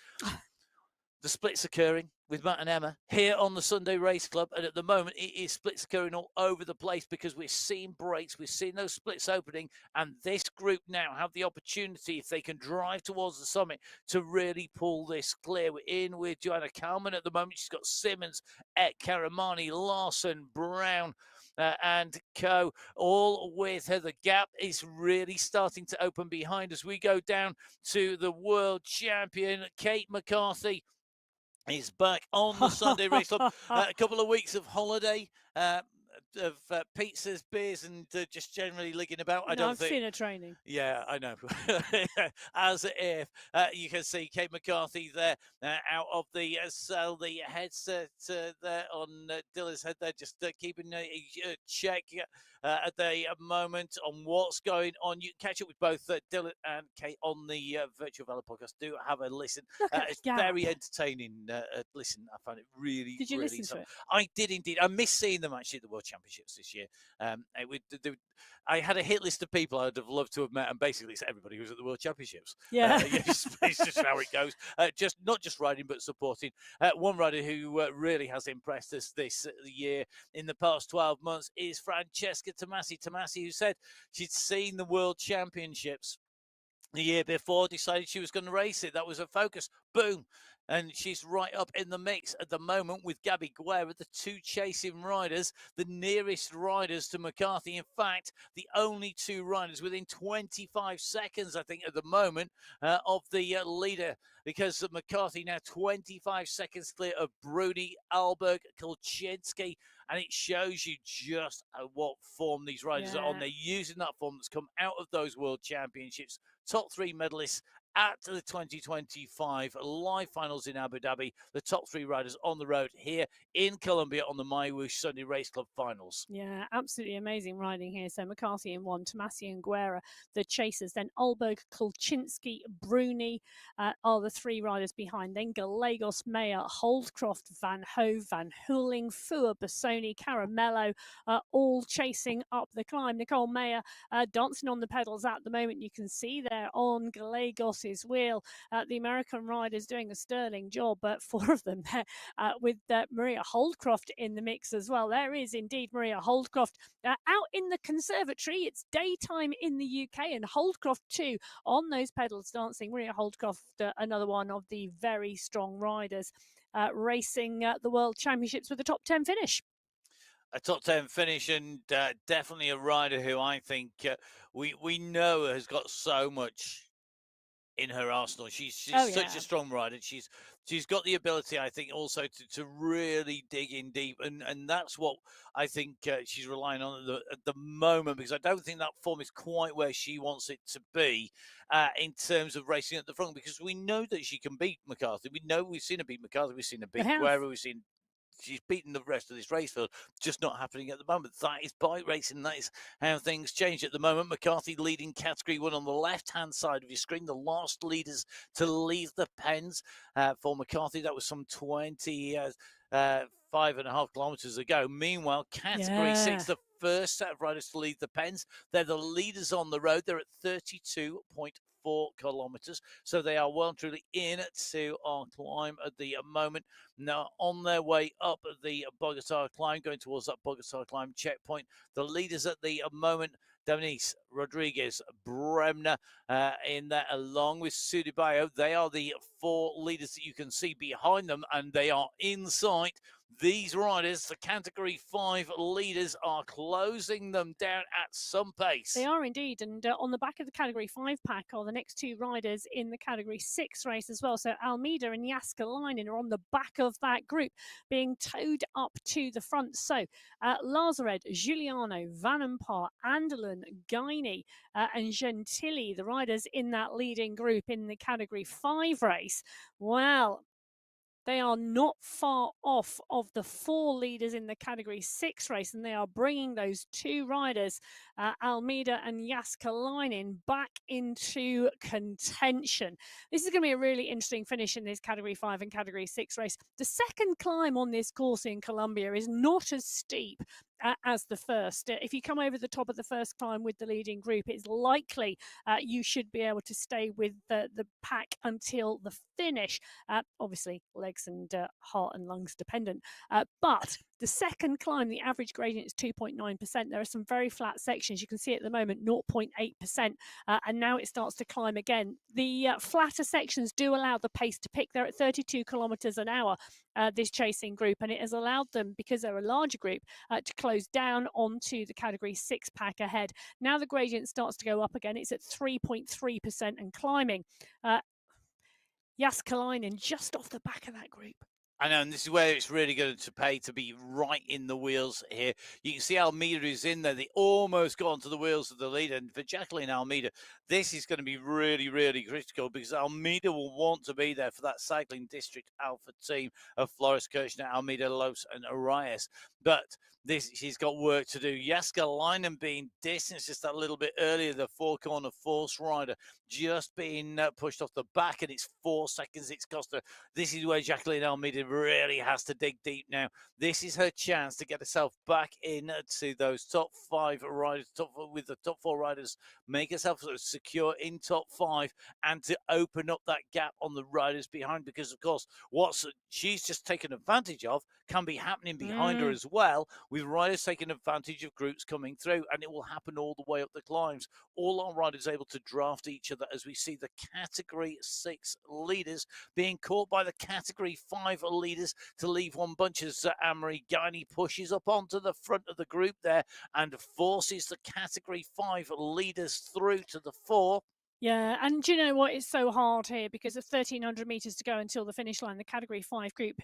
A: the split's occurring. with Matt and Emma here on the Sunday Race Club. And at the moment, it is splits occurring all over the place because we're seeing breaks, we're seeing those splits opening. And this group now have the opportunity, if they can drive towards the summit, to really pull this clear. We're in with Joanna Kalman at the moment. She's got Simmons, Karamani, Larson, Brown, and co, all with her. The gap is really starting to open behind us. We go down to the world champion, Kate McCarthy. Is back on the Sunday Race Club. A couple of weeks of holiday, of pizzas, beers, and just generally ligging about. I don't
B: I've
A: think.
B: seen her training.
A: Yeah, I know. As if you can see Kate McCarthy there out of the cell, the headset there on Dilla's head there, just keeping a check at the moment on what's going on. You can catch up with both Dilla and Kate on the Virtual Valor podcast. Do have a listen.
B: Look at
A: It's
B: the gap.
A: very entertaining. Listen, I found it really.
B: Did you
A: really
B: listen to it?
A: I did indeed. I missed seeing them actually at the World Championships this year. I had a hit list of people I'd have loved to have met, and basically it's everybody who was at the World Championships.
B: Yeah.
A: It's just how it goes. Just not just riding, but supporting. One rider who really has impressed us this year in the past 12 months is Francesca Tomasi. Tomasi, who said she'd seen the World Championships the year before, decided she was going to race it. That was her focus. Boom. And she's right up in the mix at the moment with Gabby Guerra, the two chasing riders, the nearest riders to McCarthy. In fact, the only two riders within 25 seconds, I think, at the moment of the leader, because McCarthy now 25 seconds clear of Bruni, Alberg, Kulczynski. And it shows you just what form these riders are on. They're using that form that's come out of those World Championships. Top three medalists at the 2025 live finals in Abu Dhabi. The top three riders on the road here in Colombia on the MyWhoosh Sunday Race Club finals.
B: Yeah, absolutely amazing riding here. So McCarthy in one, Tomasi and Guerra, the chasers. Then Alberg, Kulczynski, Bruni are the three riders behind. Then Gallegos, Mayer, Holdcroft, Van Hove, Van Hooling, Fua, Bassoni, Caramello, all chasing up the climb. Nicole Mayer dancing on the pedals at the moment. You can see there on Gallegos's wheel. The American riders doing a sterling job, but four of them there with Maria Holdcroft in the mix as well. There is indeed Maria Holdcroft out in the conservatory. It's daytime in the UK, and Holdcroft too on those pedals dancing. Maria Holdcroft, another one of the very strong riders racing the World Championships with a top 10 finish.
A: A top 10 finish, and definitely a rider who I think we know has got so much in her arsenal. She's such a strong rider. She's got the ability, I think, also to really dig in deep, and that's what I think she's relying on at the moment, because I don't think that form is quite where she wants it to be in terms of racing at the front, because we know that she can beat McCarthy. We know we've seen her beat McCarthy. We've seen her beat Guerra. We've seen she's beaten the rest of this race field, just not happening at the moment. That is bike racing. That is how things change at the moment. McCarthy leading category 1 on the left-hand side of your screen. The last leaders to leave the pens for McCarthy. That was some 5.5 kilometers ago. Meanwhile, category 6, the first set of riders to leave the pens. They're the leaders on the road. They're at 32.4 kilometers, so they are well and truly into our climb at the moment. Now on their way up the Bogota climb, going towards that Bogota climb checkpoint. The leaders at the moment, Denise Rodriguez, Bremner in there, along with Sudibayo. They are the four leaders that you can see behind them, and they are in sight. These riders, the category 5 leaders, are closing them down at some pace.
B: They are indeed. And on the back of the category 5 pack are the next two riders in the category 6 race as well. So Almeida and Jaskalainen are on the back of that group, being towed up to the front. So Lazared, Giuliano, Vanempar, Anderlin, Gaini, and Gentili, the riders in that leading group in the category 5 race. Well, they are not far off of the 4 leaders in the category 6 race, and they are bringing those two riders, Almeida and Jaskalainen, back into contention. This is going to be a really interesting finish in this category 5 and category 6 race. The second climb on this course in Colombia is not as steep as the first. If you come over the top of the first climb with the leading group, it's likely you should be able to stay with the pack until the finish. Obviously, legs and heart and lungs dependent. But the second climb, the average gradient is 2.9%. There are some very flat sections. You can see at the moment 0.8%, and now it starts to climb again. The flatter sections do allow the pace to pick. They're at 32 kilometres an hour, this chasing group, and it has allowed them, because they're a larger group, to close down onto the category 6 pack ahead. Now the gradient starts to go up again. It's at 3.3% and climbing. Jaskalainen just off the back of that group.
A: I know, and this is where it's really going to pay to be right in the wheels here. You can see Almeida is in there. They almost got onto the wheels of the leader. And for Jacqueline Almeida, this is going to be really, really critical, because Almeida will want to be there for that cycling district alpha team of Flores, Kirchner, Almeida, Los, and Arias. But she's got work to do. Jaskalainen being distanced just that little bit earlier, the four-corner force rider, just being pushed off the back, and it's 4 seconds it's cost her. This is where Jacqueline Almeida really has to dig deep now. This is her chance to get herself back into those top 5 riders, with the top 4 riders, make herself secure in top 5, and to open up that gap on the riders behind, because of course what she's just taken advantage of can be happening behind her as well, with riders taking advantage of groups coming through, and it will happen all the way up the climbs. All our riders able to draft each other, as we see the category 6 leaders being caught by the category 5 leaders to leave one bunch, as Anne-Marie Guiney pushes up onto the front of the group there and forces the category 5 leaders through to the 4.
B: Yeah, and do you know what? It's so hard here, because of 1,300 metres to go until the finish line. The Category 5 group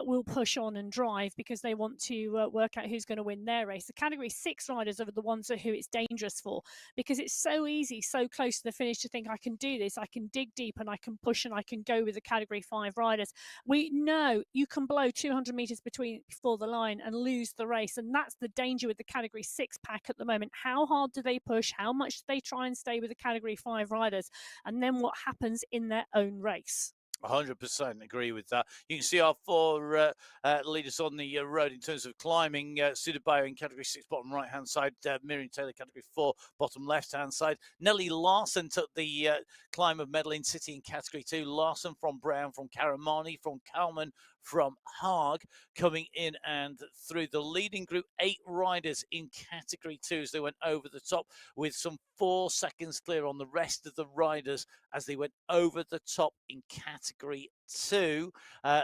B: will push on and drive, because they want to work out who's going to win their race. The Category 6 riders are the ones who it's dangerous for, because it's so easy, so close to the finish, to think, I can do this, I can dig deep, and I can push, and I can go with the Category 5 riders. We know you can blow 200 metres before the line and lose the race, and that's the danger with the Category 6 pack at the moment. How hard do they push? How much do they try and stay with the Category 5 riders? And then what happens in their own race?
A: 100% agree with that. You can see our 4 leaders on the road in terms of climbing. Sudabayo in category 6, bottom right-hand side. Miriam Taylor, category 4, bottom left-hand side. Nellie Larson took the climb of Medellin City in category 2. Larson from Brown, from Karamani, from Kalman, from Haag, coming in and through the leading group. 8 riders in category 2 as they went over the top, with some 4 seconds clear on the rest of the riders as they went over the top in category 2.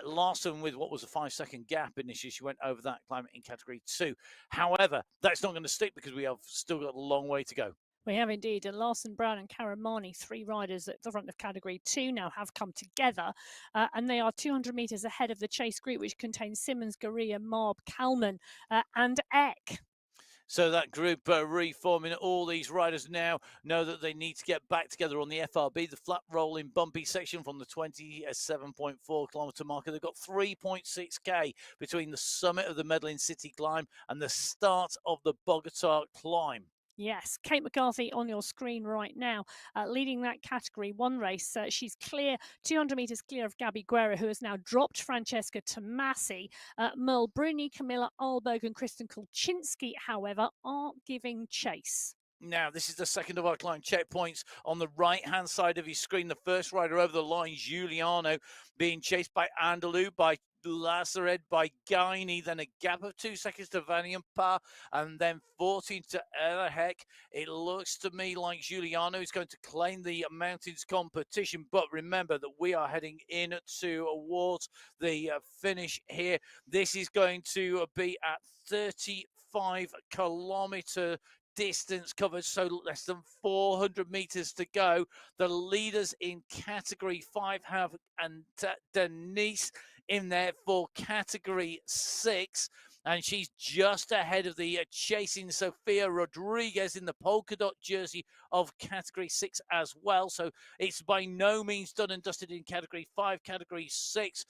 A: Larson with what was a 5-second gap initially. She went over that climb in category 2. However, that's not going to stick, because we have still got a long way to go.
B: We have indeed. And Larson, Brown and Karamani, 3 riders at the front of category 2, now have come together, and they are 200 metres ahead of the chase group, which contains Simmons, Garia, Marb, Kalman and Eck.
A: So that group reforming. All these riders now know that they need to get back together on the FRB, the flat rolling bumpy section from the 27.4 kilometre marker. They've got 3.6k between the summit of the Medellin City climb and the start of the Bogota climb.
B: Yes, Kate McCarthy on your screen right now, leading that category 1 race. She's clear, 200 metres clear of Gabby Guerra, who has now dropped Francesca Tomasi. Merle Bruni, Camilla Alberg and Kristen Kulczynski, however, aren't giving chase.
A: Now, this is the second of our climb checkpoints on the right-hand side of your screen. The first rider over the line, Giuliano, being chased by Andalou, by Lazared, by Guiney, then a gap of 2 seconds to Vanian Pa, and then 14 to Elahek. It looks to me like Giuliano is going to claim the mountains competition, but remember that we are heading in towards the finish here. This is going to be at 35 kilometre distance covered, so less than 400 meters to go. The leaders in category 5 have Denise in there for category 6, and she's just ahead of the chasing Sofia Rodriguez in the polka dot jersey of category 6 as well. So it's by no means done and dusted in category 5. Category 6,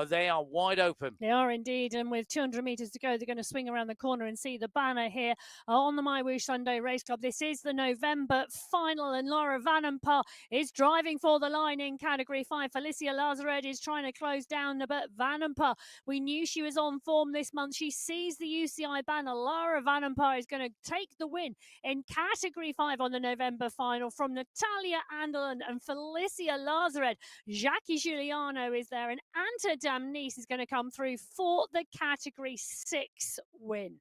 A: they are wide open.
B: They are indeed, and with 200 metres to go, they're going to swing around the corner and see the banner here on the MyWhoosh Sunday Race Club. This is the November final, and Laura Vanenpa is driving for the line in Category 5. Felicia Lazared is trying to close down, but Vanenpa, we knew she was on form this month. She sees the UCI banner. Laura Vanenpa is going to take the win in Category 5 on the November final from Natalia Anderland and Felicia Lazared. Jackie Giuliano is there, and Anta Damnis is going to come through for the Category 6 win.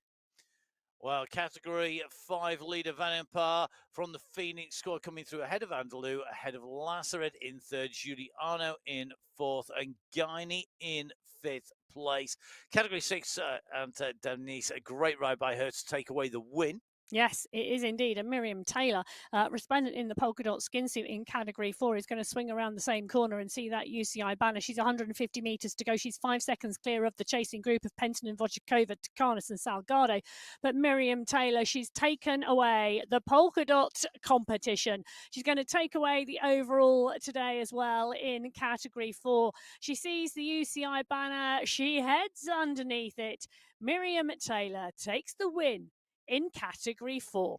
A: Well, Category 5 leader Vanenpa from the Phoenix squad coming through ahead of Andalou, ahead of Lazared in third, Giuliano in fourth, and Guiney in fifth place. Category 6, and Denise, a great ride by her to take away the win.
B: Yes, it is indeed. And Miriam Taylor, resplendent in the polka dot skin suit in Category 4, is going to swing around the same corner and see that UCI banner. She's 150 metres to go. She's 5 seconds clear of the chasing group of Penton and Wojcikova, Takanis and Salgado. But Miriam Taylor, she's taken away the polka dot competition. She's going to take away the overall today as well in Category 4. She sees the UCI banner. She heads underneath it. Miriam Taylor takes the win in Category 4.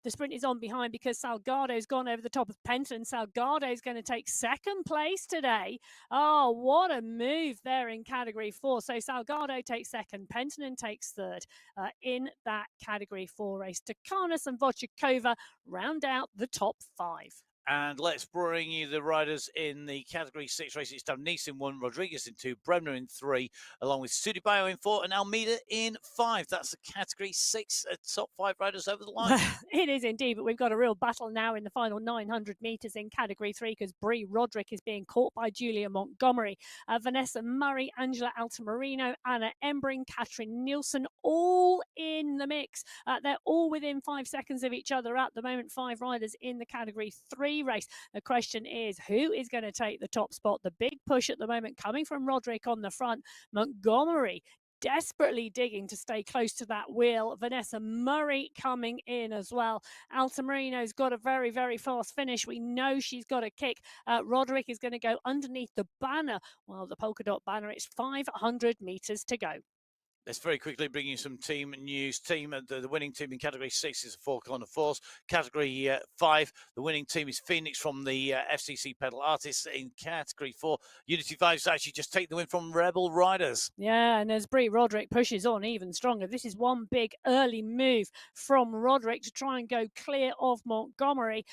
B: The sprint is on behind because Salgado's gone over the top of Penton. Salgado's going to take second place today. Oh, what a move there in Category 4. So Salgado takes second, Penton takes third in that Category 4 race. Takanis and Wojcikova round out the top 5.
A: And let's bring you the riders in the Category 6 race. It's Damnis in 1, Rodriguez in 2, Bremner in 3, along with Sudibayo in 4 and Almeida in 5. That's the Category 6 top 5 riders over the line.
B: It is indeed, but we've got a real battle now in the final 900 metres in Category 3 because Brie Roderick is being caught by Julia Montgomery. Vanessa Murray, Angela Altamirano, Anna Embring, Katrin Nielsen, all in the mix. They're all within 5 seconds of each other at the moment, 5 riders in the Category 3 race. The question is, who is going to take the top spot? The big push at the moment coming from Roderick on the front. Montgomery desperately digging to stay close to that wheel. Vanessa Murray coming in as well. Altamirano's got a very, very fast finish. We know she's got a kick. Roderick is going to go underneath the banner. Well, the polka dot banner, it's 500 metres to go.
A: Let's very quickly bring you some team news. The winning team in Category 6 is a Four Corner Force. Category 5, the winning team is Phoenix from the FCC Pedal Artists. In Category 4, Unity Vibes actually just take the win from Rebel Riders.
B: Yeah, and as Brie Roderick pushes on even stronger, this is one big early move from Roderick to try and go clear of Montgomery.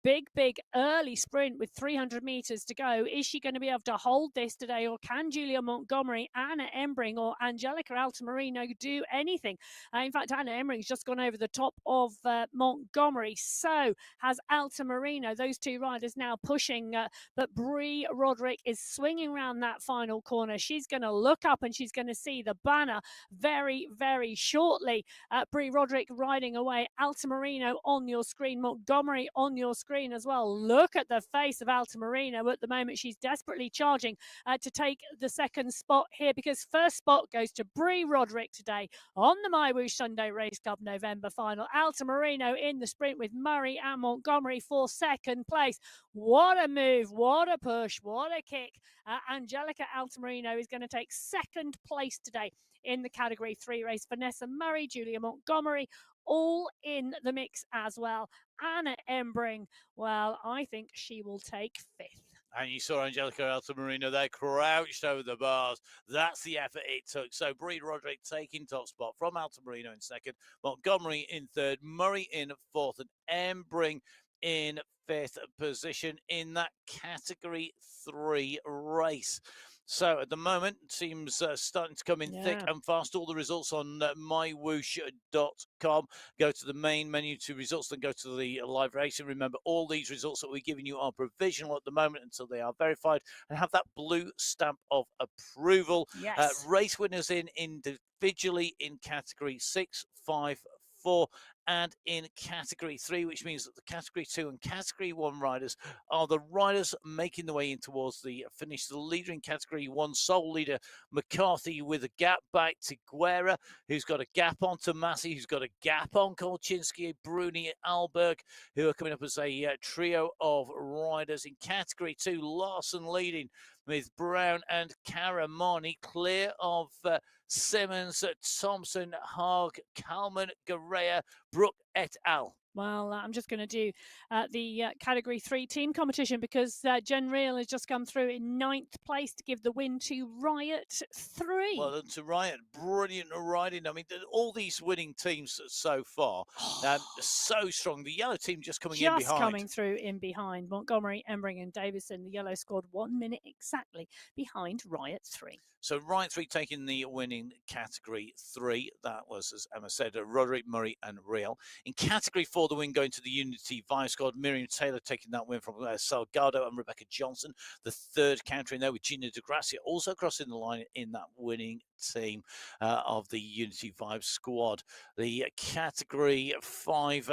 B: Big early sprint with 300 metres to go. Is she going to be able to hold this today, or can Julia Montgomery, Anna Embring, or Angelica Altamirano do anything? In fact, Anna Embring's just gone over the top of Montgomery. So has Altamirano. Those two riders now pushing, but Brie Roderick is swinging around that final corner. She's going to look up and she's going to see the banner very, very shortly. Brie Roderick riding away. Altamirano on your screen. Montgomery on your screen as well. Look at the face of Altamirano at the moment. She's desperately charging to take the second spot here, because first spot goes to Brie Roderick today on the MyWhoosh Sunday Race Club November final. Altamirano in the sprint with Murray and Montgomery for second place. What a move, what a push, what a kick. Angelica Altamirano is going to take second place today in the Category 3 race. Vanessa Murray, Julia Montgomery, all in the mix as well. Anna Embring, well, I think she will take fifth.
A: And you saw Angelica Altamirano there crouched over the bars. That's the effort it took. So Brie Roderick taking top spot from Altamirano in second, Montgomery in third, Murray in fourth, and Embring in fifth position in that Category 3 race. So at the moment, teams starting to come in thick and fast. All the results on mywhoosh.com. Go to the main menu to results, then go to the live racing. Remember, all these results that we're giving you are provisional at the moment until they are verified and have that blue stamp of approval.
B: Yes.
A: Race winners in individually in Category 6, 5, 4 and in Category 3, which means that the Category 2 and Category 1 riders are the riders making the way in towards the finish. The leader in Category 1, sole leader McCarthy, with a gap back to Guerra, who's got a gap on to Massey, who's got a gap on Kolchinsky, Bruni, Alberg, who are coming up as a trio of riders. In Category 2, Larson leading with Brown and Caramani clear of Simmons, Thompson, Haag, Kalman, Garea, Brook et al.
B: Well, I'm just going to do the Category 3 team competition because Jen Reel has just come through in 9th place to give the win to Riot 3.
A: Well done to Riot. Brilliant riding. I mean, all these winning teams so far, so strong. The yellow team just coming in behind.
B: Just coming through in behind. Montgomery, Embring and Davison, the yellow squad 1 minute exactly behind Riot 3.
A: So Riot 3 taking the win in Category 3. That was, as Emma said, Roderick, Murray and Real. In Category 4, the win going to the Unity Vibe squad. Miriam Taylor taking that win from Salgado and Rebecca Johnson. The third counter in there with Gina DeGracia also crossing the line in that winning team of the Unity Vibe squad. The Category 5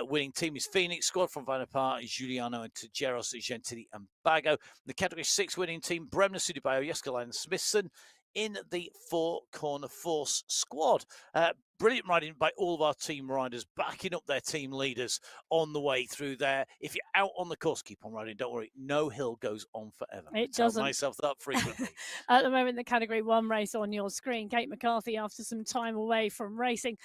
A: winning team is Phoenix squad from Vanapar, Giuliano and Tejeros, Gentili and Bago. The Category 6 winning team, Bremner, Sudibayo, Yeskalan and Smithson in the Four Corner Force squad. Brilliant riding by all of our team riders, backing up their team leaders on the way through there. If you're out on the course, keep on riding. Don't worry, no hill goes on forever.
B: It doesn't.
A: I tell myself that frequently.
B: At the moment, the Category 1 race on your screen, Kate McCarthy, after some time away from racing,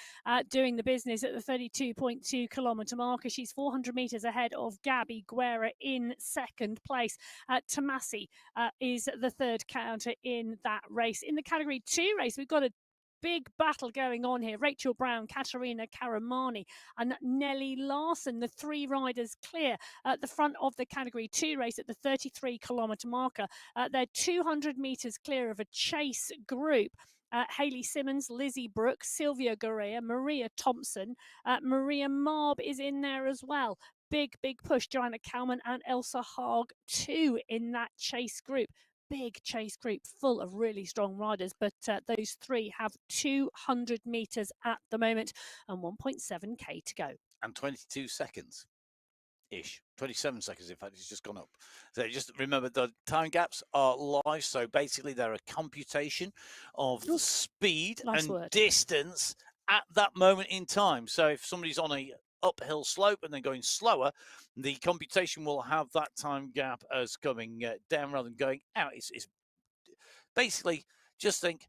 B: doing the business at the 32.2 kilometre marker. She's 400 metres ahead of Gabby Guerra in second place. Tomasi is the third counter in that race. In the Category 2 race, we've got a big battle going on here. Rachel Brown, Katerina Caramani and Nellie Larson, the three riders clear at the front of the Category 2 race at the 33 kilometre marker. They're 200 metres clear of a chase group. Hayley Simmons, Lizzie Brooks, Sylvia Garea, Maria Thompson, Maria Marb is in there as well. Big push. Joanna Kalman and Elsa Haag too in that chase group. Big chase group full of really strong riders, but those three have 200 metres at the moment and 1.7k to go.
A: And 22 seconds ish. 27 seconds, in fact, it's just gone up. So just remember, the time gaps are live, so basically they're a computation of the speed and distance at that moment in time. So if somebody's on a uphill slope and then going slower, the computation will have that time gap as coming down rather than going out. It's basically, just think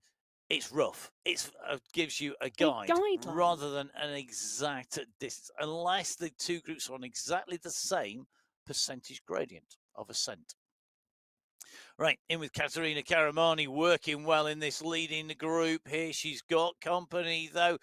A: it's rough. It gives you a guideline rather than an exact distance, unless the two groups are on exactly the same percentage gradient of ascent. Right, in with Katerina Caramani, working well in this leading group here. She's got company, though.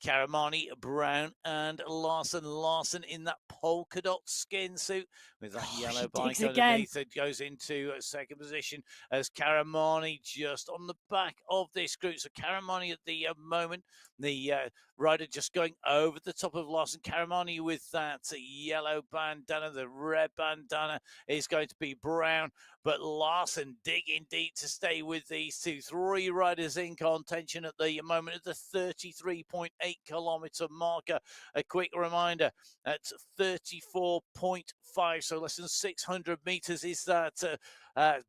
A: Caramani, Brown, and Larson. Larson in that polka dot skin suit with that yellow bike underneath. It goes into second position as Caramani just on the back of this group. So Caramani at the moment, the rider just going over the top of Larson. Caramani with that yellow bandana, the red bandana is going to be Brown, but Larson digging deep to stay with these two. Three riders in contention at the moment at the 33.8 kilometre marker. A quick reminder, at 34.5, so less than 600 metres is that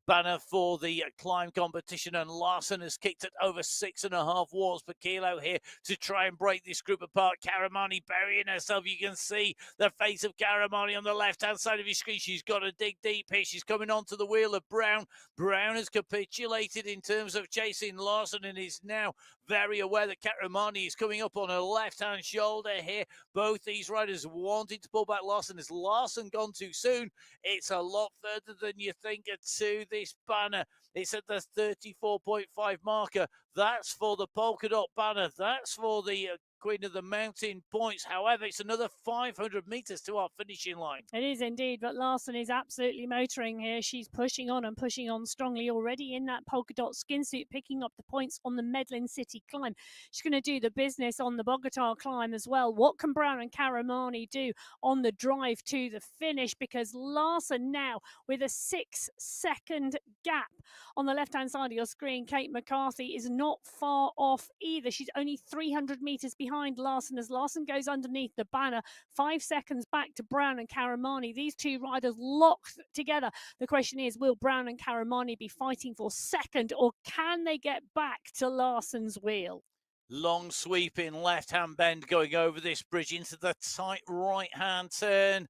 A: banner for the climb competition, and Larson has kicked it over 6.5 watts per kilo here to try and break this group apart. Caramani burying herself. You can see the face of Caramani on the left-hand side of your screen. She's got to dig deep here. She's coming onto the wheel of Brown. Brown has capitulated in terms of chasing Larson and is now very aware that Caramani is coming up on her left-hand shoulder here. Both these riders wanting to pull back Larson. Has Larson gone too soon? It's a lot further than you think to this banner. It's at the 34.5 marker. That's for the polka dot banner. That's for the Queen of the Mountain points. However, it's another 500 metres to our finishing line.
B: It is indeed, but Larson is absolutely motoring here. She's pushing on and pushing on strongly already in that polka dot skin suit, picking up the points on the Medlin City climb. She's going to do the business on the Bogota climb as well. What can Brown and Caramani do on the drive to the finish? Because Larson now with a 6-second gap on the left-hand side of your screen. Kate McCarthy is not far off either. She's only 300 metres behind Larson as Larson goes underneath the banner. 5 seconds back to Brown and Caramani. These two riders locked together. The question is, will Brown and Caramani be fighting for second, or can they get back to Larson's wheel?
A: Long sweeping left-hand bend going over this bridge into the tight right-hand turn.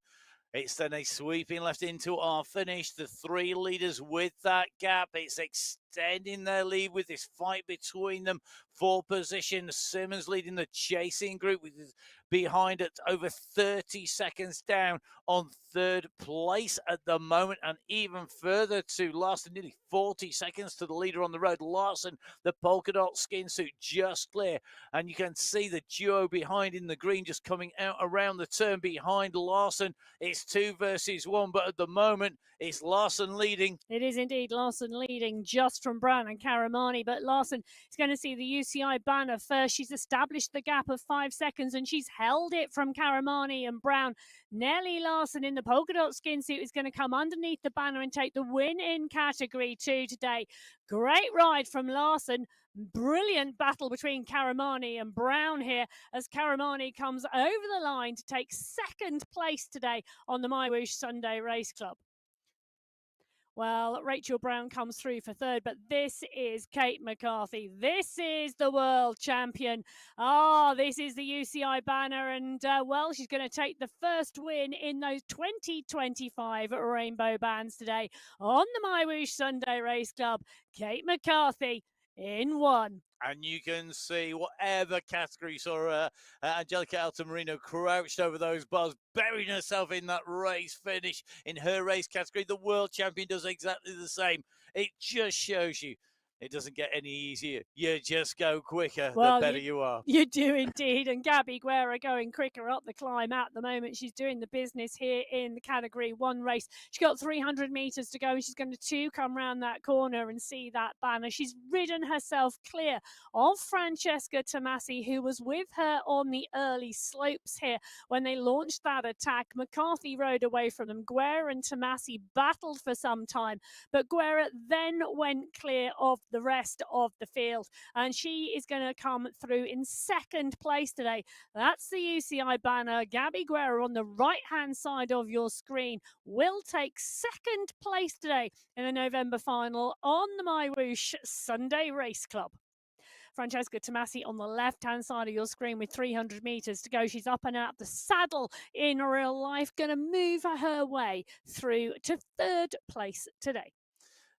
A: It's then a sweeping left into our finish. The three leaders with that gap. It's extending their lead with this fight between them for position. Simmons leading the chasing group with behind at over 30 seconds down on third place at the moment, and even further to Larson, nearly 40 seconds to the leader on the road. Larson, the polka dot skin suit, just clear, and you can see the duo behind in the green just coming out around the turn behind Larson. It's 2 versus 1, but at the moment it's Larson leading.
B: It is indeed Larson leading just from Brown and Karamani, but Larson is going to see the UCI banner first. She's established the gap of 5 seconds and she's held it from Karamani and Brown. Nellie Larson in the polka dot skin suit is going to come underneath the banner and take the win in category 2 today. Great ride from Larson. Brilliant battle between Karamani and Brown here as Karamani comes over the line to take second place today on the MyWhoosh Sunday Race Club. Well, Rachel Brown comes through for third, but this is Kate McCarthy. This is the world champion. This is the UCI banner, and well, she's going to take the first win in those 2025 rainbow bands today on the MyWhoosh Sunday Race Club. Kate McCarthy in 1.
A: And you can see whatever category saw Angelica Altamirano crouched over those bars, burying herself in that race finish in her race category. The world champion does exactly the same. It just shows you it doesn't get any easier. You just go quicker, the better you are.
B: You do indeed. And Gabby Guerra going quicker up the climb at the moment. She's doing the business here in the category 1 race. She's got 300 metres to go, and she's going to come round that corner and see that banner. She's ridden herself clear of Francesca Tomasi, who was with her on the early slopes here when they launched that attack. McCarthy rode away from them. Guerra and Tomasi battled for some time, but Guerra then went clear of the rest of the field, and she is going to come through in second place today. That's the UCI banner. Gabby Guerra on the right hand side of your screen will take second place today in the November final on the MyWhoosh Sunday Race Club. Francesca Tomasi on the left-hand side of your screen with 300 metres to go. She's up and out the saddle in real life, going to move her way through to third place today.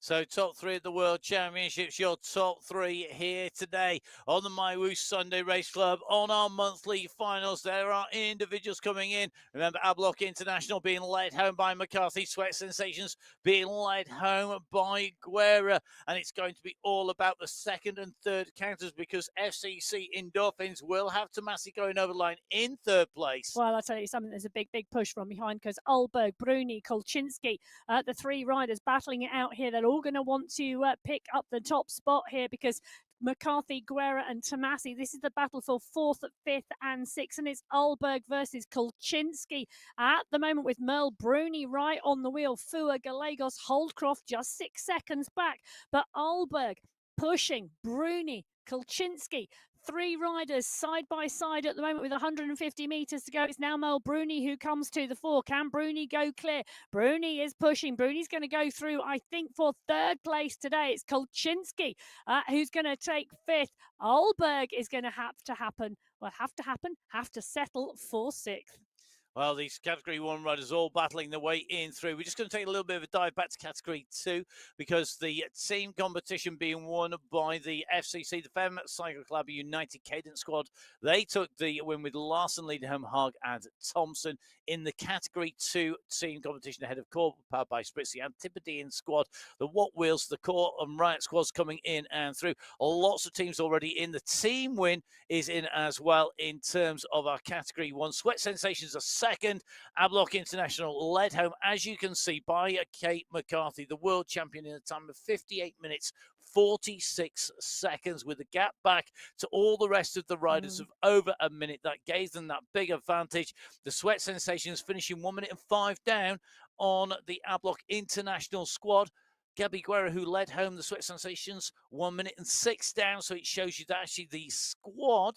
A: So top 3 at the World Championships, your top 3 here today on the MyWhoosh Sunday Race Club. On our monthly finals, there are individuals coming in. Remember, Ablock International being led home by McCarthy, Sweat Sensations being led home by Guerra. And it's going to be all about the second and third counters because FCC Endorphins will have Tomasi going over the line in third place.
B: Well, I'll tell you something, there's a big push from behind because Ulberg, Bruni, Kolczynski, the 3 riders battling it out here. They're all going to want to pick up the top spot here because McCarthy, Guerra and Tomasi, this is the battle for 4th, 5th and 6th, and it's Ulberg versus Kolczynski at the moment with Merle Bruni right on the wheel. Fua, Gallegos, Holdcroft just 6 seconds back, but Ulberg pushing Bruni, Kolczynski. 3 riders side by side at the moment with 150 metres to go. It's now Merle Bruni who comes to the fore. Can Bruni go clear? Bruni is pushing. Bruni's going to go through, I think, for third place today. It's Kolczynski who's going to take 5th. Ulberg is going to have to settle for 6th.
A: Well, these Category 1 riders all battling their way in through. We're just going to take a little bit of a dive back to Category 2 because the team competition being won by the FCC, the Femme Cycle Club United Cadence Squad. They took the win with Larson leading home, Hogg and Thompson in the Category 2 team competition ahead of Core, powered by Spritz, the Antipodean Squad, the What Wheels, the Core and Riot Squads coming in and through. Lots of teams already in. The team win is in as well in terms of our Category 1. Sweat Sensations are second. Ablock International led home, as you can see, by Kate McCarthy, the world champion, in a time of 58 minutes, 46 seconds, with a gap back to all the rest of the riders of over a minute. That gave them that big advantage. The Sweat Sensations finishing 1 minute and 5 down on the Ablock International squad. Gabby Guerra, who led home the Sweat Sensations, 1 minute and 6 down. So it shows you that actually the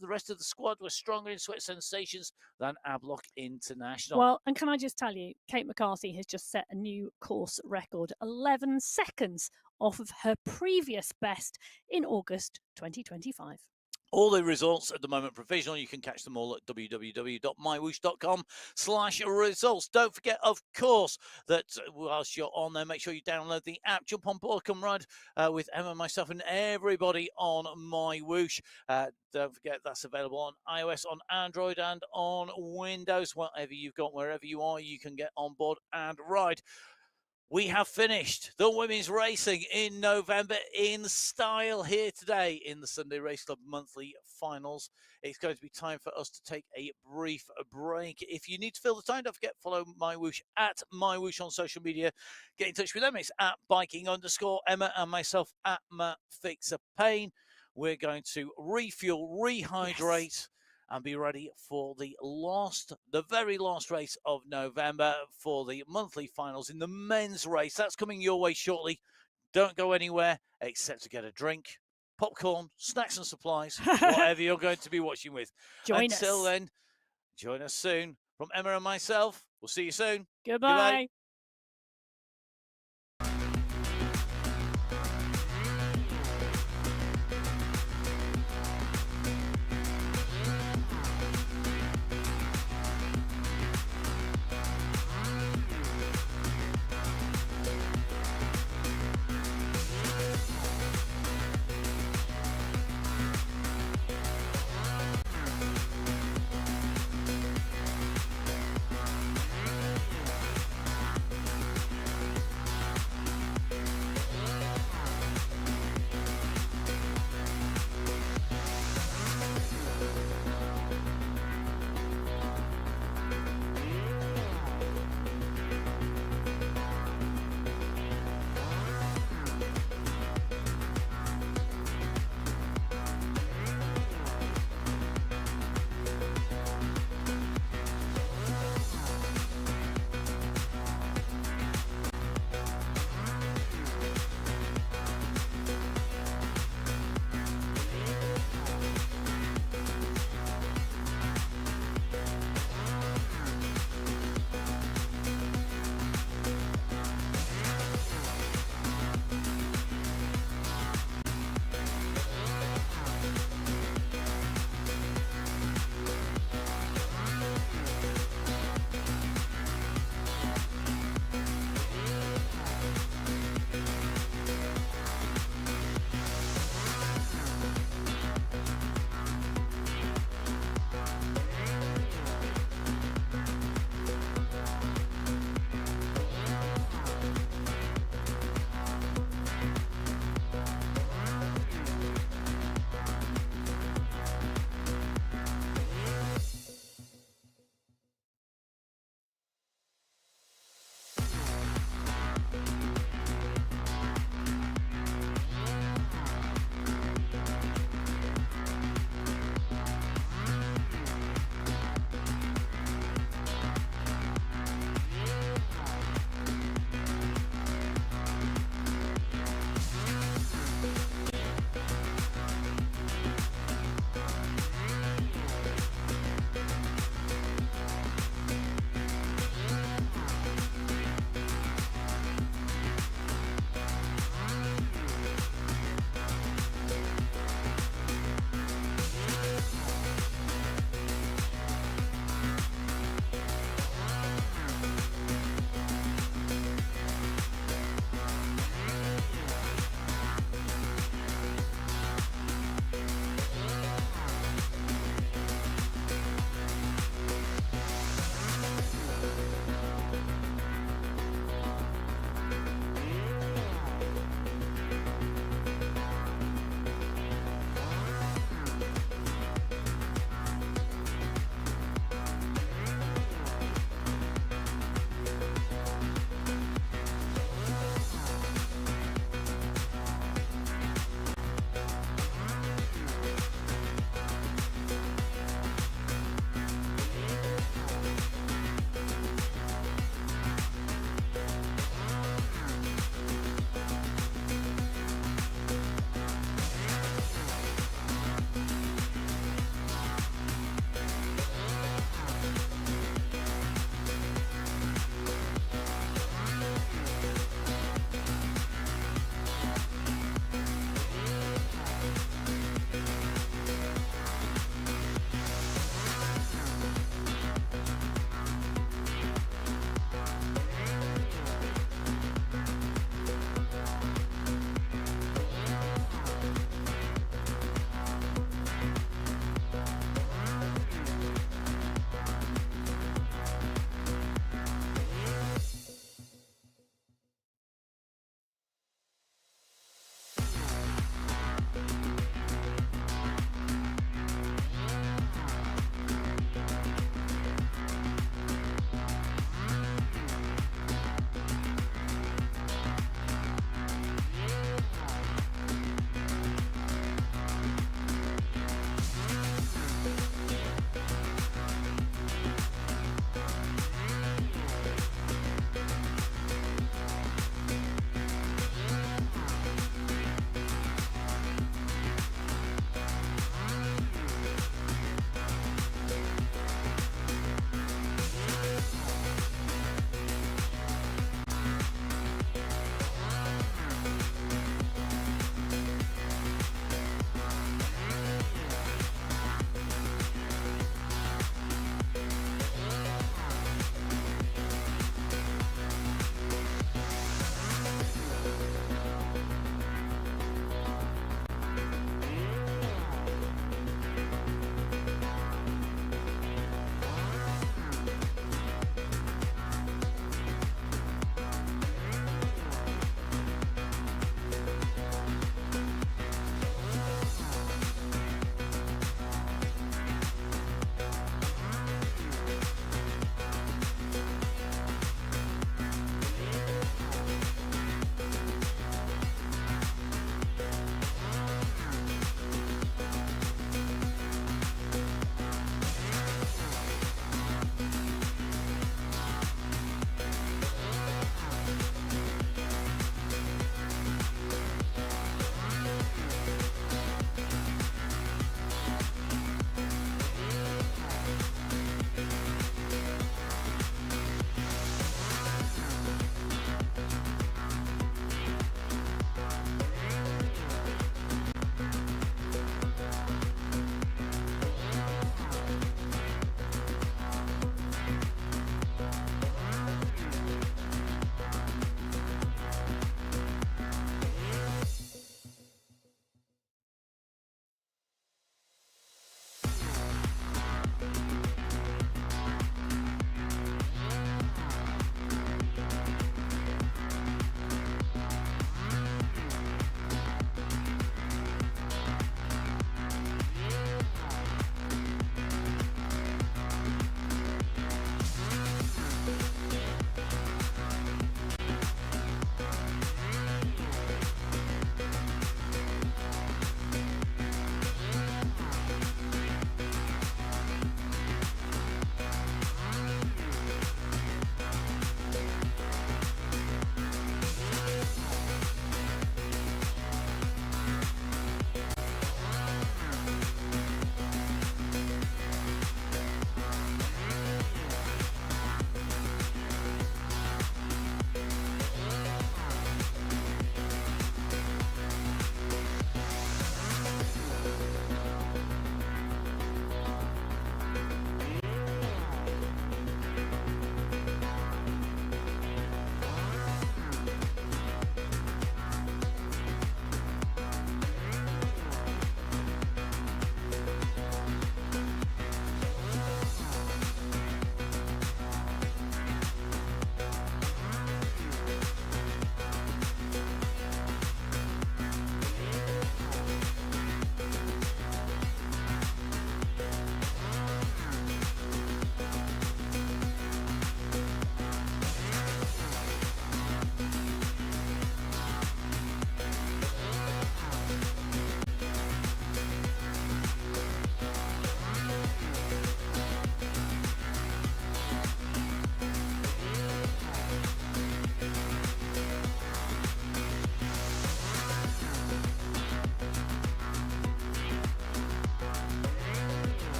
A: rest of the squad were stronger in Sweat Sensations than Ablock International.
B: Well, and can I just tell you, Kate McCarthy has just set a new course record, 11 seconds off of her previous best in August 2025.
A: All the results at the moment provisional. You can catch them all at www.mywhoosh.com/results. Don't forget, of course, that whilst you're on there, make sure you download the app. Jump on board, come ride with Emma, myself, and everybody on MyWhoosh. Don't forget that's available on iOS, on Android, and on Windows. Whatever you've got, wherever you are, you can get on board and ride. We have finished the women's racing in November in style here today in the Sunday Race Club monthly finals. It's going to be time for us to take a brief break. If you need to fill the time, don't forget, follow MyWhoosh at MyWhoosh on social media. Get in touch with them. It's at biking_Emma and myself at Matt Fixer Payne. We're going to refuel, rehydrate. Yes. And be ready for the very last race of November for the monthly finals in the men's race. That's coming your way shortly. Don't go anywhere except to get a drink, popcorn, snacks and supplies, whatever you're going to be watching with. Until then, join us soon. From Emma and myself, we'll see you soon.
B: Goodbye.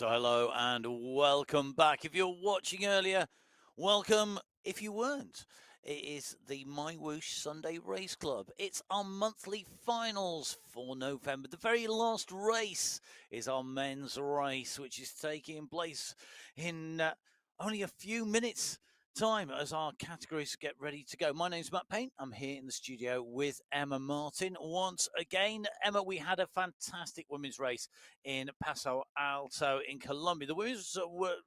A: So hello and welcome back. If you're watching earlier, welcome. If you weren't, it is the MyWhoosh Sunday Race Club. It's our monthly finals for November. The very last race is our men's race, which is taking place in only a few minutes time as our categories get ready to go. My name's Matt Payne. I'm here in the studio with Emma Martin once again. Emma, we had a fantastic women's race in Paso Alto in Colombia. The women's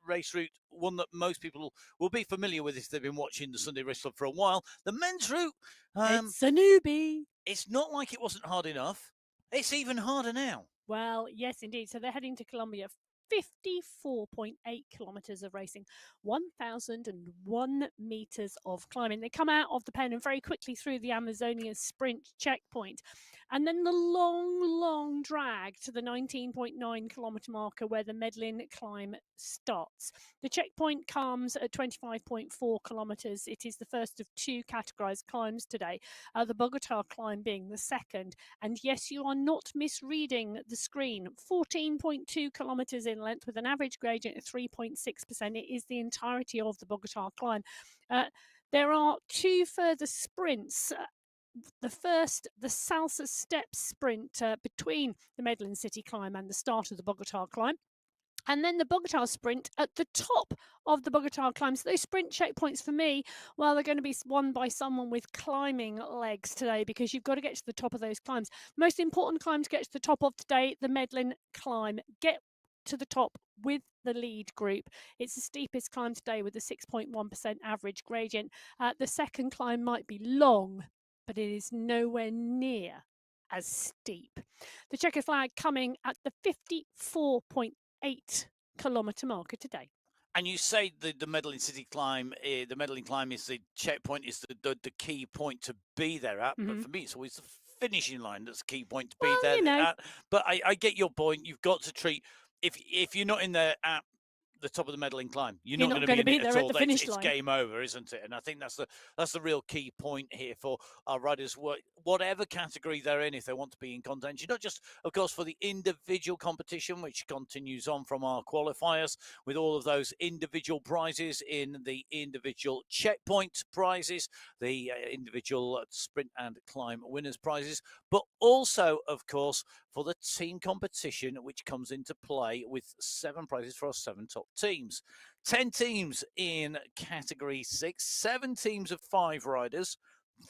A: race route, one that most people will be familiar with if they've been watching the Sunday Race Club for a while. The men's route,
B: It's a newbie.
A: it's not like it wasn't hard enough. It's even harder now.
B: Well, yes, indeed. So they're heading to Colombia. 54.8 kilometers of racing, 1,001 meters of climbing. They come out of the pen and very quickly through the Amazonia sprint checkpoint. And then the long drag to the 19.9 kilometer marker where the Medellin climb starts. The checkpoint comes at 25.4 kilometers. It is the first of two categorized climbs today, the Bogota climb being the second. And yes, you are not misreading the screen. 14.2 kilometers in length with an average gradient of 3.6%. It is the entirety of the Bogota climb. There are two further sprints. The first, the Salsa Step sprint between the Medellin City climb and the start of the Bogota climb. And then the Bogota sprint at the top of the Bogota climb. So those sprint checkpoints for me, well, they're going to be won by someone with climbing legs today because you've got to get to the top of those climbs. Most important climb to get to the top of today, the Medellin climb. Get to the top with the lead group. It's the steepest climb today with a 6.1% average gradient. The second climb might be long, but it is nowhere near as steep. The checkered flag coming at the 54.8 kilometre marker today.
A: And you say the Medellin City climb, the Medellin climb is the checkpoint, is the key point to be there at. But for me, it's always the finishing line that's the key point to be there at. But I get your point. You've got to treat, if you're not in there at the top of the Medellin climb, you're not going to be there at the finish line. It's game over, isn't it? And I think that's the real key point here for our riders, whatever category they're in, if they want to be in contention. Not just, of course, for the individual competition, which continues on from our qualifiers with all of those individual prizes in the individual checkpoint prizes, the individual sprint and climb winners prizes, but also, of course, for the team competition, which comes into play with 7 prizes for our 7 top teams. 10 teams in category 6, 7 teams of 5 riders,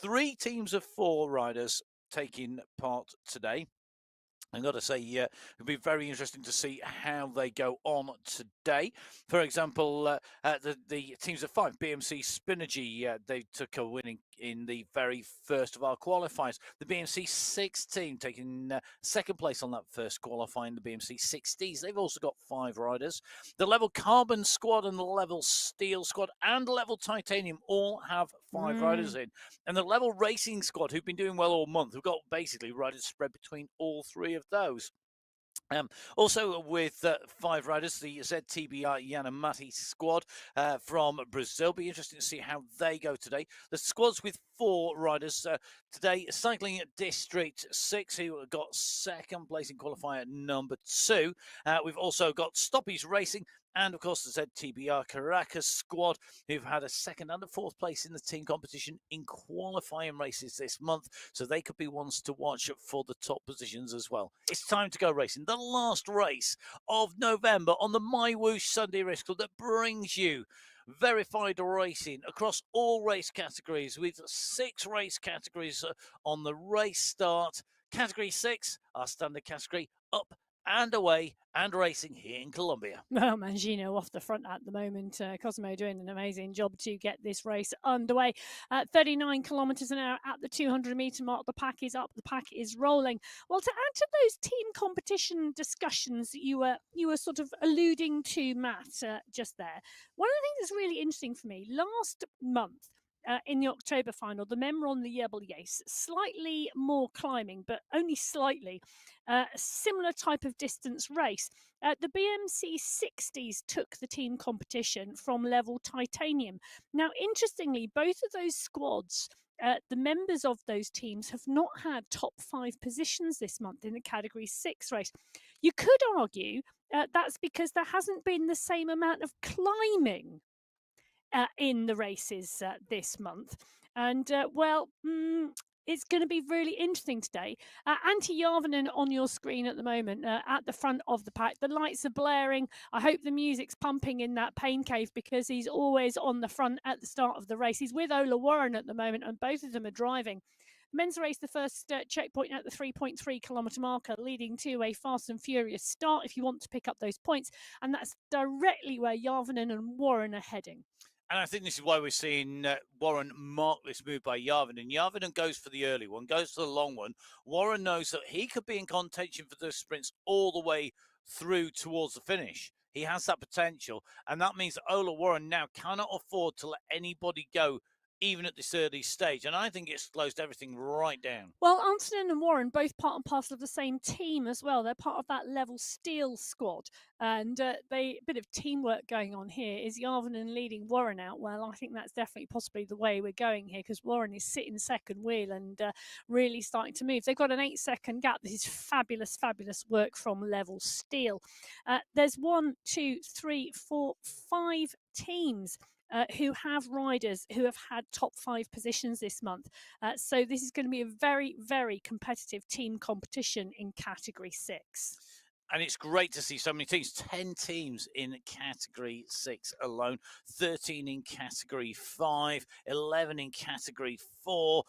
A: 3 teams of 4 riders taking part today. I've got to say, it'll be very interesting to see how they go on today. For example, the teams of 5, BMC Spinergy, they took a winning in the very first of our qualifiers. The BMC 6 team taking second place on that first qualifying, the BMC 60s. They've also got 5 riders. The Level Carbon squad and the Level Steel squad and Level Titanium all have 5 riders in. And the Level Racing squad, who've been doing well all month, who've got basically riders spread between all 3 of those. Also with 5 riders, the ZTBR Yanamati squad from Brazil. Be interesting to see how they go today. The squads with 4 riders today, Cycling District 6, who got second place in qualifier number 2. We've also got Stoppies Racing and, of course, the ZTBR Caracas squad, who've had a 2nd and a 4th place in the team competition in qualifying races this month. So they could be ones to watch for the top positions as well. It's time to go racing. The last race of November on the MyWhoosh Sunday Race Club that brings you verified racing across all race categories with 6 race categories on the race start. Category 6, our standard category, up and away and racing here in Colombia.
B: Well, Mangino off the front at the moment. Cosmo doing an amazing job to get this race underway. 39 kilometres an hour at the 200-metre mark. The pack is up. The pack is rolling. Well, to add to those team competition discussions that you were sort of alluding to, Matt, just there, one of the things that's really interesting for me, last month, in the October final, the men were on the Yebel-Yace, slightly more climbing, but only slightly. Similar type of distance race. The BMC 60s took the team competition from level titanium. Now, interestingly, both of those squads the members of those teams have not had top 5 positions this month in the Category 6 race. You could argue that's because there hasn't been the same amount of climbing in the races this month. And it's going to be really interesting today. Antti Järvinen on your screen at the moment, at the front of the pack. The lights are blaring. I hope the music's pumping in that pain cave because he's always on the front at the start of the race. He's with Ola Warren at the moment, and both of them are driving. Men's race, the first checkpoint at the 3.3 kilometre marker, leading to a fast and furious start if you want to pick up those points. And that's directly where Järvinen and Warren are heading.
A: And I think this is why we're seeing Warren mark this move by Järvinen. Järvinen goes for the early one, goes for the long one. Warren knows that he could be in contention for those sprints all the way through towards the finish. He has that potential. And that means that Ola Warren now cannot afford to let anybody go, even at this early stage. And I think it's closed everything right down.
B: Well, Antonin and Warren, both part and parcel of the same team as well. They're part of that Level Steel squad. And a bit of teamwork going on here. Is Järvinen leading Warren out? Well, I think that's definitely possibly the way we're going here, because Warren is sitting second wheel and really starting to move. They've got an 8-second gap. This is fabulous, fabulous work from Level Steel. There's 1, 2, 3, 4, 5 teams who have riders who have had top 5 positions this month. So this is going to be a very, very competitive team competition in Category 6.
A: And it's great to see so many teams, 10 teams in Category 6 alone, 13 in Category 5, 11 in Category 4,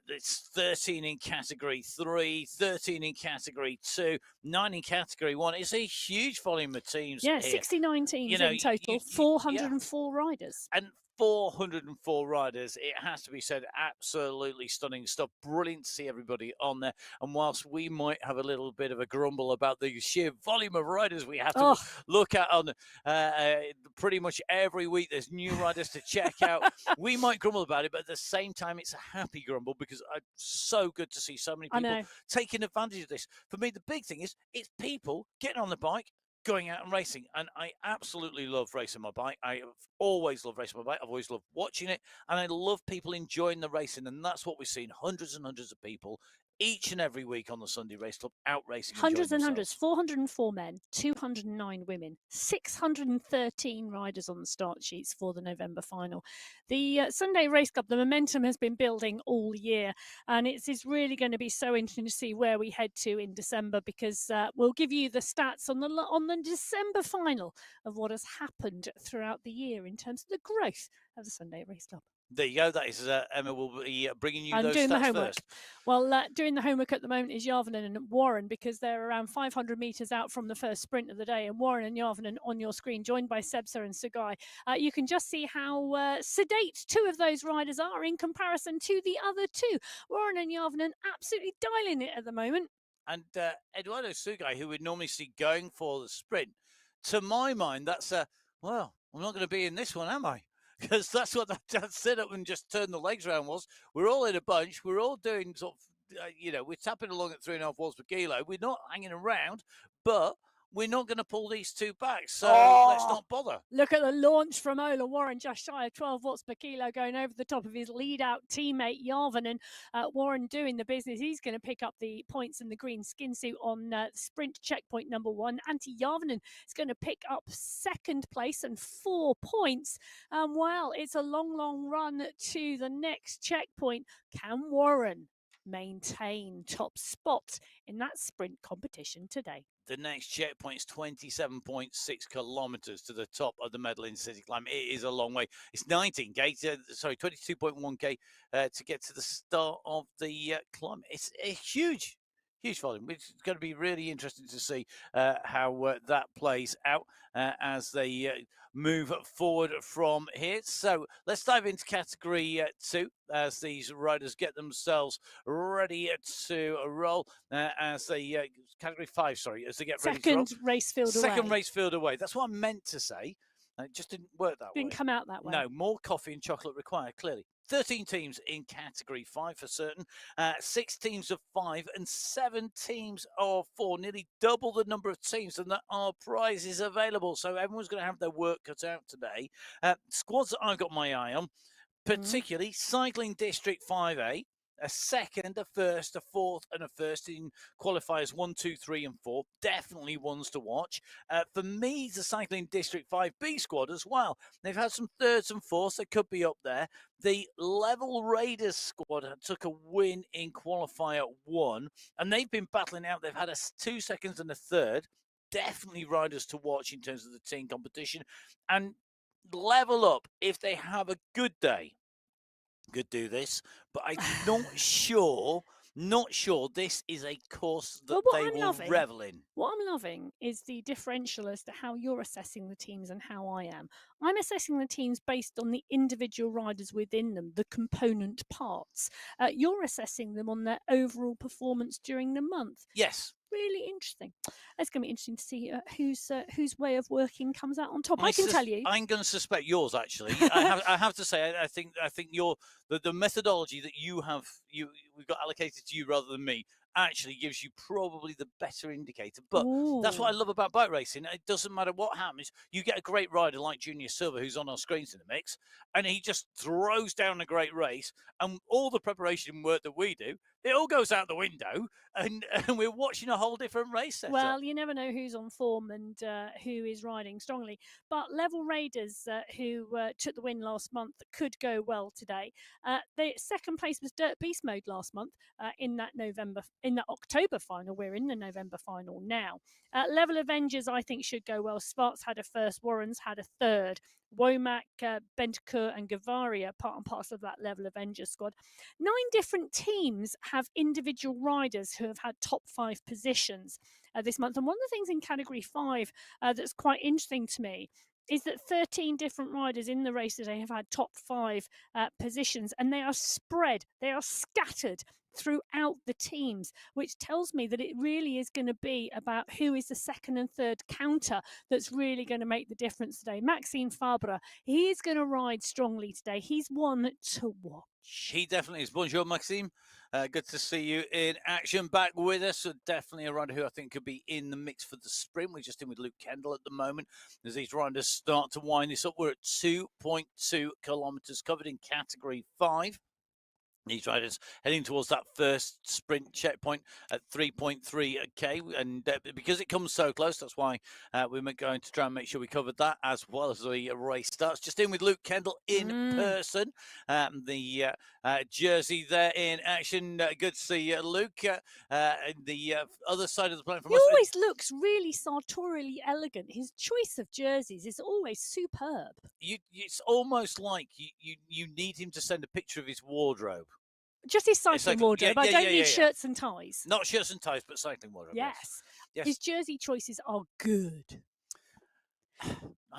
A: it's 13 in Category 3, 13 in Category 2, 9 in Category 1. It's a huge volume of teams.
B: Yeah,
A: here.
B: 69 teams in total, 404 riders.
A: And 404 riders, it has to be said, absolutely stunning stuff. Brilliant to see everybody on there. And whilst we might have a little bit of a grumble about the sheer volume of riders we have to look at on pretty much every week, there's new riders to check out. We might grumble about it, but at the same time, it's a happy grumble because it's so good to see so many people taking advantage of this. For me, the big thing is it's people getting on the bike, going out and racing, and I absolutely love racing my bike. I have always loved racing my bike. I've always loved watching it, and I love people enjoying the racing, and that's what we're seeing. Hundreds and hundreds of people each and every week on the Sunday Race Club out racing.
B: Hundreds and hundreds, 404 men, 209 women, 613 riders on the start sheets for the November final. The Sunday Race Club, the momentum has been building all year, and it's really going to be so interesting to see where we head to in December, because we'll give you the stats on the December final of what has happened throughout the year in terms of the growth of the Sunday Race Club.
A: There you go. That is Emma will be bringing you
B: I'm
A: those
B: doing
A: stats
B: the homework
A: first.
B: Well, doing the homework at the moment is Järvinen and Warren, because they're around 500 metres out from the first sprint of the day. And Warren and Järvinen on your screen, joined by Sebsa and Sugai. You can just see how sedate 2 of those riders are in comparison to the other 2. Warren and Järvinen absolutely dialing it at the moment.
A: And Eduardo Sugai, who we'd normally see going for the sprint, to my mind, that's well, I'm not going to be in this one, am I? Because that's what that set up and just turn the legs around was. We're all in a bunch. We're all doing sort of, we're tapping along at 3.5 watts per kilo. We're not hanging around, but we're not going to pull these 2 back. So let's not bother.
B: Look at the launch from Ola Warren, just shy of 12 watts per kilo, going over the top of his lead-out teammate, Järvinen. Warren doing the business. He's going to pick up the points in the green skin suit on sprint checkpoint number 1. Antti Järvinen is going to pick up 2nd place and 4 points. Well, it's a long, long run to the next checkpoint. Can Warren maintain top spot in that sprint competition today?
A: The next checkpoint is 27.6 kilometers to the top of the Medellin City Climb. It is a long way. It's 19K, 22.1K to get to the start of the climb. It's a huge volume. It's going to be really interesting to see how that plays out as they move forward from here. So let's dive into Category 2 as these riders get themselves ready to roll. As they Category 5, sorry, as they get ready to roll.
B: Second race field away.
A: Second race field away. That's what I meant to say. It just didn't work that way.
B: Didn't come out that way.
A: No, more coffee and chocolate required, clearly. 13 teams in Category 5 for certain, 6 teams of 5 and 7 teams of 4, nearly double the number of teams, and there are prizes available. So everyone's going to have their work cut out today. Squads that I've got my eye on: particularly Cycling District 5A, a second, a first, a fourth, and a first in qualifiers 1, 2, 3, and 4. Definitely ones to watch. For me, the Cycling District 5B squad as well. They've had some thirds and fourths that could be up there. The Level Raiders squad took a win in qualifier 1, and they've been battling out. They've had 2 seconds and a third. Definitely riders to watch in terms of the team competition. And Level Up, if they have a good day, could do this, but I'm not sure this is a course that they will revel in.
B: What I'm loving is the differential as to how you're assessing the teams and how I am. I'm assessing the teams based on the individual riders within them, the component parts. You're assessing them on their overall performance during the month.
A: Yes.
B: Really interesting. It's going to be interesting to see whose way of working comes out on top. I can tell you.
A: I'm going to suspect yours. Actually, I have to say, I think the methodology that we've got allocated to you rather than me actually gives you probably the better indicator. But that's what I love about bike racing. It doesn't matter what happens. You get a great rider like Junior Silva, who's on our screens in the mix, and he just throws down a great race, and all the preparation work that we do, it all goes out the window, and we're watching a whole different race setup.
B: Well, you never know who's on form and who is riding strongly. But Level Raiders, who took the win last month, could go well today. The second place was Dirt Beast Mode last month in that October final. We're in the November final now. Level Avengers, I think, should go well. Sparks had a first, Warren's had a third. Womack, Bentancur and Gavaria, part and parcel of that Level Avengers squad. 9 different teams have individual riders who have had top 5 positions this month. And one of the things in Category 5 that's quite interesting to me is that 13 different riders in the race today have had top 5 positions, and they are spread, they are scattered throughout the teams, which tells me that it really is going to be about who is the second and third counter that's really going to make the difference today. Maxime Fabre, he is going to ride strongly today. He's one to watch.
A: He definitely is. Bonjour, Maxime. Good to see you in action, back with us. So definitely a rider who I think could be in the mix for the sprint. We're just in with Luke Kendall at the moment as these riders start to wind this up. We're at 2.2 kilometres covered in Category 5. These riders heading towards that first sprint checkpoint at 3.3k, and because it comes so close, that's why we're going to try and make sure we covered that as well as the race starts. Just in with Luke Kendall in person, the jersey there in action. Good to see Luke. The other side of the planet.
B: He always looks really sartorially elegant. His choice of jerseys is always superb.
A: It's almost like you need him to send a picture of his wardrobe.
B: Just his cycling wardrobe. I don't need shirts and ties.
A: Not shirts and ties, but cycling wardrobe.
B: Yes. His jersey choices are good.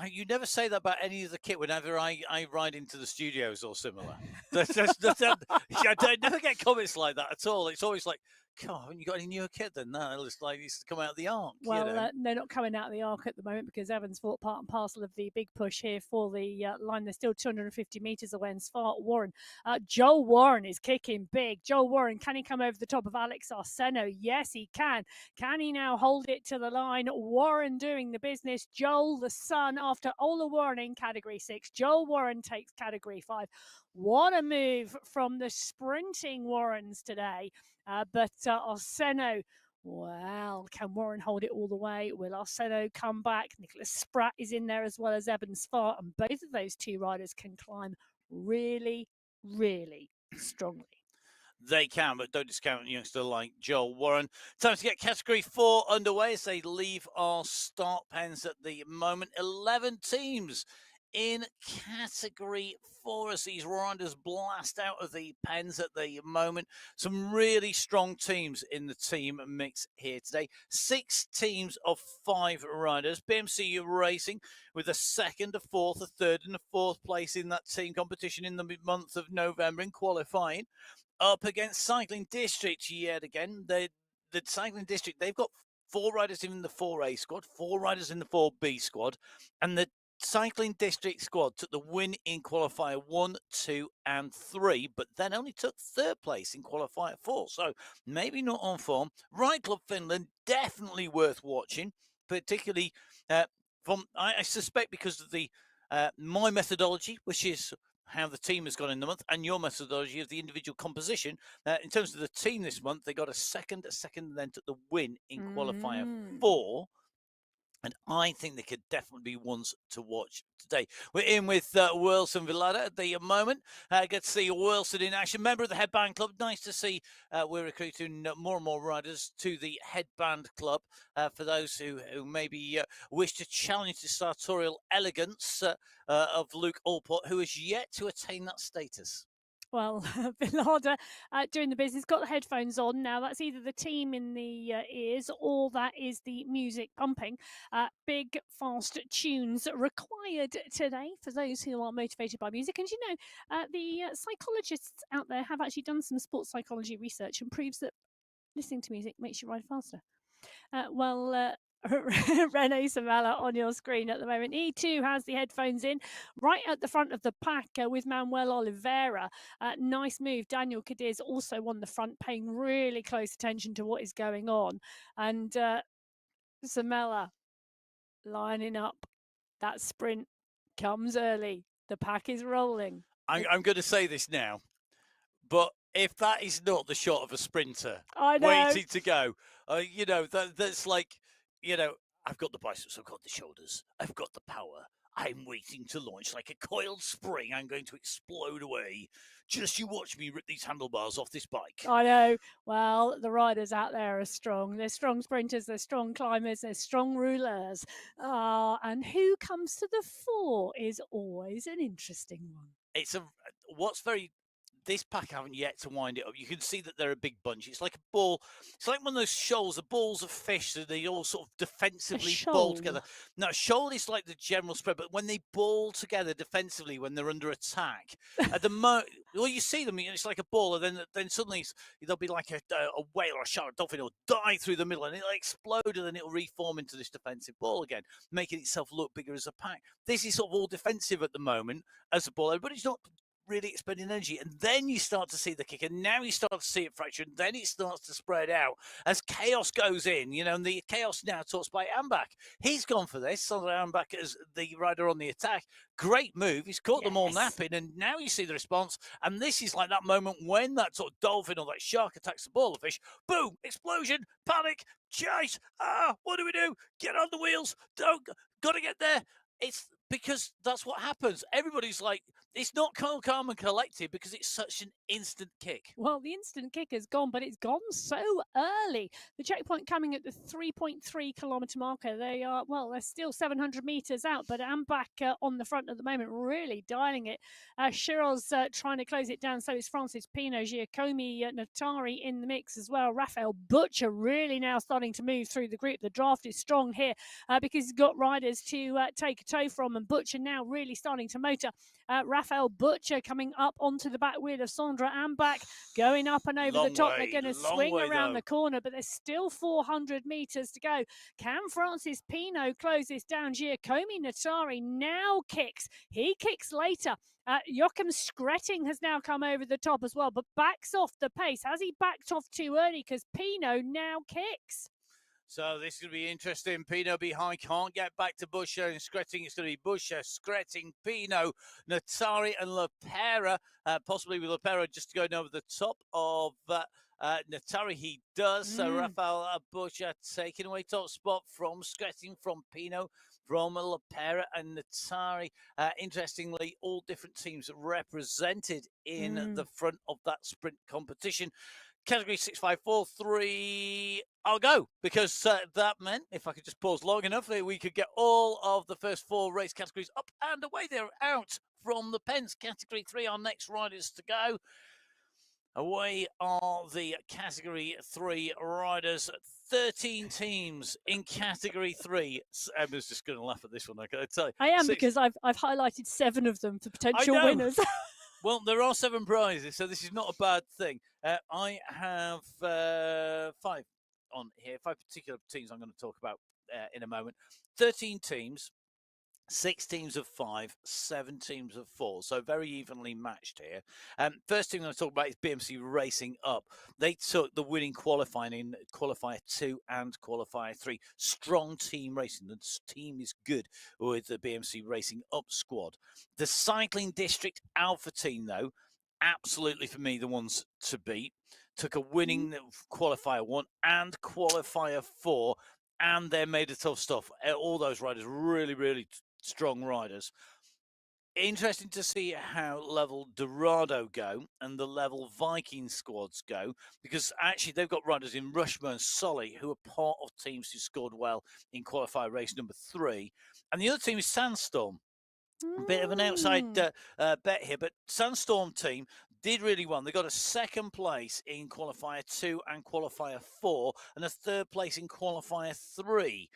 A: You never say that about any of the kit whenever I ride into the studios or similar. I never get comments like that at all. It's always like, God, haven't you got any newer kit then? No, it's like it's come out of the ark.
B: Well, they're not coming out of the ark at the moment because Evans fought part and parcel of the big push here for the line. They're still 250 metres away and Sfart Warren. Joel Warren is kicking big. Joel Warren, can he come over the top of Alex Arseno? Yes, he can. Can he now hold it to the line? Warren doing the business. Joel, the son, after Ola Warren in Category 6. Joel Warren takes Category 5. What a move from the sprinting Warrens today. But Arseno, well, can Warren hold it all the way? Will Arseno come back? Nicholas Spratt is in there as well as Evan Sfart, and both of those two riders can climb really, really strongly.
A: They can, but don't discount a youngster like Joel Warren. Time to get Category 4 underway as they leave our start pens at the moment. 11 teams in Category 4 as these riders blast out of the pens at the moment. Some really strong teams in the team mix here today. 6 teams of 5 riders. BMC Racing with a second, a fourth, a third and a fourth place in that team competition in the month of November in qualifying. Up against Cycling District yet again. The Cycling District, they've got 4 riders in the 4A squad, 4 riders in the 4B squad, and the Cycling District squad took the win in qualifier 1, 2 and 3, but then only took 3rd place in qualifier 4, so maybe not on form. Ride Club Finland, definitely worth watching, particularly I suspect because of the my methodology, which is how the team has gone in the month and your methodology of the individual composition. In terms of the team this month, they got a second, and then took the win in qualifier 4. And I think they could definitely be ones to watch today. We're in with Wilson Villada at the moment. Get to see Wilson in action. Member of the Headband Club. Nice to see we're recruiting more and more riders to the Headband Club. For those who maybe wish to challenge the sartorial elegance of Luke Allport, who has yet to attain that status.
B: Well, Villada doing the business, got the headphones on. Now, that's either the team in the ears or that is the music pumping. Big, fast tunes required today for those who are motivated by music. And the psychologists out there have actually done some sports psychology research and proves that listening to music makes you ride faster. Rene Samala on your screen at the moment. He too has the headphones in right at the front of the pack with Manuel Oliveira. Nice move. Daniel Kadir's also on the front, paying really close attention to what is going on. And Samala lining up. That sprint comes early. The pack is rolling.
A: I'm going to say this now, but if that is not the shot of a sprinter waiting to go, that's like, I've got the biceps, I've got the shoulders, I've got the power. I'm waiting to launch like a coiled spring. I'm going to explode away. Just you watch me rip these handlebars off this bike.
B: I know. Well, the riders out there are strong. They're strong sprinters, they're strong climbers, they're strong rouleurs. And who comes to the fore is always an interesting one.
A: This pack haven't yet to wind it up. You can see that they're a big bunch. It's like a ball. It's like one of those shoals, the balls of fish that they all sort of defensively ball together. No, a shoal is like the general spread, but when they ball together defensively when they're under attack, at the well, you see them, it's like a ball, and then suddenly there'll be like a whale or a shark, a dolphin will dive through the middle, and it'll explode, and then it'll reform into this defensive ball again, making itself look bigger as a pack. This is sort of all defensive at the moment as a ball, but it's not really expending energy, and then you start to see the kick, and now you start to see it fracture, and then it starts to spread out as chaos goes in, and the chaos now talks by Ambach. He's gone for this. Sandra Ambach as the rider on the attack. Great move. He's caught them all napping, and now you see the response, and this is like that moment when that sort of dolphin or that shark attacks the ball of fish. Boom! Explosion! Panic! Chase! What do we do? Get on the wheels! Gotta get there! It's because that's what happens. Everybody's like, it's not calm and collected because it's such an instant kick.
B: Well, the instant kick has gone, but it's gone so early. The checkpoint coming at the 3.3 kilometre marker. They're still 700 metres out, but Ambach on the front at the moment, really dialing it. Shiroz trying to close it down. So is Francis Pino, Giacomi, Natari in the mix as well. Raphael Butcher really now starting to move through the group. The draft is strong here because he's got riders to take a tow from, and Butcher now really starting to motor. Raphael Butcher coming up onto the back wheel of Sandra Ambach, going up and over the top. They're going to swing around the corner, but there's still 400 metres to go. Can Francis Pino close this down? Giacomi Natari now kicks. He kicks later. Joachim Skretting has now come over the top as well, but backs off the pace. Has he backed off too early? Because Pino now kicks.
A: So this is going to be interesting. Pino behind, can't get back to Busher and Skretting. It's going to be Busher, Skretting, Pino, Natari and Lepera. Possibly with Lepera just going over the top of Natari. He does. So Rafael Busher taking away top spot from Skretting, from Pino, from Lepera and Natari. Interestingly, all different teams represented in the front of that sprint competition. Category 6543, I'll go, because that meant, if I could just pause long enough, we could get all of the first 4 race categories up and away. They're out from the pens. Category 3, our next riders to go. Away are the Category 3 riders. 13 teams in Category 3. Emma's just going to laugh at this one, I can tell you.
B: I am, because I've highlighted 7 of them for potential winners.
A: Well, there are 7 prizes, so this is not a bad thing. I have 5 on here, 5 particular teams I'm going to talk about in a moment. 13 teams, 6 teams of 5, 7 teams of 4, so very evenly matched here. First team I'm going to talk about is BMC Racing Up. They took the winning qualifying in qualifier 2 and qualifier 3. Strong team racing. The team is good with the BMC Racing Up squad. The Cycling District Alpha team, though, absolutely for me the ones to beat. Took a winning qualifier 1 and qualifier 4, and they're made of tough stuff. All those riders really strong riders. Interesting to see how level Dorado go and the level Viking squads go, because actually they've got riders in Rushmore and Solly who are part of teams who scored well in qualifier race number 3. And the other team is Sandstorm. A bit of an outside bet here, but Sandstorm team did really well. They got a 2nd place in qualifier 2 and qualifier 4, and a 3rd place in qualifier 3.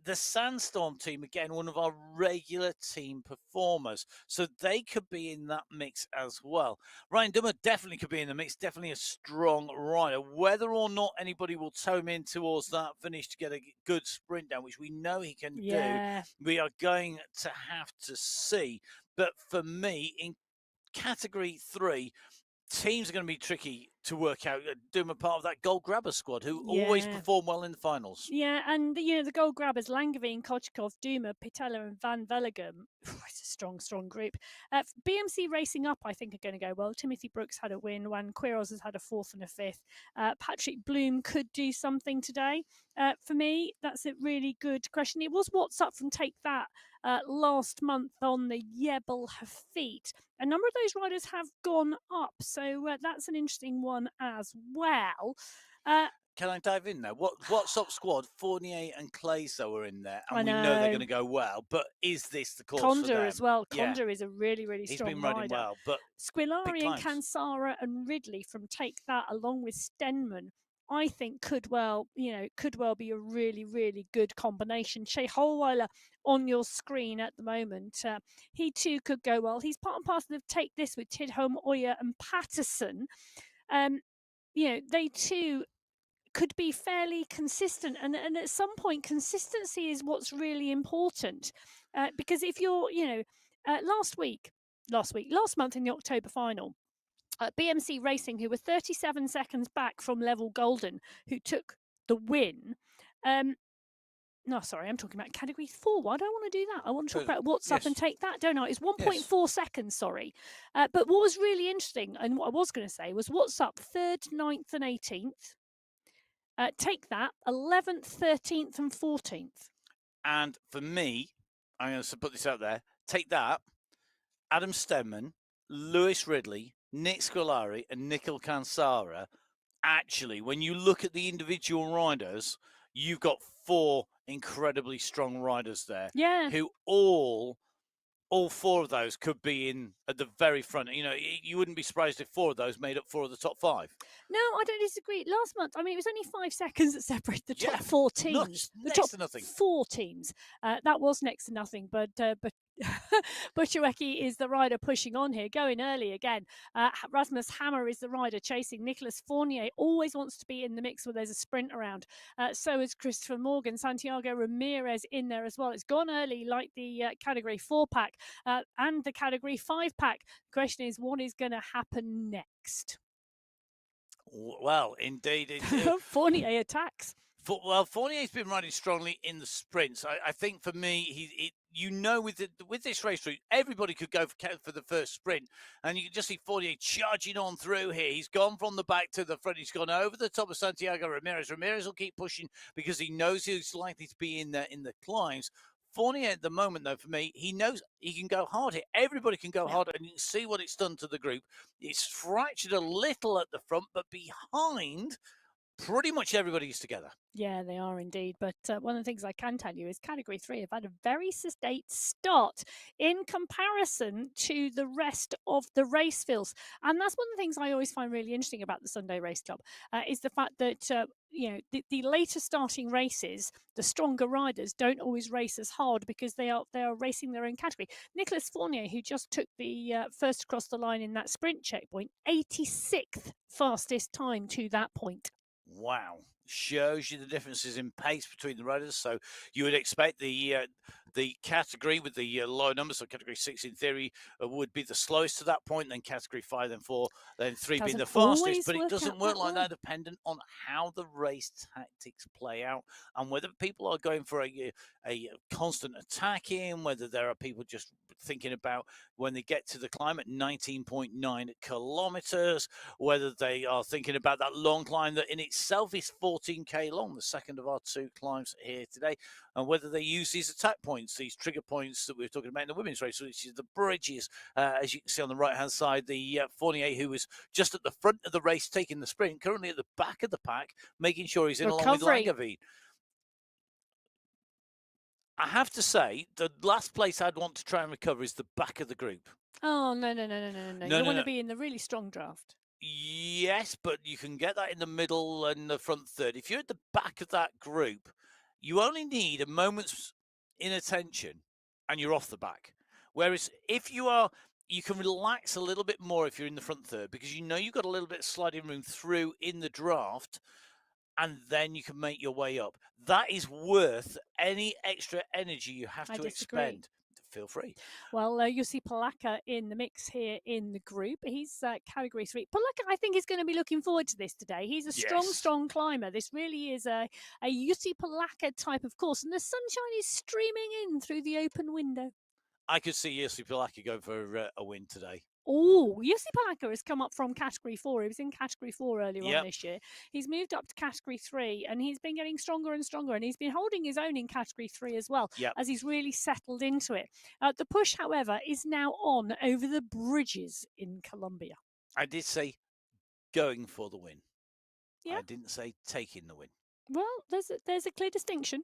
A: The Sandstorm team, again, one of our regular team performers. So they could be in that mix as well. Ryan Dummer definitely could be in the mix, definitely a strong rider. Whether or not anybody will tow him in towards that finish to get a good sprint down, which we know he can do, we are going to have to see. But for me, in category 3, teams are going to be tricky to work out. Doom are part of that gold grabber squad who always perform well in the finals.
B: Yeah, and the gold grabbers, Langevin, Kochkov, Duma, Pitella and Van Vellegem. It's a strong group. BMC Racing Up, I think, are going to go well. Timothy Brooks had a win. Juan Quiroz has had a 4th and a 5th. Patrick Bloom could do something today. For me, that's a really good question. It was What's Up from Take That last month on the Yebel Hafit. A number of those riders have gone up, so that's an interesting one as well.
A: Can I dive in there? What's Up squad? Fournier and Clayso are in there, and
B: I
A: we know they're going to go well. But is this the course for them?
B: Conda as well. Conda is a really
A: He's
B: strong
A: been riding
B: rider.
A: well, but
B: Squilari and Kansara and Ridley from Take That, along with Stenman, I think could well be a really good combination. Shea Holweiler on your screen at the moment, he too could go well. He's part and parcel of Take This with Tidholm, Oyer and Patterson. They too could be fairly consistent, and at some point consistency is what's really important, because if you're last month in the October final, BMC Racing, who were 37 seconds back from Level Golden, who took the win. No, sorry, I'm talking about category 4. Why do I want to do that? I want to talk about What's Up and Take That, don't I? It's 1.4 seconds, sorry. But what was really interesting, and what I was going to say, was What's Up 3rd, 9th and 18th. Take That 11th, 13th and 14th.
A: And for me, I'm going to put this out there. Take That, Adam Stenman, Lewis Ridley, Nick Scolari and Nikhil Kansara. Actually, when you look at the individual riders, you've got 4 incredibly strong riders there.
B: Yeah.
A: Who all 4 of those could be in at the very front. You wouldn't be surprised if 4 of those made up 4 of the top 5.
B: No, I don't disagree. Last month, it was only 5 seconds that separated the top 4 teams.
A: The top
B: 4 teams. That was next to nothing, but Bushawecki is the rider pushing on here, going early again. Rasmus Hammer is the rider chasing. Nicholas Fournier always wants to be in the mix where there's a sprint around. So is Christopher Morgan. Santiago Ramirez in there as well. It's gone early like the Category 4 pack and the Category 5 pack. The question is, what is going to happen next?
A: Well, indeed.
B: Fournier attacks.
A: Fournier's been riding strongly in the sprints. I think for me, with this race route, everybody could go for the first sprint, and you can just see Fournier charging on through here. He's gone from the back to the front. He's gone over the top of Santiago Ramirez. Ramirez will keep pushing because he knows he's likely to be in the climbs. Fournier at the moment, though, for me, he knows he can go hard here. Everybody can go harder, and you can see what it's done to the group. It's fractured a little at the front, but behind, pretty much everybody's together.
B: Yeah, they are indeed. But one of the things I can tell you is Category 3 have had a very sedate start in comparison to the rest of the race fields. And that's one of the things I always find really interesting about the Sunday Race Club, is the fact that the later starting races, the stronger riders don't always race as hard because they are racing their own category. Nicholas Fournier, who just took the first across the line in that sprint checkpoint, 86th fastest time to that point.
A: Wow. Shows you the differences in pace between the riders. So you would expect the the category with the low numbers. So category 6 in theory would be the slowest to that point, then category 5, then 4, then 3 being
B: Doesn't
A: the fastest.
B: always
A: But it
B: work
A: doesn't
B: out
A: work
B: that
A: like
B: way.
A: that, dependent on how the race tactics play out and whether people are going for a constant attacking, whether there are people just thinking about when they get to the climb at 19.9 kilometers, whether they are thinking about that long climb that in itself is 14k long, the second of our 2 climbs here today, and whether they use these attack points, these trigger points that we were talking about in the women's race, which is the bridges, as you can see on the right-hand side, the Fournier, who was just at the front of the race taking the sprint, currently at the back of the pack, making sure he's in along with
B: Recovery.
A: Langevin. I have to say, the last place I'd want to try and recover is the back of the group.
B: Oh, no. You want to be in the really strong draft.
A: Yes, but you can get that in the middle and the front third. If you're at the back of that group, you only need a moment's inattention and you're off the back. Whereas if you are, you can relax a little bit more if you're in the front third because you know you've got a little bit of sliding room through in the draft, and then you can make your way up. That is worth any extra energy you have to expend. Feel free.
B: Well, you see Palaka in the mix here in the group. He's category 3. Palaka, I think, is going to be looking forward to this today. He's a strong climber. This really is a Jussi Palaka type of course, and the sunshine is streaming in through the open window.
A: I could see Jussi Palaka going for a win today.
B: Oh, Jussi Palaka has come up from category 4. He was in category 4 earlier on this year. He's moved up to category 3 and he's been getting stronger and stronger, and he's been holding his own in category 3 as well as he's really settled into it. The push, however, is now on over the bridges in Colombia.
A: I did say going for the win.
B: Yeah.
A: I didn't say taking the win.
B: Well, there's a clear distinction.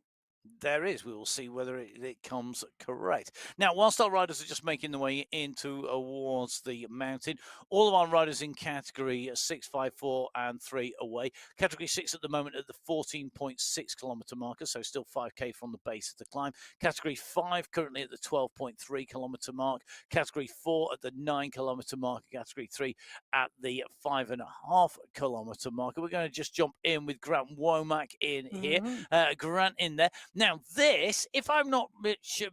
A: There is. We will see whether it comes correct. Now, whilst our riders are just making their way into towards the mountain, all of our riders in category 6, 5, 4, and 3 away. Category 6 at the moment at the 14.6 kilometre marker, so still 5k from the base of the climb. Category 5 currently at the 12.3 kilometre mark. Category 4 at the 9 kilometre mark. Category 3 at the 5.5 kilometre marker. We're going to just jump in with Grant Womack in here. Grant in there. Now, this, if I'm not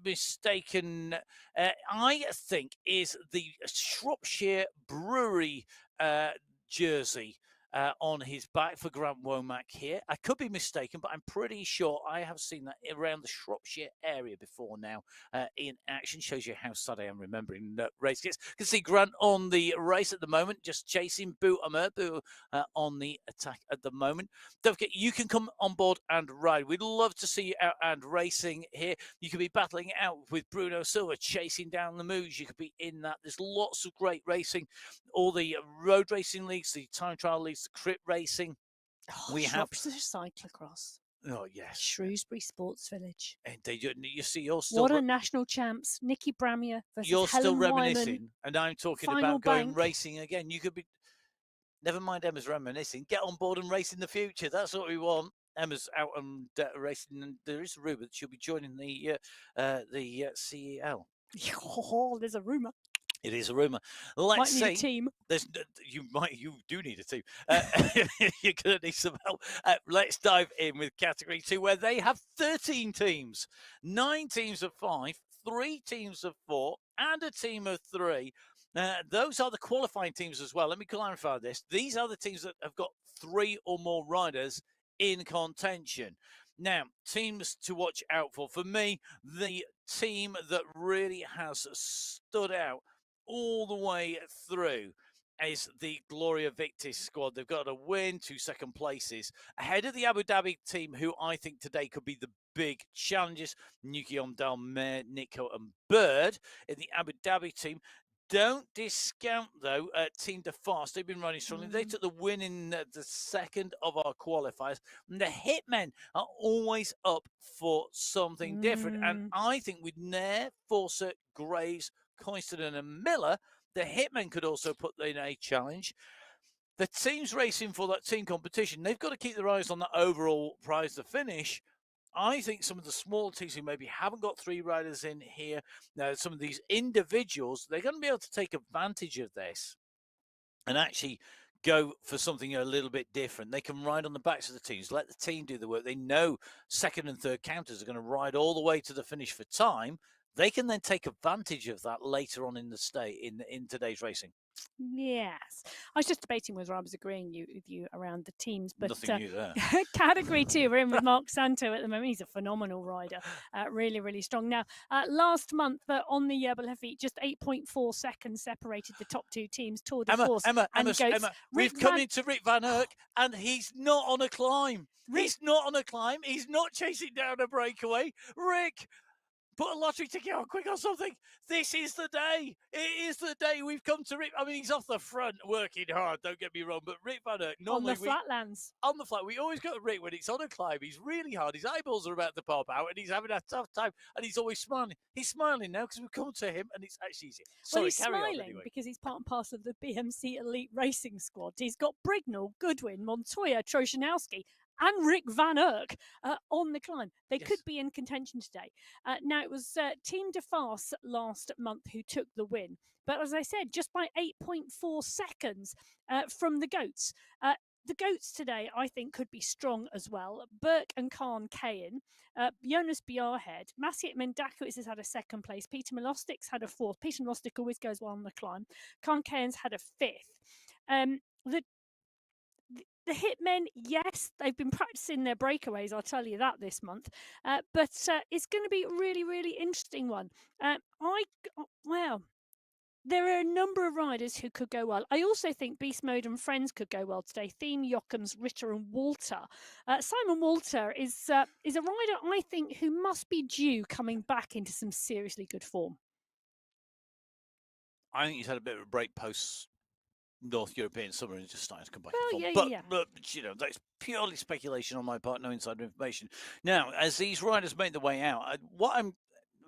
A: mistaken, I think is the Shropshire Brewery jersey on his back for Grant Womack here. I could be mistaken, but I'm pretty sure I have seen that around the Shropshire area before now in action. Shows you how sad I am remembering race kits. You can see Grant on the race at the moment, just chasing Boo Amer, Boo on the attack at the moment. Don't forget, you can come on board and ride. We'd love to see you out and racing here. You could be battling it out with Bruno Silva, chasing down the moves. You could be in that. There's lots of great racing. All the road racing leagues, the time trial leagues, the crit racing.
B: We have cyclocross.
A: Oh, yes.
B: Shrewsbury Sports Village.
A: And you see, you're still...
B: What a national champs. Nicky Bramia versus
A: You're
B: Helen
A: still reminiscing.
B: Wyman.
A: And I'm talking
B: Final
A: about going
B: bank.
A: racing again. You could be... Never mind Emma's reminiscing. Get on board and race in the future. That's what we want. Emma's out and racing, and there is a rumour that she'll be joining the CEL.
B: Oh, there's a rumour.
A: It is a rumour. Let's
B: see.
A: A team. You do need a team. You're going to need some help. Let's dive in with category 2, where they have 13 teams, 9 teams of 5, 3 teams of 4, and a team of 3. Those are the qualifying teams as well. Let me clarify this. These are the teams that have got 3 or more riders in contention. Now, teams to watch out for. For me, the team that really has stood out all the way through is the Gloria Victis squad. They've got a win, 2 second places ahead of the Abu Dhabi team, who I think today could be the big challenges. Nuki Omdal, Nico and Bird in the Abu Dhabi team. Don't discount, though, Team De Fast. They've been running strongly. They took the win in the second of our qualifiers. And the Hitmen are always up for something different. And I think with Nair, Fawcett, Graves, Coiston and Miller, the Hitmen could also put in a challenge. The teams racing for that team competition, they've got to keep their eyes on that overall prize to finish. I think some of the small teams who maybe haven't got 3 riders in here, some of these individuals, they're going to be able to take advantage of this and actually go for something a little bit different. They can ride on the backs of the teams, let the team do the work. They know second and third counters are going to ride all the way to the finish for time. They can then take advantage of that later on in the in today's racing.
B: Yes, I was just debating whether I was agreeing with you around the teams, but
A: Nothing new there.
B: Category 2, we're in with Mark Santo at the moment. He's a phenomenal rider, really, really strong. Now, last month on the Bellevue, just 8.4 seconds separated the top 2 teams. Tour de Force
A: Emma,
B: Rick
A: come into Rick Van Erck, and he's not on a climb. He's not on a climb. He's not chasing down a breakaway. Rick, put a lottery ticket on quick or something. This is the day. It is the day we've come to Rick. I mean, he's off the front working hard, don't get me wrong, but Rick Van Erck, normally
B: on the flatlands.
A: On the flat, we always go to Rick when it's on a climb. He's really hard. His eyeballs are about to pop out, and he's having a tough time, and he's always smiling. He's smiling now because we've come to him, and it's actually easy.
B: Well, he's smiling anyway, because he's part and parcel of the BMC Elite Racing Squad. He's got Brignall, Goodwin, Montoya, Troshanowski, and Rick Van Erck on the climb. They could be in contention today. Now, it was Team de Farce last month who took the win. But as I said, just by 8.4 seconds from the Goats. The Goats today, I think, could be strong as well. Burke and Khan Kayan, Jonas Bjarhead, Maciej Mendakowicz has had a second place. Peter Milostik's had a fourth. Peter Milostik always goes well on the climb. Khan Kayan's had a fifth. The Hitmen, yes, they've been practicing their breakaways, I'll tell you that this month. But it's going to be a really, really interesting one. There are a number of riders who could go well. I also think Beast Mode and Friends could go well today. Thiem, Jochems, Ritter and Walter. Simon Walter is a rider, I think, who must be due coming back into some seriously good form.
A: I think he's had a bit of a break post North European summer and just starting to come back. But you know, that's purely speculation on my part, no insider information. Now, as these riders make their way out, what I'm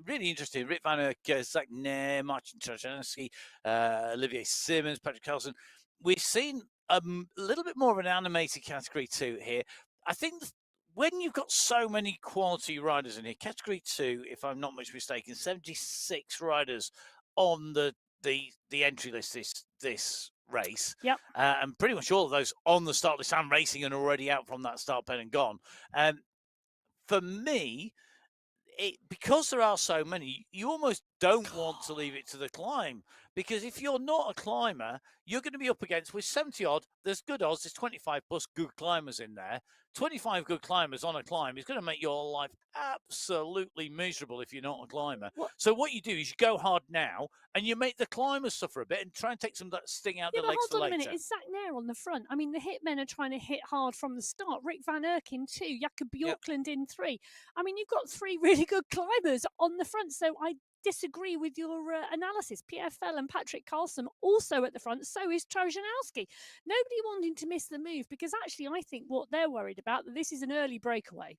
A: really interested in, Rick Van Erck, Zach Nair, Martin Troshanowski, Olivier Simmons, Patrick Carlson. We've seen a little bit more of an animated category 2 here. I think when you've got so many quality riders in here, category 2, if I'm not much mistaken, 76 riders on the entry list this race.
B: Yep.
A: And pretty much all of those on the start list and racing and already out from that start pen and gone. For me, because there are so many, you almost don't want to leave it to the climb, because if you're not a climber, you're going to be up against, with 70 odd, there's good odds, there's 25 plus good climbers in there. 25 good climbers on a climb is going to make your life absolutely miserable if you're not a climber. So what you do is you go hard now and you make the climbers suffer a bit and try and take some of that sting out the legs for later.
B: Hold on a minute, is Zach Nair on the front? I mean, the Hitmen are trying to hit hard from the start. Rick Van Erck in 2, Jakob Bjorklund in 3. I mean, you've got 3 really good climbers on the front, so I disagree with your analysis. PFL and Patrick Carlson also at the front. So is Troshanowski. Nobody wanting to miss the move, because actually I think what they're worried about, that this is an early breakaway.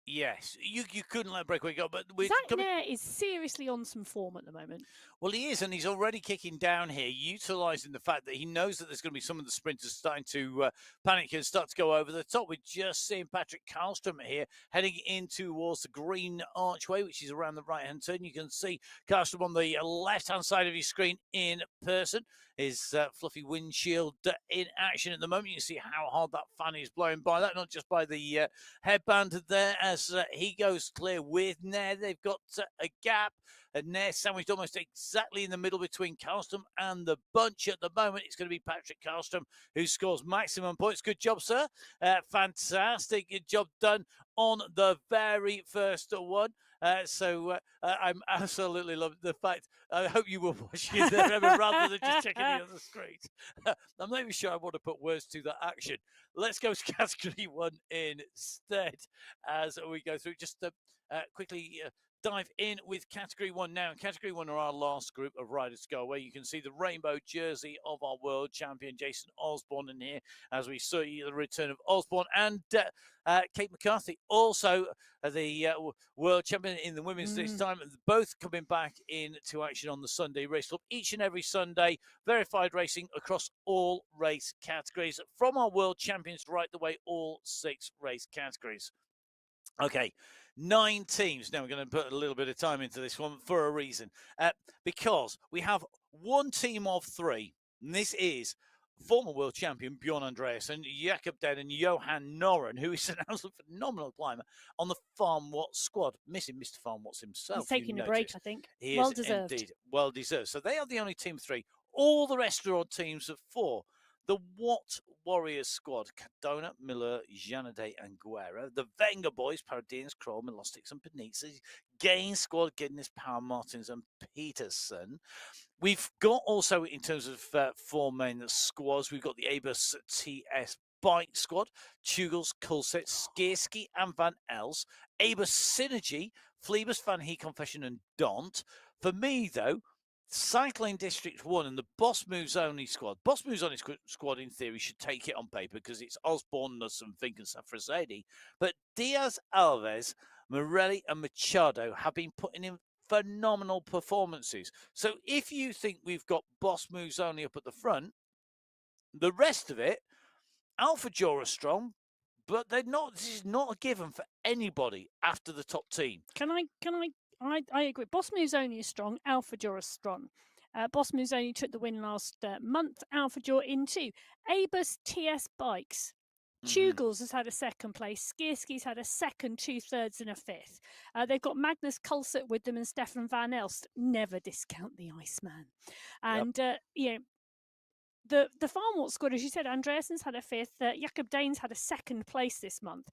A: Yes, you couldn't let breakaway go, but
B: Zach Nair is seriously on some form at the moment.
A: Well, he is, and he's already kicking down here, utilising the fact that he knows that there's going to be some of the sprinters starting to panic and start to go over the top. We're just seeing Patrick Karlstrom here heading in towards the green archway, which is around the right-hand turn. You can see Karlstrom on the left-hand side of your screen in person. His fluffy windshield in action at the moment. You can see how hard that fan is blowing by that, not just by the headband there, as he goes clear with Nair. They've got a gap, and Nair sandwiched almost exactly in the middle between Karlstrom and the bunch at the moment. It's going to be Patrick Karlstrom who scores maximum points. Good job, sir. Fantastic. Good job done on the very first one. I'm absolutely loving the fact. I hope you were watching there, Emma, rather than just checking the other screen. I'm not even sure I want to put words to that action. Let's go to category 1 instead as we go through. Just quickly dive in with category 1 now. Category 1 are our last group of riders to go away. You can see the rainbow jersey of our world champion Jason Osborne in here, as we see the return of Osborne and Kate McCarthy, also the world champion in the women's this time. Both coming back into action on the Sunday Race Club each and every Sunday. Verified racing across all race categories, from our world champions right the way, all 6 race categories. Okay, 9 teams. Now we're going to put a little bit of time into this one for a reason, because we have one team of 3 And this is former world champion Bjorn Andreasen, Jakob Den, and Johan Noren, who is an absolutely phenomenal climber on the Farm Watts squad. Missing Mr. Farm Watts himself.
B: He's taking a break, I think.
A: He
B: well
A: is
B: deserved.
A: indeed well deserved. So they are the only team 3. All the rest are on teams of 4. The Watt Warriors squad: Cadona, Miller, Janade, and Guerra. The Wenger boys: Paradines, Kroll, Milostics, and Panizzi. Gain squad: Giddens, Power, Martins, and Peterson. We've got also, in terms of 4 main squads, we've got the Abus TS Bike squad: Tugels, Kulset, Skierski, and Van Els. Abus Synergy: Fleebus, Van He, Confession, and Dont. For me, though, Cycling District 1 and the Boss Moves Only squad. Boss Moves Only squad, in theory, should take it on paper because it's Osborne, Nussum, Fink, and Safrasedi. But Diaz, Alves, Morelli, and Machado have been putting in phenomenal performances. So if you think we've got Boss Moves Only up at the front, the rest of it, Alpha Jaw are strong, but they're not. This is not a given for anybody after the top team.
B: I agree. Boss Moves Only is strong. Alpha Jaw is strong. Boss Moves Only took the win last month. Alpha Jaw in 2. Abus TS Bikes. Tugels has had a 2nd place. Skierski's had a 2nd, 2/3, and a 5th. They've got Magnus Kulset with them and Stefan Van Elst. Never discount the Iceman. And, the Farm Watts squad, as you said, Andreasen's had a 5th. Jakob Danes had a 2nd place this month.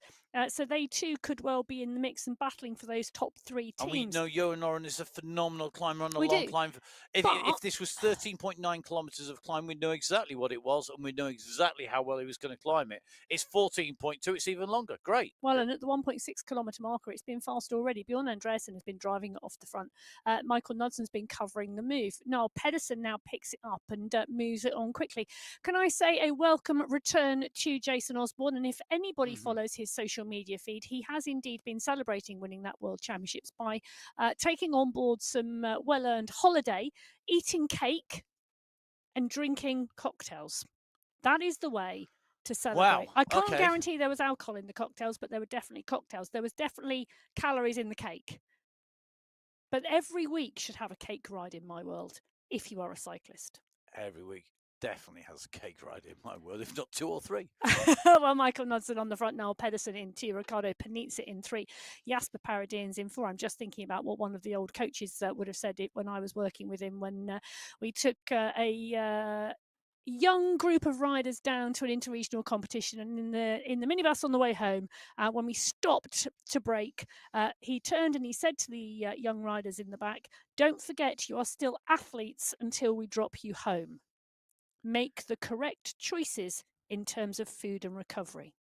B: So they too could well be in the mix and battling for those top 3 teams.
A: And we know Johan Noren is a phenomenal climber on a
B: We
A: long
B: do.
A: climb. If this was 13.9 kilometres of climb, we'd know exactly what it was and we'd know exactly how well he was going to climb it. It's 14.2. It's even longer. Great.
B: Well, and at the 1.6 kilometre marker, it's been fast already. Bjorn Andreasen has been driving it off the front. Michael Knudsen's been covering the move. Noel Pedersen now picks it up and moves it on quickly. Can I say a welcome return to Jason Osborne? And if anybody follows his social media feed, he has indeed been celebrating winning that World Championships by taking on board some well-earned holiday, eating cake and drinking cocktails. That is the way to celebrate.
A: Wow.
B: I can't guarantee there was alcohol in the cocktails, but there were definitely cocktails. There was definitely calories in the cake. But every week should have a cake ride in my world, if you are a cyclist.
A: Every week definitely has a cake ride in my world, if not 2 or 3.
B: Well, Michael Knudsen on the front, Noel Pedersen in 2, Ricardo Panizzi in 3, Jasper Paradines in 4. I'm just thinking about what one of the old coaches would have said it when I was working with him when we took a young group of riders down to an interregional competition, and in the minibus on the way home, when we stopped to break, he turned and he said to the young riders in the back, "Don't forget, you are still athletes until we drop you home. Make the correct choices in terms of food and recovery."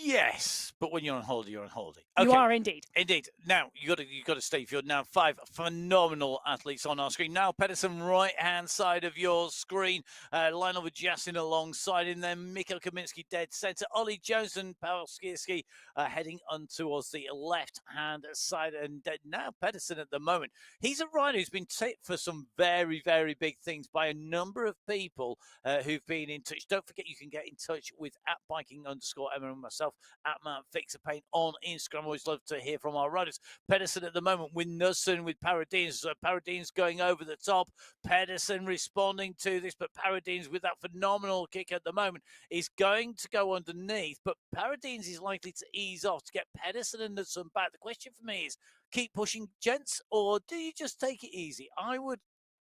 A: Yes, but when you're on holiday, you're on holiday.
B: You are indeed.
A: Indeed. Now you got to stay for your now 5 phenomenal athletes on our screen. Now Pedersen, right hand side of your screen, Lionel Vajassin alongside him. Then Mikko Kaminsky dead centre. Ollie Jones and Pavel Skierski heading on towards the left hand side. And now Pedersen at the moment, he's a rider who's been tipped for some very, very big things by a number of people who've been in touch. Don't forget, you can get in touch with @biking_Emma and myself at Mount Fixer Paint on Instagram. Always love to hear from our riders. Pedersen at the moment with Nussen, with Paradines. Paradines going over the top. Pedersen responding to this, but Paradines with that phenomenal kick at the moment is going to go underneath. But Paradines is likely to ease off to get Pedersen and Nussen back. The question for me is, keep pushing, gents, or do you just take it easy? I would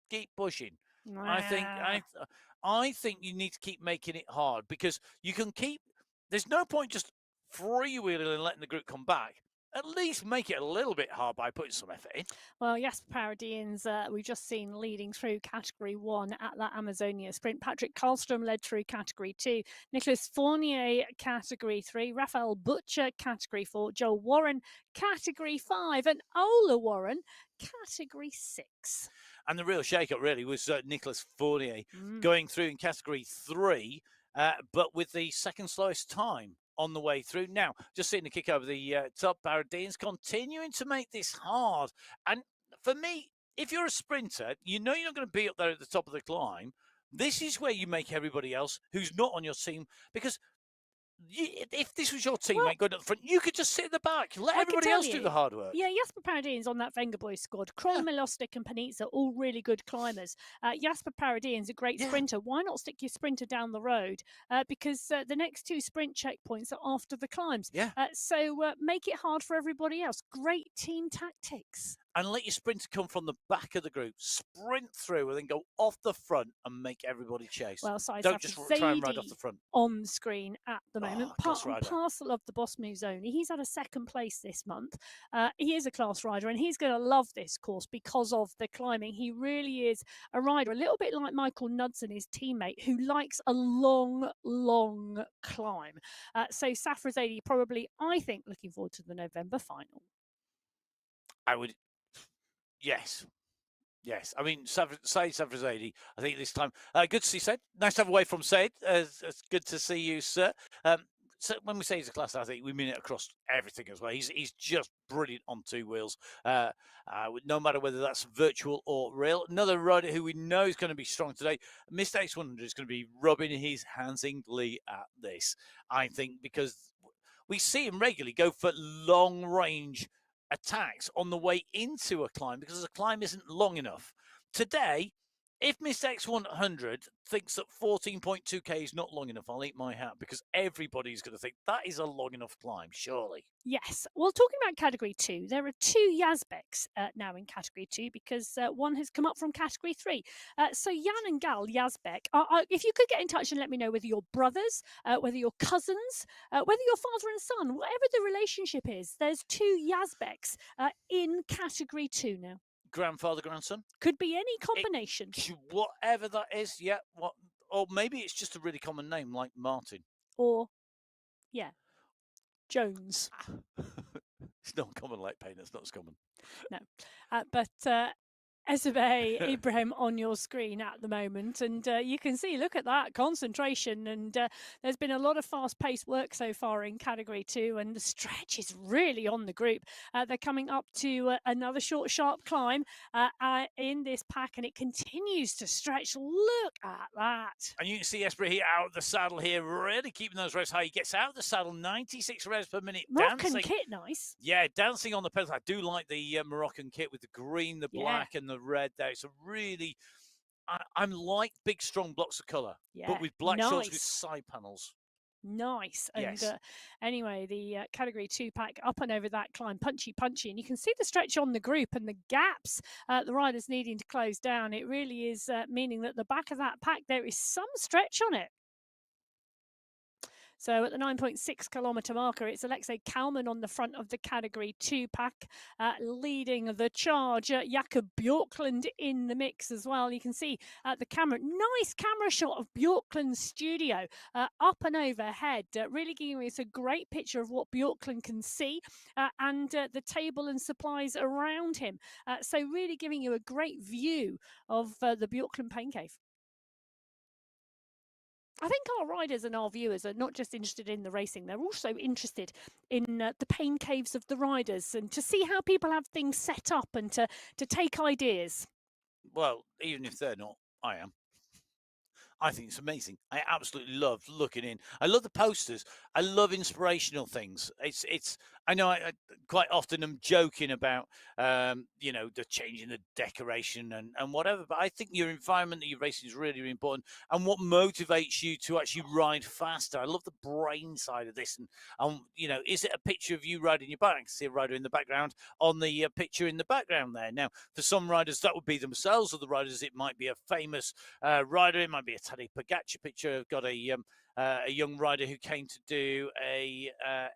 A: keep pushing. I think you need to keep making it hard, because you can keep. There's no point just freewheeling and letting the group come back. At least make it a little bit hard by putting some effort in.
B: Well, Jasper Paradines, we've just seen leading through Category 1 at La Amazonia Sprint. Patrick Karlstrom led through Category 2. Nicholas Fournier, Category 3. Raphael Butcher, Category 4. Joel Warren, Category 5. And Ola Warren, Category 6.
A: And the real shake-up really was Nicholas Fournier going through in Category 3, but with the second slowest time on the way through. Now, just seeing the kick over the top, Paradines continuing to make this hard. And for me, if you're a sprinter, you know you're not going to be up there at the top of the climb. This is where you make everybody else who's not on your team, because if this was your teammate
B: Well,
A: going at the front, you could just sit in the back. Let
B: I can
A: everybody
B: tell
A: else do
B: you,
A: the hard work.
B: yeah, Jasper Paradines on that Venga Boys squad. Kroll,
A: Yeah.
B: Milostic and Panizza, all really good climbers. Jasper Paradines, a great
A: Yeah.
B: sprinter. Why not stick your sprinter down the road? Because the next 2 sprint checkpoints are after the climbs.
A: Yeah.
B: So make it hard for everybody else. Great team tactics.
A: And let your sprinter come from the back of the group, sprint through, and then go off the front and make everybody chase.
B: Well, Sai
A: Don't just try and ride off the front.
B: on screen at the moment.
A: Class
B: Part and
A: rider.
B: parcel of the Boss Moves only. He's had a 2nd place this month. He is a class rider and he's going to love this course because of the climbing. He really is a rider, a little bit like Michael Knudsen, his teammate, who likes a long, long climb. So Safrazadi probably, I think, looking forward to the November final.
A: I would. Yes. Yes. I mean, Said Safrazadi, I think this time. Good to see Said. Nice to have away from Said. It's good to see you, sir. So when we say he's a class, I think we mean it across everything as well. He's just brilliant on 2 wheels, no matter whether that's virtual or real. Another rider who we know is going to be strong today, Mr. X100 is going to be rubbing his hands in glee at this, I think, because we see him regularly go for long range attacks on the way into a climb because the climb isn't long enough. Today, if Miss X100 thinks that 14.2k is not long enough, I'll eat my hat because everybody's going to think that is a long enough climb, surely.
B: Yes. Well, talking about Category 2, there are 2 Yazbeks now in Category 2 because one has come up from Category 3. So Jan and Gal Yazbek, if you could get in touch and let me know whether you're brothers, whether you're cousins, whether you're father and son, whatever the relationship is, there's 2 Yazbeks in Category 2 now.
A: Grandfather, grandson?
B: Could be any combination.
A: Whatever that is, yeah. Or maybe it's just a really common name like Martin.
B: Or, yeah, Jones.
A: It's not common like pain. It's not as common.
B: No. But Ezebe Ibrahim on your screen at the moment, and you can see, look at that concentration, and there's been a lot of fast-paced work so far in Category 2, and the stretch is really on the group. They're coming up to another short, sharp climb in this pack, and it continues to stretch. Look at that.
A: And you can see Esper here out of the saddle here, really keeping those revs high. He gets out of the saddle, 96 revs per minute.
B: Moroccan
A: dancing.
B: kit, nice.
A: Yeah, dancing on the pedals. I do like the Moroccan kit with the green, the black, and the red there. It's a really, I'm like big, strong blocks of colour, but with black shorts with side panels.
B: Nice.
A: Yes.
B: And anyway, the Category 2 pack up and over that climb, punchy. And you can see the stretch on the group and the gaps the riders needing to close down. It really is meaning that the back of that pack, there is some stretch on it. So at the 9.6 kilometre marker, it's Alexei Kalman on the front of the Category 2 pack, leading the charge. Jakob Bjorklund in the mix as well. You can see the camera, nice camera shot of Bjorklund's studio up and overhead, really giving us a great picture of what Bjorklund can see and the table and supplies around him. So really giving you a great view of the Bjorklund Pain Cave. I think our riders and our viewers are not just interested in the racing, they're also interested in the pain caves of the riders and to see how people have things set up and to take ideas.
A: Well, even if they're not, I am. I think it's amazing. I absolutely love looking in. I love the posters. I love inspirational things. It's. I know I quite often am joking about, the changing the decoration and whatever. But I think your environment that you're racing is really, really important. And what motivates you to actually ride faster. I love the brain side of this. And is it a picture of you riding your bike? I can see a rider in the background on the picture in the background there. Now, for some riders, that would be themselves. Other riders, it might be a famous rider. It might be a Tadej Pogacar picture. I've got a young rider who came to do a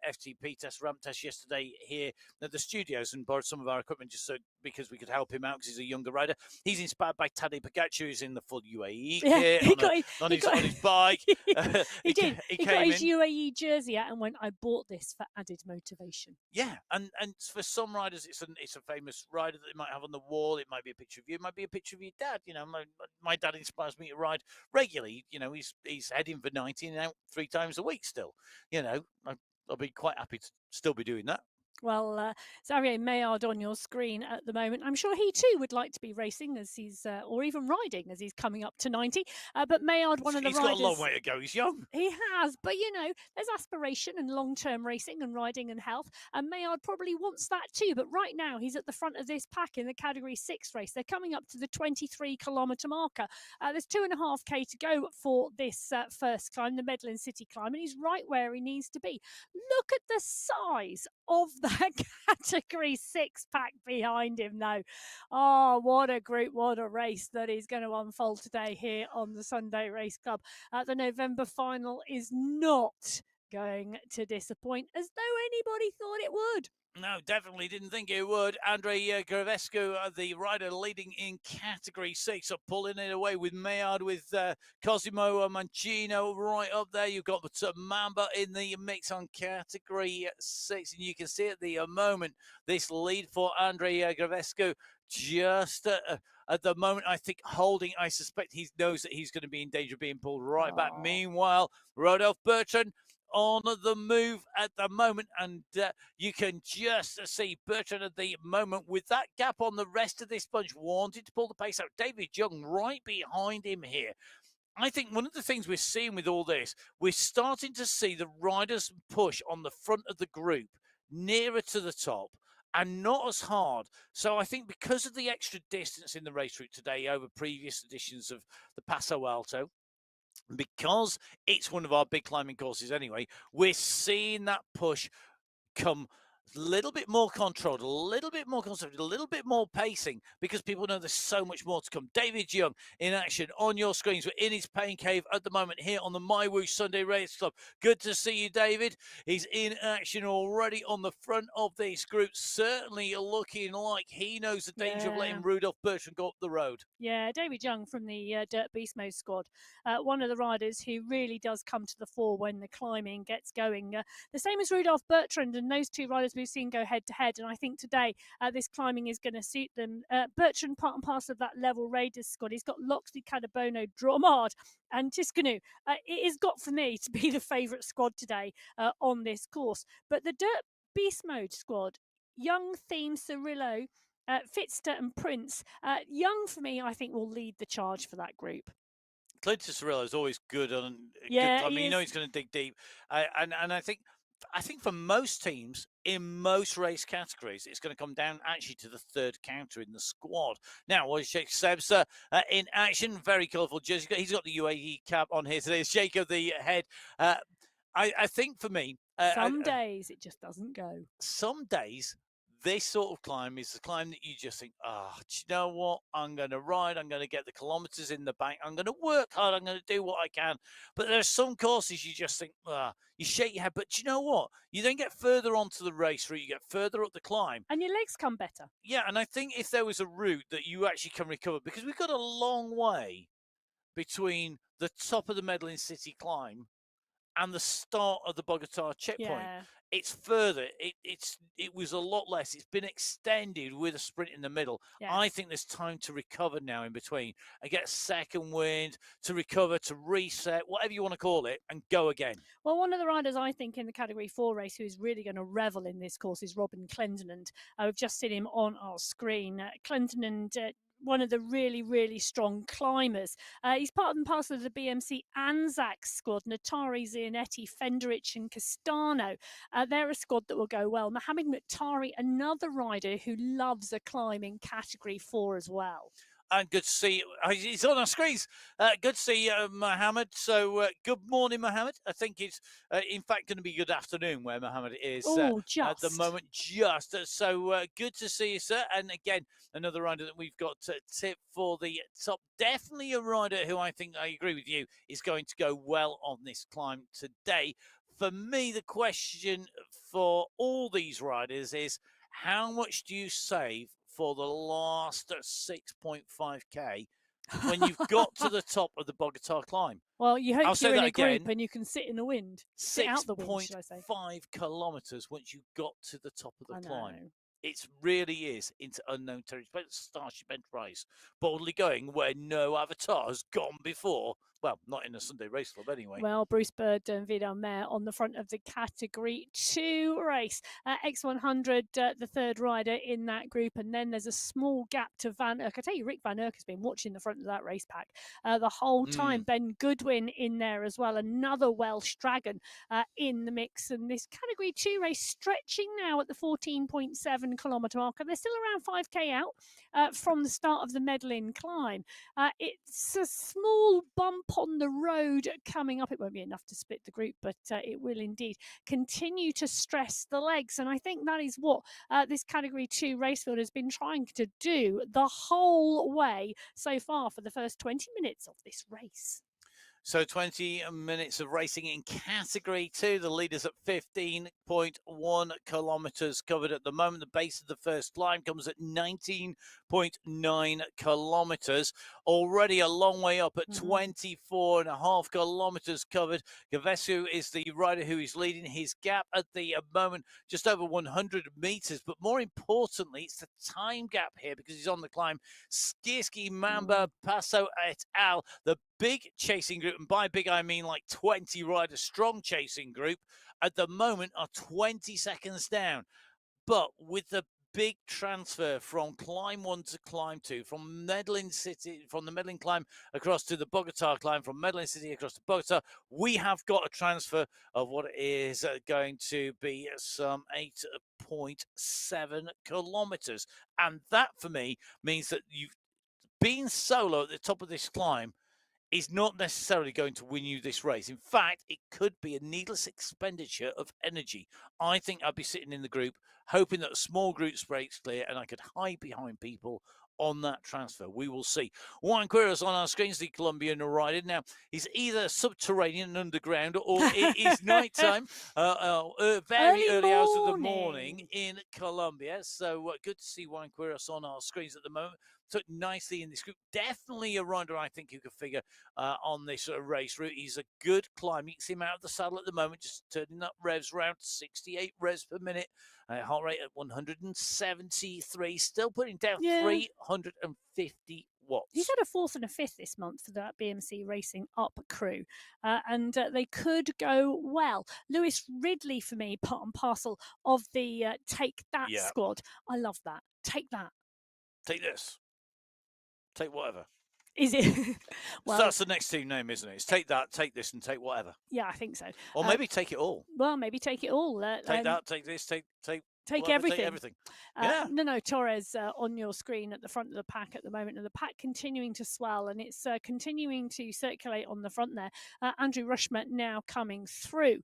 A: FTP test, ramp test yesterday here at the studios and borrowed some of our equipment just because we could help him out because he's a younger rider. He's inspired by Tadej Pogacar, who's in the full UAE kit on his bike.
B: He did. He got his UAE jersey out and went, I bought this for added motivation.
A: Yeah, and for some riders, it's a famous rider that they might have on the wall. It might be a picture of you. It might be a picture of your dad. My dad inspires me to ride regularly. He's heading for 90 and out 3 times a week still. I'll be quite happy to still be doing that.
B: Well, Xavier Maillard on your screen at the moment. I'm sure he too would like to be racing as he's, or even riding as he's coming up to 90. But Maillard, one of the
A: He's got a long
B: riders.
A: way to go. He's young.
B: He has, but there's aspiration and long-term racing and riding and health, and Maillard probably wants that too. But right now, he's at the front of this pack in the Category 6 race. They're coming up to the 23-kilometre marker. There's 2.5k to go for this first climb, the Medellin City climb, and he's right where he needs to be. Look at the size of that Category 6 pack behind him, though. Oh, what a group, what a race that is going to unfold today here on the Sunday Race Club. The November final is not going to disappoint, as though anybody thought it would.
A: No, definitely didn't think it would. Andrei Gravescu, the rider leading in Category 6, are pulling it away with Maillard, with Cosimo Mancino right up there. You've got Mamba in the mix on Category 6, and you can see at the moment this lead for Andrei Gravescu just at the moment, I think, holding. I suspect he knows that he's going to be in danger of being pulled right back. Meanwhile, Rodolphe Bertrand on the move at the moment, and you can just see Bertrand at the moment with that gap on the rest of this bunch, wanted to pull the pace out. David Young right behind him here. I think one of the things we're seeing with all this, we're starting to see the riders push on the front of the group nearer to the top and not as hard. So I think because of the extra distance in the race route today over previous editions of the Paso Alto, because it's one of our big climbing courses anyway, we're seeing that push come a little bit more controlled, a little bit more concentrated, a little bit more pacing, because people know there's so much more to come. David Young in action on your screens. We're in his pain cave at the moment here on the MyWhoosh Sunday Race Club. Good to see you, David. He's in action already on the front of this group, certainly looking like he knows the danger of letting Rudolph Bertrand go up the road.
B: Yeah, David Young from the Dirt Beast Mode squad, one of the riders who really does come to the fore when the climbing gets going. The same as Rudolph Bertrand, and those two riders we've seen go head to head. And I think today this climbing is going to suit them. Bertrand, part and parcel of that Level Raiders squad. He's got Loxley, Cadabono, Dromard, and Tiskanu. It is got for me to be the favourite squad today on this course. But the Dirt Beast Mode squad, Young, Theme, Cirillo, Fitster and Prince. Young, for me, I think will lead the charge for that group.
A: Clinton Cirillo is always good on.
B: Yeah,
A: good, I mean, you know he's going to dig deep, and I think for most teams in most race categories, it's going to come down actually to the third counter in the squad. Now, what is Sheikh Sebsa in action? Very colourful jersey. He's got the UAE cap on here today. Sheikh of the head. I think for me,
B: some days it just doesn't go.
A: Some days this sort of climb is the climb that you just think, do you know what? I'm going to ride. I'm going to get the kilometres in the bank. I'm going to work hard. I'm going to do what I can. But there are some courses you just think, you shake your head. But do you know what? You then get further onto the race route. You get further up the climb.
B: And your legs come better.
A: Yeah, and I think if there was a route that you actually can recover, because we've got a long way between the top of the Medellin City climb and the start of the Bogota checkpoint.
B: Yeah.
A: It's further. It was a lot less. It's been extended with a sprint in the middle.
B: Yes.
A: I think there's time to recover now in between and get a second wind, to recover, to reset, whatever you want to call it, and go again.
B: Well, one of the riders I think in the Category 4 race who is really going to revel in this course is Robin Clendenin. We've just seen him on our screen. Clendenin, one of the really, really strong climbers. He's part and parcel of the BMC Anzac squad. Natari, Zianetti, Fenderich and Castano. They're a squad that will go well. Mohamed Muhtari, another rider who loves a climb in Category 4 as well.
A: And good to see he's on our screens. Good to see Mohammed. So good morning, Mohammed. I think it's in fact going to be good afternoon where Mohammed is at the moment. Just so good to see you, sir. And again, another rider that we've got to tip for the top. Definitely a rider who I think, I agree with you, is going to go well on this climb today. For me, the question for all these riders is, how much do you save for the last 6.5k when you've got to the top of the Bogota climb?
B: Well, you hope you're in a group and you can sit in the wind.
A: 6.5 kilometres once you got to the top of the climb. It really is into unknown territory. It's like Starship Enterprise, boldly going where no avatar has gone before. Well, not in a Sunday race club anyway.
B: Well, Bruce Bird and Vidal Mayer on the front of the Category 2 race. X100, the third rider in that group, and then there's a small gap to Van Urk. I tell you, Rick Van Urk has been watching the front of that race pack the whole time. Ben Goodwin in there as well, another Welsh Dragon in the mix. And this Category 2 race stretching now at the 14.7 kilometre mark, and they're still around 5k out from the start of the Medlin climb. It's a small bump on the road coming up. It won't be enough to split the group, but it will indeed continue to stress the legs. And I think that is what this Category 2 race field has been trying to do the whole way so far for the first 20 minutes of this race.
A: So 20 minutes of racing in Category 2. The leaders at 15.1 kilometres covered at the moment. The base of the first climb comes at 19.9 kilometres. Already a long way up at 24.5 kilometres covered. Gavescu is the rider who is leading. His gap at the moment just over 100 metres. But more importantly, it's the time gap here because he's on the climb. Skierski, Mamba, Passo et al. The big chasing group, and by big I mean like 20 rider strong chasing group, at the moment are 20 seconds down. But with the big transfer from climb 1 to climb 2, from Medellin City, from the Medellin climb across to the Bogota climb, from Medellin City across to Bogota, we have got a transfer of what is going to be some 8.7 kilometers. And that for me means that you've been solo at the top of this climb is not necessarily going to win you this race. In fact, it could be a needless expenditure of energy. I think I'd be sitting in the group hoping that a small group breaks clear and I could hide behind people on that transfer. We will see. Juan Quiros on our screens, the Colombian rider. Now, he's either subterranean and underground or it is nighttime, very early hours of the morning in Colombia. So good to see Juan Quiros on our screens at the moment. Took nicely in this group. Definitely a rider I think you could figure on this race route. He's a good climb. You can see him out of the saddle at the moment, just turning up revs around 68 revs per minute. Heart rate at 173. Still putting down 350 watts.
B: He's had a 4th and a 5th this month for that BMC Racing Up crew, and they could go well. Lewis Ridley, for me, part and parcel of the Take That squad. I love that. Take that.
A: Take this. Take whatever.
B: Is it?
A: Well, so that's the next team name, isn't it? It's take that, take this, and take whatever.
B: Yeah, I think so.
A: Or maybe take it all.
B: Well, maybe take it all.
A: Take that, take this, take whatever,
B: everything.
A: Take everything. Yeah.
B: No, Torres on your screen at the front of the pack at the moment, and the pack continuing to swell, and it's continuing to circulate on the front there. Andrew Rushmer now coming through.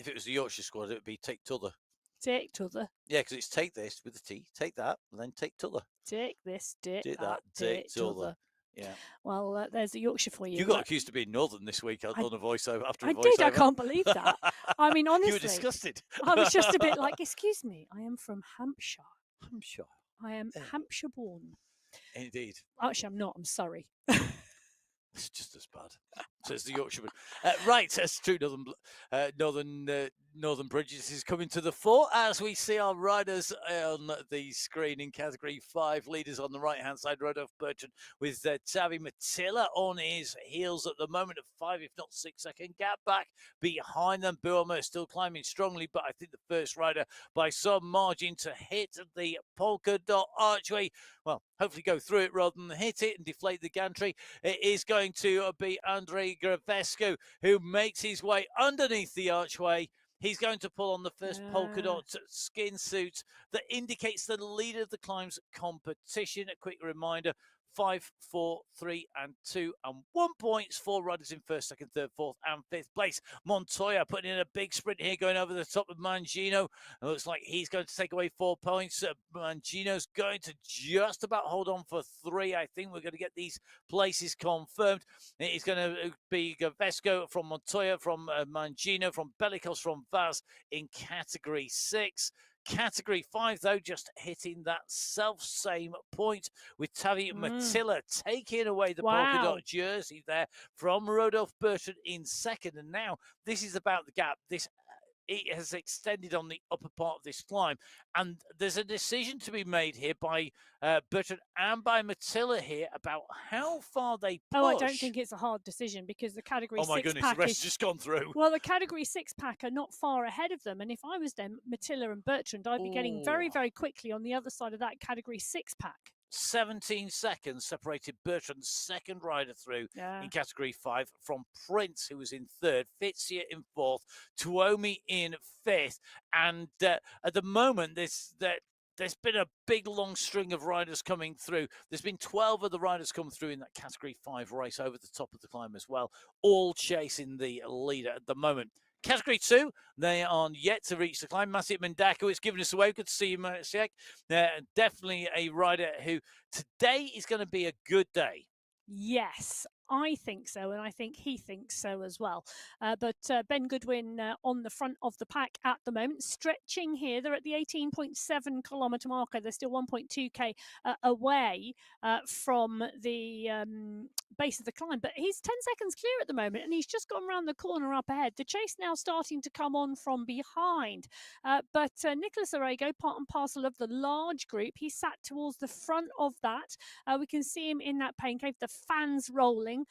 A: If it was the Yorkshire squad, it would be take t'other.
B: Take t'other.
A: Yeah, because it's take this with the T, take that, and then take t'other.
B: Take this, take that,
A: take t'other. Yeah.
B: Well, there's the Yorkshire for you.
A: You got accused of being northern this week on a voiceover. After a voiceover.
B: I did. I can't believe that. I mean, honestly,
A: you were disgusted.
B: I was just a bit like, excuse me, I am from Hampshire.
A: Hampshire.
B: I am Hampshire born.
A: Indeed.
B: Actually, I'm not. I'm sorry.
A: It's just as bad, says the Yorkshireman. Right, that's true. Northern Bridges is coming to the fore as we see our riders on the screen in Category 5. Leaders on the right-hand side, Rodolphe Bertrand with Tavi Matilla on his heels at the moment of 5, if not 6 second gap back behind them. Buama still climbing strongly, but I think the first rider by some margin to hit the polka dot archway, well, hopefully go through it rather than hit it and deflate the gantry. It is going to be Andrei Gravescu who makes his way underneath the archway. He's going to pull on the first polka dot skin suit that indicates the leader of the climb's competition. A quick reminder, 5, 4, 3, and 2, and 1 points. 4 riders in 1st, 2nd, 3rd, 4th, and 5th place. Montoya putting in a big sprint here, going over the top of Mangino. It looks like he's going to take away 4 points. Mangino's going to just about hold on for 3. I think we're going to get these places confirmed. It's going to be Gavesco from Montoya, from Mangino, from Bellicos, from Vaz in Category 6. Category 5, though, just hitting that self-same point with Tavi Matilla taking away the polka dot jersey there from Rodolphe Bertrand in 2nd. And now this is about the gap. This it has extended on the upper part of this climb. And there's a decision to be made here by Bertrand and by Matilda here about how far they push.
B: Oh, I don't think it's a hard decision because the category
A: Oh my
B: 6
A: goodness,
B: pack
A: the rest
B: is
A: has just gone through.
B: well, the category 6 pack are not far ahead of them. And if I was them, Matilda and Bertrand, I'd be getting very,
A: Ooh.
B: very quickly on the other side of that category 6 pack.
A: 17 seconds separated Bertrand's second rider through
B: Yeah.
A: in category 5 from Prince, who was in third, Fitzia in fourth, Tuomi in fifth. And at the moment, there's been a big long string of riders coming through. There's been 12 of the riders come through in that category 5 race over the top of the climb as well, all chasing the leader at the moment. Category 2, they are yet to reach the climb. Masip Mendako, it's given us away. Good to see you, Masik. Definitely a rider who today is going to be a good day.
B: Yes, I think so, and I think he thinks so as well. But Ben Goodwin on the front of the pack at the moment, stretching here. They're at the 18.7 kilometre marker. They're still 1.2k away from the base of the climb, but he's 10 seconds clear at the moment, and he's just gone around the corner up ahead. The chase now starting to come on from behind, but Nicholas Arago, part and parcel of the large group, he sat towards the front of that. We can see him in that pain cave, the fans rolling.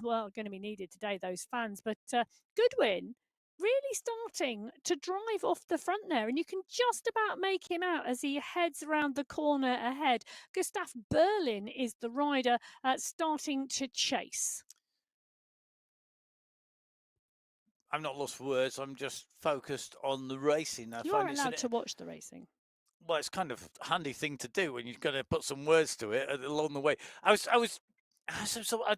B: Well, going to be needed today, those fans, but Goodwin really starting to drive off the front there, and you can just about make him out as he heads around the corner ahead. Gustav Berlin is the rider starting to chase.
A: I'm not lost for words. I'm just focused on the racing.
B: You are allowed to watch the racing.
A: Well, it's kind of a handy thing to do when you've got to put some words to it along the way. I was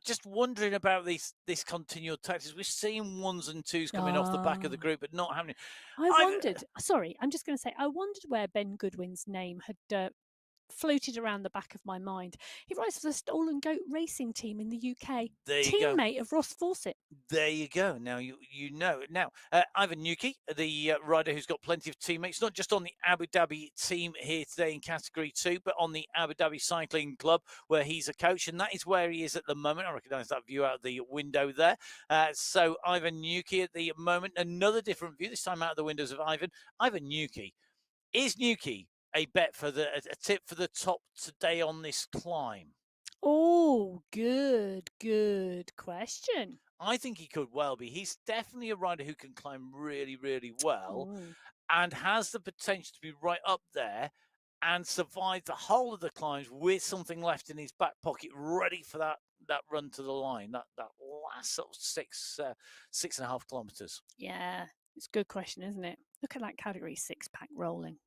A: just wondering about this continual tactics. We're seeing ones and twos coming off the back of the group, but not having.
B: I wondered. Sorry, I'm just going to say. I wondered where Ben Goodwin's name had floated around the back of my mind. He rides for the Stolen Goat Racing Team in the UK.
A: There you
B: Teammate of Ross Fawcett.
A: There you go. Now you know. Now Ivan Nuki, the rider who's got plenty of teammates, not just on the Abu Dhabi team here today in category 2, but on the Abu Dhabi Cycling Club where he's a coach, and that is where he is at the moment. I recognise that view out the window there. So Ivan Nuki at the moment, another different view, this time out of the windows of Ivan. Ivan Nuki. Is Nuki a bet for a tip for the top today on this climb?
B: Oh, good question.
A: I think he could well be. He's definitely a rider who can climb really, really well.
B: Ooh.
A: And has the potential to be right up there and survive the whole of the climbs with something left in his back pocket, ready for that run to the line, that last sort of 6.5 kilometres.
B: Yeah, it's a good question, isn't it? Look at that category 6 pack rolling.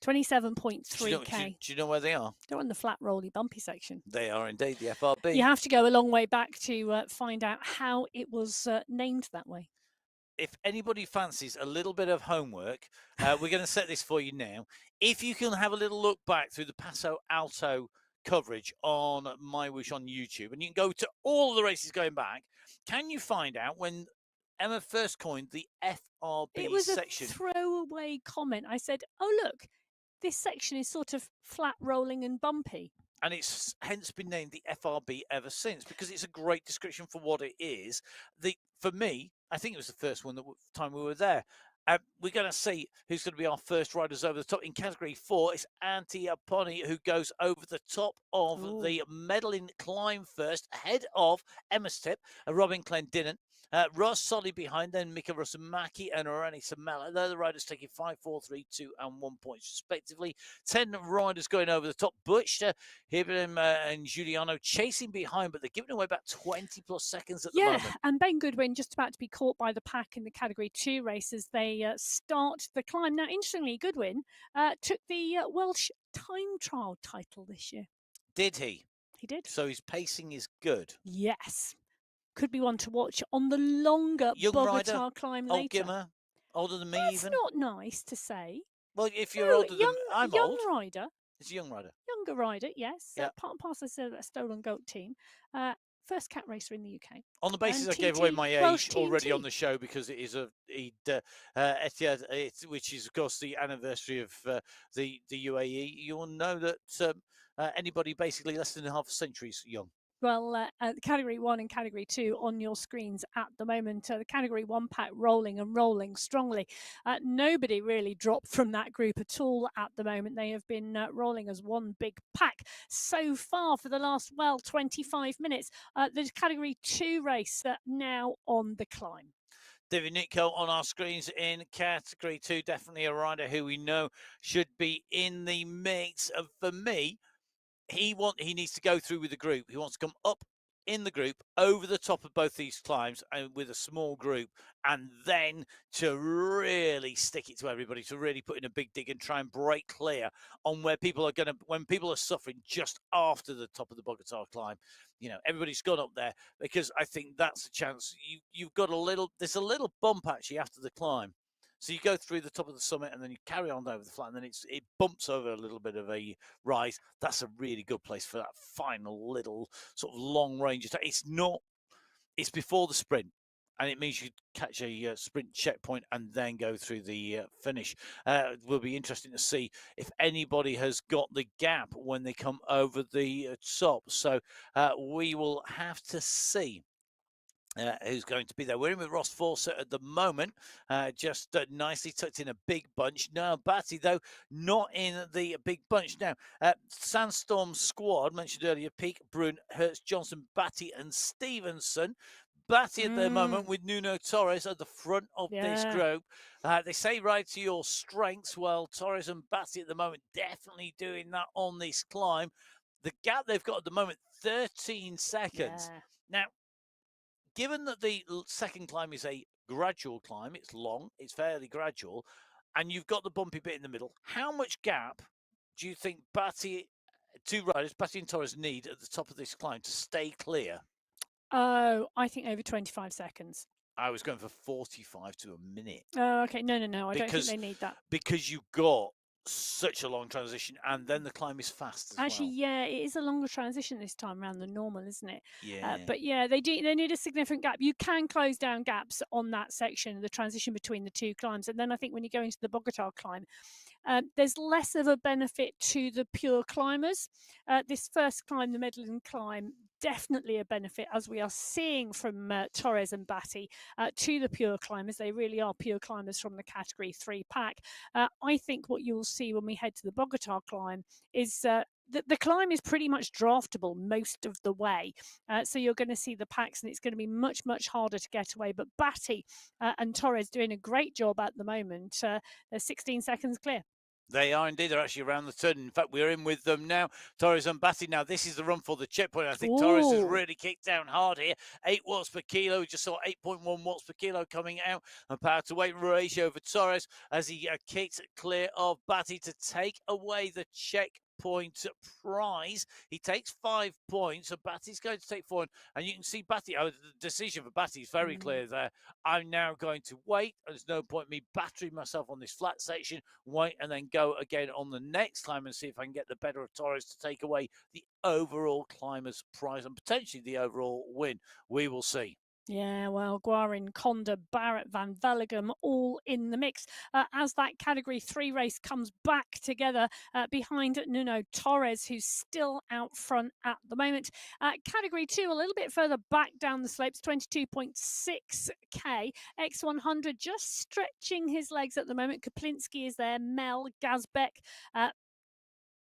B: 27.3k.
A: Do you know where they are?
B: They're on the flat, rolly, bumpy section.
A: They are indeed the FRB.
B: You have to go a long way back to find out how it was named that way.
A: If anybody fancies a little bit of homework, we're going to set this for you now. If you can have a little look back through the Paso Alto coverage on MyWhoosh on YouTube, and you can go to all of the races going back, can you find out when Emma first coined the FRB section?
B: It was a throwaway comment. I said, oh, look, this section is sort of flat, rolling and bumpy.
A: And it's hence been named the FRB ever since, because it's a great description for what it is. For me, I think it was the first one the time we were there. We're going to see who's going to be our first riders over the top. In category 4, it's Antti Aponi who goes over the top of the medalling climb first, ahead of Emma's tip, Robin Clendinnen. Ross Solly behind, then Mika Rusamaki and Orani Samela. They're the riders taking 5, 4, 3, 2 and 1 points respectively. 10 riders going over the top. Butch, Hibim and Giuliano chasing behind, but they're giving away about 20 plus seconds at the moment.
B: Yeah, and Ben Goodwin just about to be caught by the pack in the category 2 races. They start the climb. Now, interestingly, Goodwin took the Welsh time trial title this year.
A: Did he?
B: He did.
A: So his pacing is good.
B: Yes. Could be one to watch on the longer Bogota climb later.
A: Old Gimmer, older than me.
B: That's
A: even.
B: Not nice to say.
A: Well, if you're older than I'm
B: young
A: old.
B: Rider.
A: It's a young rider.
B: Younger rider, yes.
A: Yeah.
B: Part and parcel of that Stolen Goat team. First cat racer in the UK.
A: On the basis I gave away my age already on the show, because it is Etihad, which is of course the anniversary of the UAE. You'll know that anybody basically less than half a century is young.
B: Well, Category 1 and Category 2 on your screens at the moment. The Category 1 pack rolling and rolling strongly. Nobody really dropped from that group at all at the moment. They have been rolling as one big pack so far for the last, 25 minutes. The Category 2 race now on the climb.
A: David Nitko on our screens in Category 2. Definitely a rider who we know should be in the mix. For me, he needs to go through with the group. He wants to come up in the group over the top of both these climbs and with a small group, and then to really stick it to everybody, to really put in a big dig and try and break clear on where people are going to, when people are suffering just after the top of the Bogota climb. Everybody's gone up there because I think that's a chance. You've got there's a little bump actually after the climb. So you go through the top of the summit and then you carry on over the flat, and then it bumps over a little bit of a rise. That's a really good place for that final little sort of long range attack. It's before the sprint, and it means you catch a sprint checkpoint and then go through the finish. It will be interesting to see if anybody has got the gap when they come over the top. So we will have to see. Who's going to be there. We're in with Ross Fawcett at the moment, just nicely tucked in a big bunch. No, Batty, though, not in the big bunch. Now, Sandstorm squad, mentioned earlier, Peak, Brun, Hertz, Johnson, Batty and Stevenson. Batty at the moment with Nuno Torres at the front of this group. They say ride to your strengths. Well, Torres and Batty at the moment definitely doing that on this climb. The gap they've got at the moment, 13 seconds.
B: Yeah.
A: Now, given that the second climb is a gradual climb, it's long, it's fairly gradual, and you've got the bumpy bit in the middle, how much gap do you think two riders, Batty and Torres, need at the top of this climb to stay clear?
B: Oh, I think over 25 seconds.
A: I was going for 45 to a minute.
B: Oh, okay. No. I don't think they need that.
A: Because you've got such a long transition, and then the climb is fast as
B: Actually,
A: well.
B: yeah, it is a longer transition this time around than normal, isn't it?
A: Yeah.
B: But yeah, they need a significant gap. You can close down gaps on that section, the transition between the two climbs. And then I think when you go into the Bogota climb, there's less of a benefit to the pure climbers. This first climb, the Medellin climb, definitely a benefit, as we are seeing from Torres and Batty, to the pure climbers. They really are pure climbers from the Category 3 pack. I think what you'll see when we head to the Bogota climb is the climb is pretty much draftable most of the way. So you're going to see the packs, and it's going to be much, much harder to get away. But Batty and Torres doing a great job at the moment. They're 16 seconds clear.
A: They are indeed. They're actually around the turn. In fact, we're in with them now. Torres and Batty. Now, this is the run for the checkpoint. I think Torres has really kicked down hard here. 8 watts per kilo. We just saw 8.1 watts per kilo coming out. A power to weight ratio for Torres as he kicked clear of Batty to take away the checkpoint prize. He takes 5 points, so Batty's going to take 4. And you can see Batty, the decision for Batty is very clear there. I'm now going to wait. There's no point me battering myself on this flat section. Wait and then go again on the next climb and see if I can get the better of Torres to take away the overall climber's prize and potentially the overall win. We will see.
B: Yeah, well, Guarin, Conda, Barrett, Van Vellegem, all in the mix as that Category 3 race comes back together behind Nuno Torres, who's still out front at the moment. Category 2, a little bit further back down the slopes, 22.6k. X100 just stretching his legs at the moment. Kaplinski is there, Mel, Gazbeck,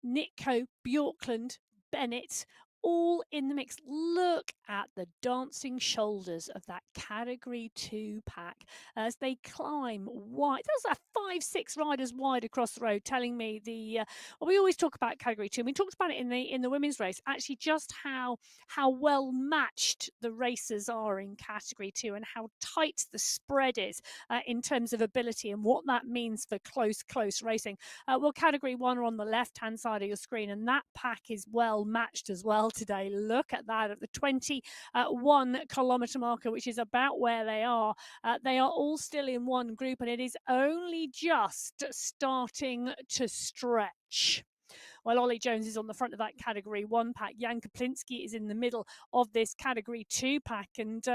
B: Nitko, Bjorkland, Bennett, all in the mix. Look at the dancing shoulders of that Category 2 pack as they climb wide. There's 5-6 riders wide across the road, telling me we always talk about Category 2. We talked about it in the women's race, actually, just how well matched the racers are in Category 2 and how tight the spread is in terms of ability and what that means for close racing. Well, Category 1 are on the left-hand side of your screen, and that pack is well matched as well today. Look at that, at the 21 kilometre marker, which is about where they are. They are all still in one group, and it is only just starting to stretch. while Ollie Jones is on the front of that Category 1 pack. Jan Kaplinski is in the middle of this Category 2 pack. And,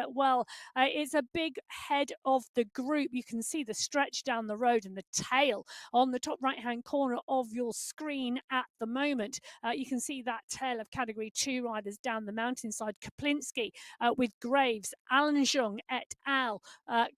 B: it's a big head of the group. You can see the stretch down the road and the tail on the top right-hand corner of your screen at the moment. You can see that tail of Category 2 riders down the mountainside. Kaplinski with Graves, Alanjong et al.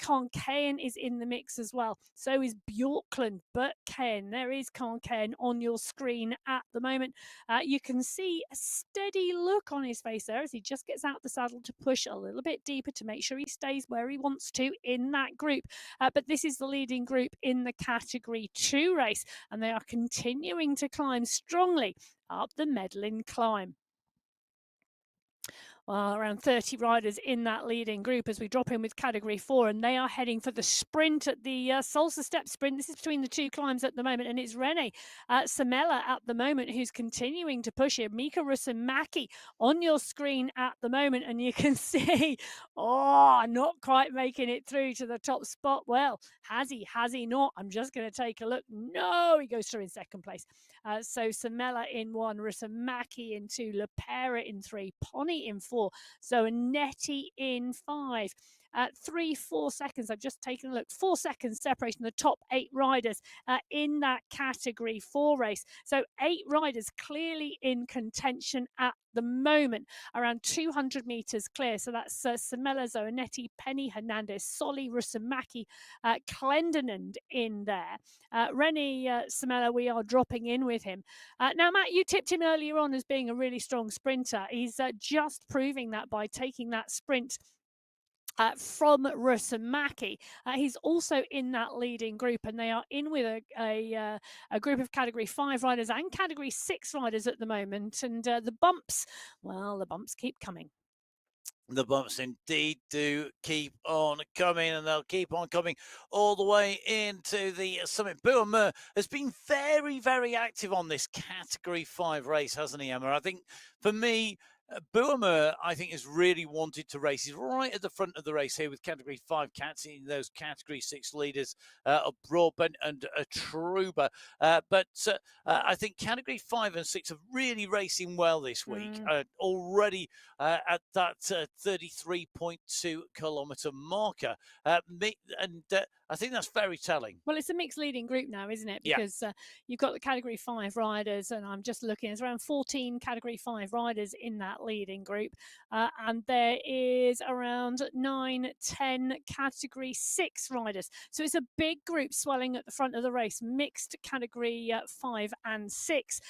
B: Concaen is in the mix as well. So is Bjorkland, Burtcaen. There is Concaen on your screen at the moment. You can see a steady look on his face there as he just gets out the saddle to push a little bit deeper to make sure he stays where he wants to in that group. But this is the leading group in the Category 2 race, and they are continuing to climb strongly up the Medlin climb. Around 30 riders in that leading group as we drop in with Category 4, and they are heading for the sprint at the Salsa Step sprint. This is between the two climbs at the moment, and it's Rene Samela at the moment who's continuing to push it. Mika Rusamaki on your screen at the moment, and you can see, not quite making it through to the top spot. Well, has he not? I'm just going to take a look. No, he goes through in second place. So Samela in 1, Rusamaki in 2, Lepera in 3, Pony in 4, so Netti in 5. 3-4 seconds. I've just taken a look. 4 seconds separating the top 8 riders in that Category 4 race. So 8 riders clearly in contention at the moment, around 200 meters clear. So that's Samela, Zoanetti, Penny, Hernandez, Solly, Rusamaki, Clendenin in there. Rene Samela, we are dropping in with him. Now, Matt, you tipped him earlier on as being a really strong sprinter. He's just proving that by taking that sprint from Rusamaki. He's also in that leading group, and they are in with a group of Category 5 riders and Category 6 riders at the moment. And the bumps keep coming.
A: The bumps indeed do keep on coming, and they'll keep on coming all the way into the summit. Boomer has been very, very active on this Category 5 race, hasn't he, Emma? I think for me, Boomer, I think, has really wanted to race. He's right at the front of the race here with Category 5 catching those Category 6 leaders of Broadbent and Truba. But I think Category 5 and 6 are really racing well this week, already at that 33.2 kilometre marker. And I think that's very telling.
B: Well, it's a mixed leading group now, isn't it? Because you've got the Category 5 riders, and I'm just looking, there's around 14 Category 5 riders in that leading group. And there is around 9-10 Category 6 riders. So it's a big group swelling at the front of the race, mixed Category 5 and 6.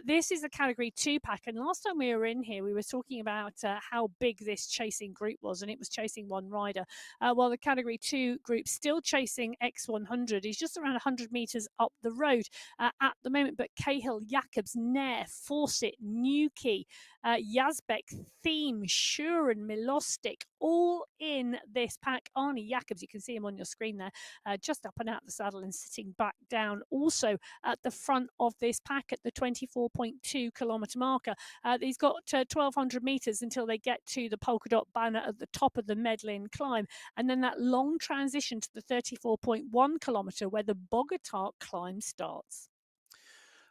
B: This is the Category 2 pack. And last time we were in here, we were talking about how big this chasing group was, and it was chasing one rider. While the Category 2 group still chasing X100. He's just around 100 metres up the road at the moment. But Cahill, Jacobs, Nair, Fawcett, Newkey, Yazbek, Theme, Shuren, Milostic, all in this pack. Arnie Jacobs, you can see him on your screen there, just up and out the saddle and sitting back down. Also at the front of this pack at the 24.2 kilometre marker. He's got 1,200 metres until they get to the polka dot banner at the top of the Medlin climb. And then that long transition to the 34.1 kilometre where the Bogota climb starts.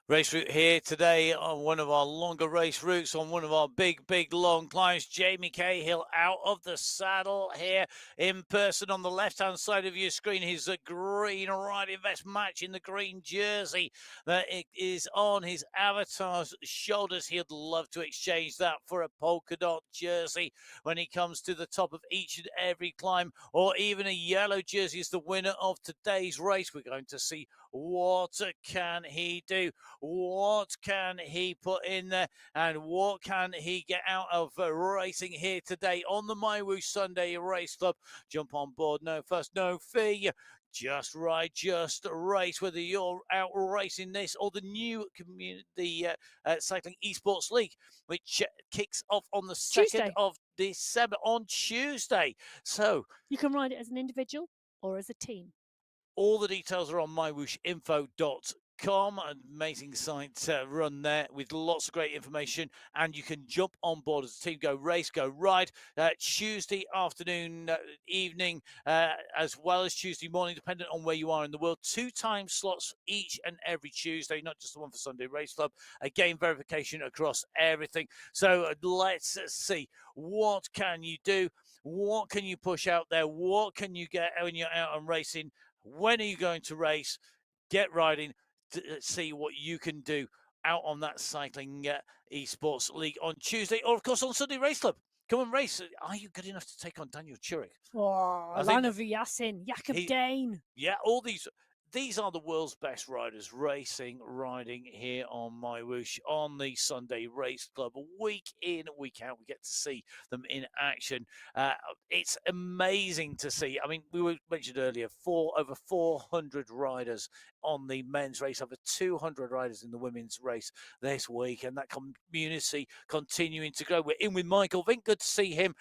A: Race route here today on one of our longer race routes, on one of our big, long climbs. Jamie Cahill out of the saddle here in person on the left-hand side of your screen. His green riding vest matching the green jersey that it is on his avatar's shoulders. He'd love to exchange that for a polka dot jersey when he comes to the top of each and every climb, or even a yellow jersey is the winner of today's race. We're going to see what can he do. What can he put in there, and what can he get out of racing here today on the MyWhoosh Sunday Race Club? Jump on board, no fuss, no fee. Just ride, just race, whether you're out racing this or the new community Cycling Esports League, which kicks off on the 2nd of December on Tuesday. So
B: you can ride it as an individual or as a team.
A: All the details are on mywhooshinfo.com. showdown.com, an amazing site run there with lots of great information, and you can jump on board as a team, go race, go ride, Tuesday afternoon, evening, as well as Tuesday morning, depending on where you are in the world. 2 time slots each and every Tuesday, not just the one for Sunday Race Club. Again, verification across everything. So let's see, what can you do? What can you push out there? What can you get when you're out and racing? When are you going to race? Get riding to see what you can do out on that cycling esports league on Tuesday, or of course on Sunday Race Club. Come and race. Are you good enough to take on Daniel Churik?
B: Oh, Lana Vyasin, Jakob Dane.
A: Yeah, all these are the world's best riders racing, riding here on MyWhoosh on the Sunday Race Club. Week in, week out, we get to see them in action. It's amazing to see. I mean, we were mentioned earlier, over 400 riders on the men's race, over 200 riders in the women's race this week, and that community continuing to grow. We're in with Michael Vink. Good to see him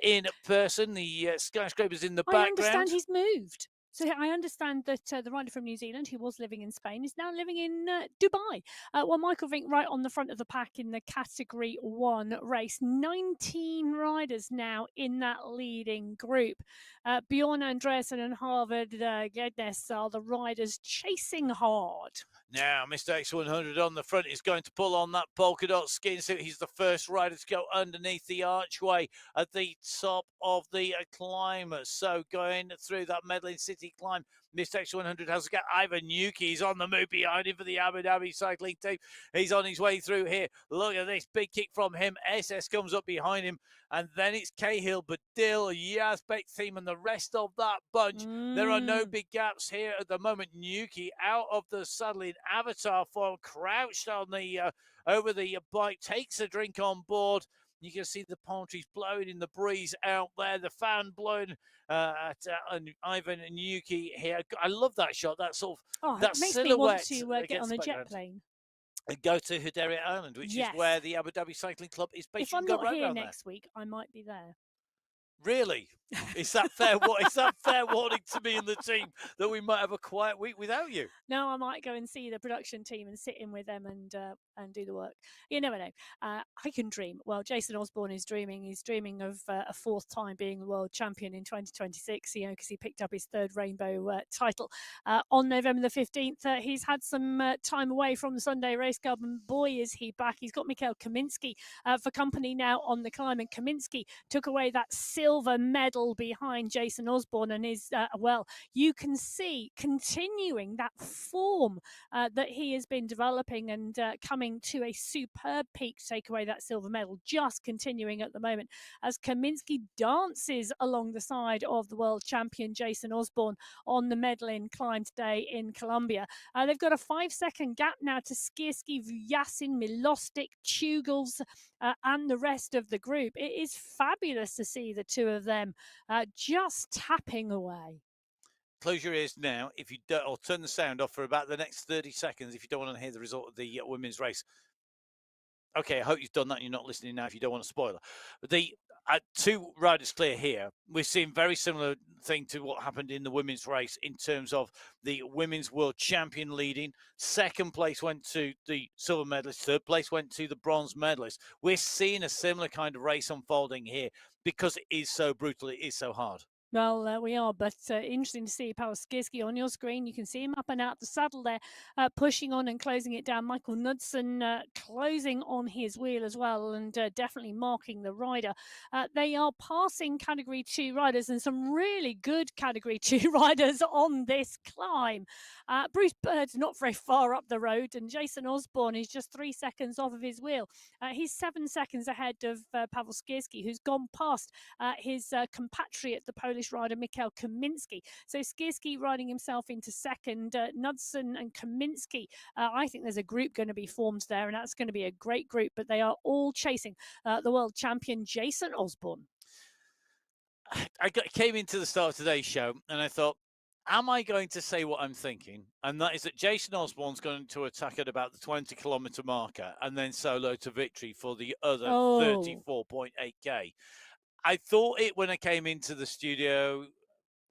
A: in person. The skyscrapers in the background.
B: I understand he's moved. So I understand that the rider from New Zealand, who was living in Spain, is now living in Dubai. Well, Michael Vink right on the front of the pack in the Category 1 race. 19 riders now in that leading group. Bjorn Andreasen and Harvard Gednes are the riders chasing hard.
A: Now, Mr. X100 on the front is going to pull on that polka dot skin suit. He's the first rider to go underneath the archway at the top of the climb. So going through that Medellin City climb, Mr. X100 has got Ivan Yuki. He's on the move behind him for the Abu Dhabi cycling team. He's on his way through here. Look at this big kick from him. SS comes up behind him. And then it's Cahill, Badil, Yazbek team, and the rest of that bunch. There are no big gaps here at the moment. Yuki out of the saddle in avatar form, crouched on the over the bike, takes a drink on board. You can see the palm trees blowing in the breeze out there, the fan blowing at Ivan and Yuki here. I love that shot, that sort of that
B: makes
A: silhouette.
B: Me want to get on a jet plane.
A: And go to Hodeiria Island, which is where the Abu Dhabi Cycling Club is based.
B: If I'm not here next week, I might be there.
A: Really? Is that fair? Is that fair warning to me and the team that we might have a quiet week without you?
B: No, I might go and see the production team and sit in with them and do the work. You never know. I can dream. Well, Jason Osborne is dreaming. He's dreaming of a 4th time being the world champion in 2026. You know, because he picked up his 3rd rainbow title on November the 15th. He's had some time away from the Sunday Race Club, and boy, is he back. He's got Mikhail Kaminsky for company now on the climb, and Kaminsky took away that silver medal behind Jason Osborne, and is well, you can see continuing that form that he has been developing and coming to a superb peak to take away that silver medal, just continuing at the moment as Kaminsky dances along the side of the world champion Jason Osborne on the Medellin climb today in Colombia. They've got a 5-second gap now to Skierski, Vyasin, Milostic, Tugels, and the rest of the group. It is fabulous to see the two of them just tapping away.
A: Close your ears now if you don't, or turn the sound off for about the next 30 seconds if you don't want to hear the result of the women's race. Okay, I hope you've done that and you're not listening now if you don't want a spoiler. But the 2 riders clear here. We're seeing very similar thing to what happened in the women's race in terms of the women's world champion leading. 2nd place went to the silver medalist. 3rd place went to the bronze medalist. We're seeing a similar kind of race unfolding here because it is so brutal. It is so hard.
B: Well, we are, but interesting to see Paweł Skierski on your screen. You can see him up and out the saddle there, pushing on and closing it down. Michael Knudsen closing on his wheel as well, and definitely marking the rider. They are passing Category 2 riders, and some really good Category 2 riders on this climb. Bruce Bird's not very far up the road, and Jason Osborne is just 3 seconds off of his wheel. He's 7 seconds ahead of Paweł Skierski, who's gone past his compatriot, the Polish rider Mikhail Kaminsky. So Skierski riding himself into 2nd. Knudsen and Kaminsky. I think there's a group going to be formed there, and that's going to be a great group. But they are all chasing the world champion Jason Osborne.
A: I came into the start of today's show and I thought, am I going to say what I'm thinking? And that is that Jason Osborne's going to attack at about the 20-kilometre marker and then solo to victory for the other 34.8k. I thought it when I came into the studio.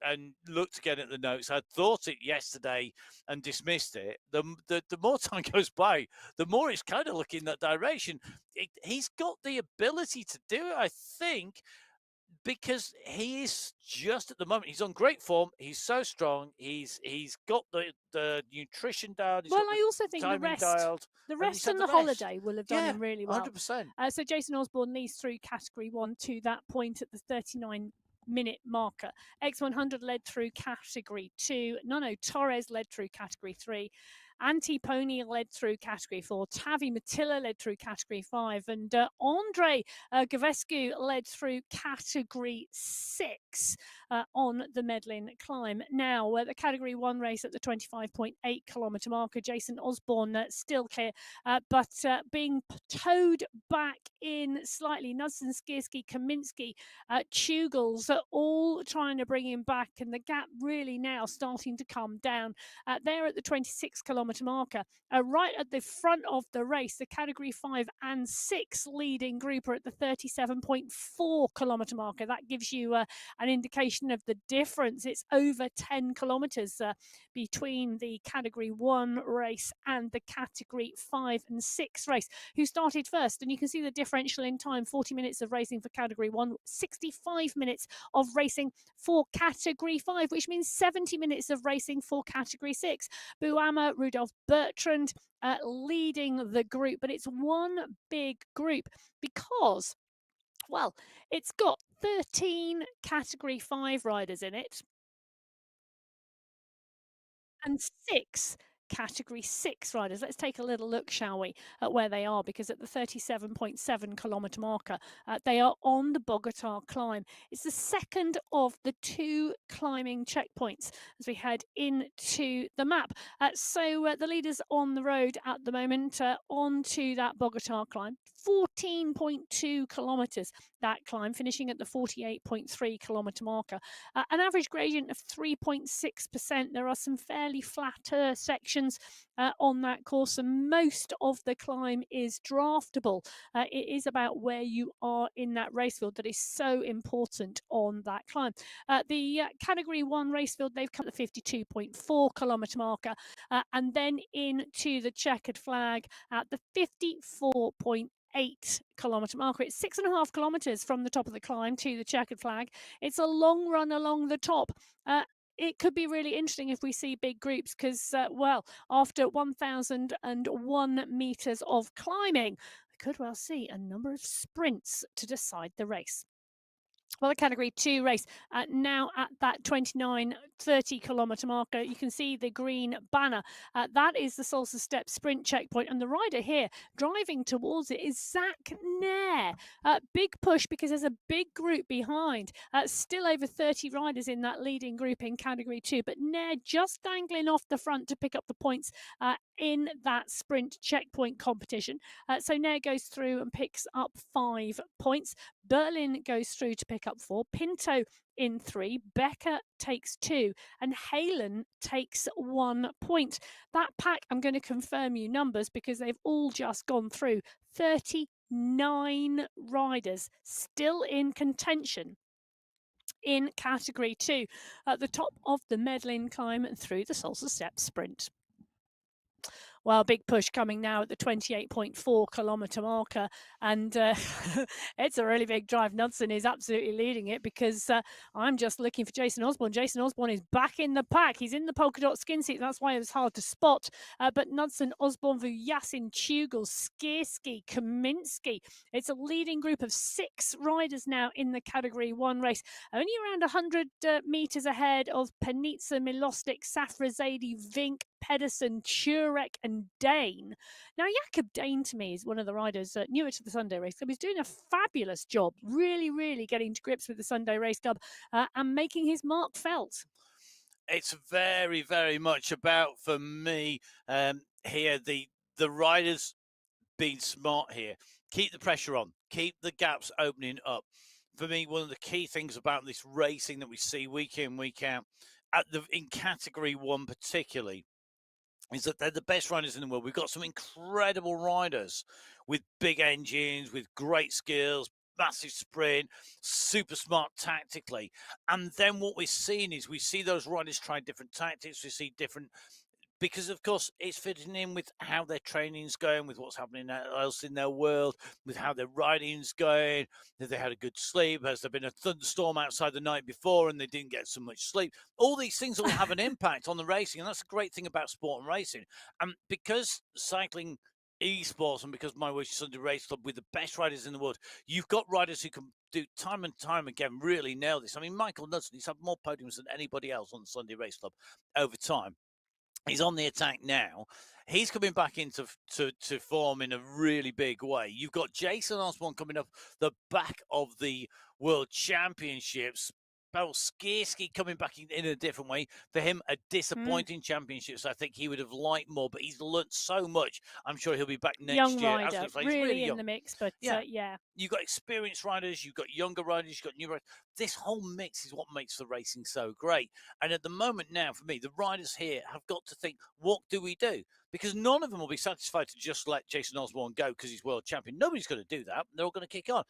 A: and looked again at the notes. I thought it yesterday and dismissed it. The more time goes by, the more it's kind of looking that direction. He's got the ability to do it, I think, because he is just at the moment. He's on great form. He's so strong. He's got the nutrition down. He's
B: Well,
A: got the
B: I also think
A: timing dialed.
B: the
A: And he's
B: rest
A: had
B: and
A: the
B: the
A: rest.
B: holiday will have done
A: Yeah,
B: him really well.
A: 100%.
B: So Jason Osborne leads through category 1 to that point at the 39-minute marker. X100 led through category 2. Nuno Torres led through category 3. Antiponi led through category 4. Tavi Matilla led through category 5. And Andre Gavescu led through category 6 on the Medlin climb. Now, the category 1 race at the 25.8 kilometre marker, Jason Osborne still clear, but being towed back in slightly. Knudsen, Skierski, Kaminsky, Tugels are all trying to bring him back, and the gap really now starting to come down. There at the 26 kilometre marker, right at the front of the race, the category 5 and 6 leading group are at the 37.4 kilometre marker. That gives you an indication of the difference. It's over 10 kilometres between the category 1 race and the category 5 and 6 race, who started first. And you can see the differential in time: 40 minutes of racing for category 1, 65 minutes of racing for category 5, which means 70 minutes of racing for category 6. Buama, Rudolph Bertrand leading the group, but it's one big group because, well, it's got 13 category 5 riders in it and 6 category 6 riders. Let's take a little look, shall we, at where they are, because at the 37.7 kilometre marker, they are on the Bogota climb. It's the second of the 2 climbing checkpoints as we head into the map. So the leaders on the road at the moment, onto that Bogota climb, 14.2 kilometres that climb, finishing at the 48.3 kilometre marker. An average gradient of 3.6%. There are some fairly flatter sections on that course, and most of the climb is draftable. It is about where you are in that race field that is so important on that climb. The category 1 race field, they've come at the 52.4 kilometre marker, and then into the checkered flag at the 54.8 kilometre marker. It's 6.5 kilometres from the top of the climb to the checkered flag. It's a long run along the top. It could be really interesting if we see big groups because, well, after 1,001 metres of climbing, we could well see a number of sprints to decide the race. Well, the category 2 race now at that 29-30 kilometre marker. You can see the green banner. That is the Salsa Step sprint checkpoint, and the rider here driving towards it is Zach Nair. Big push because there's a big group behind. Still over 30 riders in that leading group in category 2, but Nair just dangling off the front to pick up the points in that sprint checkpoint competition. So Nair goes through and picks up 5 points. Berlin goes through to pick up 4. Pinto in 3. Becker takes 2. And Halen takes 1 point. That pack, I'm going to confirm you numbers because they've all just gone through. 39 riders still in contention in category 2 at the top of the Medlin climb through the Salsa Step sprint. Well, big push coming now at the 28.4 kilometre marker, and it's a really big drive. Knudsen is absolutely leading it because I'm just looking for Jason Osborne. Jason Osborne is back in the pack. He's in the polka dot skin seat. That's why it was hard to spot. But Knudsen, Osborne, Vujasin, Tugel, Skierski, Kaminsky. It's a leading group of 6 riders now in the category 1 race. Only around 100 metres ahead of Panitza, Milostic, Safrazadi, Vink, Pedersen, Turek, and Dane. Now, Jakob Dane to me is one of the riders newer to the Sunday Race Club. He's doing a fabulous job, really getting to grips with the Sunday Race Club and making his mark felt.
A: It's very much about, for me, here, the riders being smart here. Keep the pressure on. Keep the gaps opening up. For me, one of the key things about this racing that we see week in, week out, in category 1 particularly, is that they're the best riders in the world. We've got some incredible riders with big engines, with great skills, massive sprint, super smart tactically. And then what we're seeing is we see those riders try different tactics. We see different, because of course it's fitting in with how their training's going, with what's happening else in their world, with how their riding's going. Have they had a good sleep? Has there been a thunderstorm outside the night before and they didn't get so much sleep? All these things will have an impact on the racing, and that's a great thing about sport and racing. And because cycling esports, and because MyWhoosh Sunday Race Club with the best riders in the world, you've got riders who can do time and time again really nail this. I mean, Michael Knudsen, he's had more podiums than anybody else on the Sunday Race Club over time. He's on the attack now. He's coming back into to form in a really big way. You've got Jason Osborne coming up the back of the World Championships. Pavel Skierski coming back in a different way. For him, a disappointing championships. I think he would have liked more, but he's learnt so much. I'm sure he'll be back next
B: young
A: year.
B: rider, really in
A: young.
B: the mix, but yeah.
A: You've got experienced riders, you've got younger riders, you've got new riders. This whole mix is what makes the racing so great. And at the moment now, for me, the riders here have got to think, what do we do? Because none of them will be satisfied to just let Jason Osborne go because he's world champion. Nobody's going to do that. They're all going to kick on.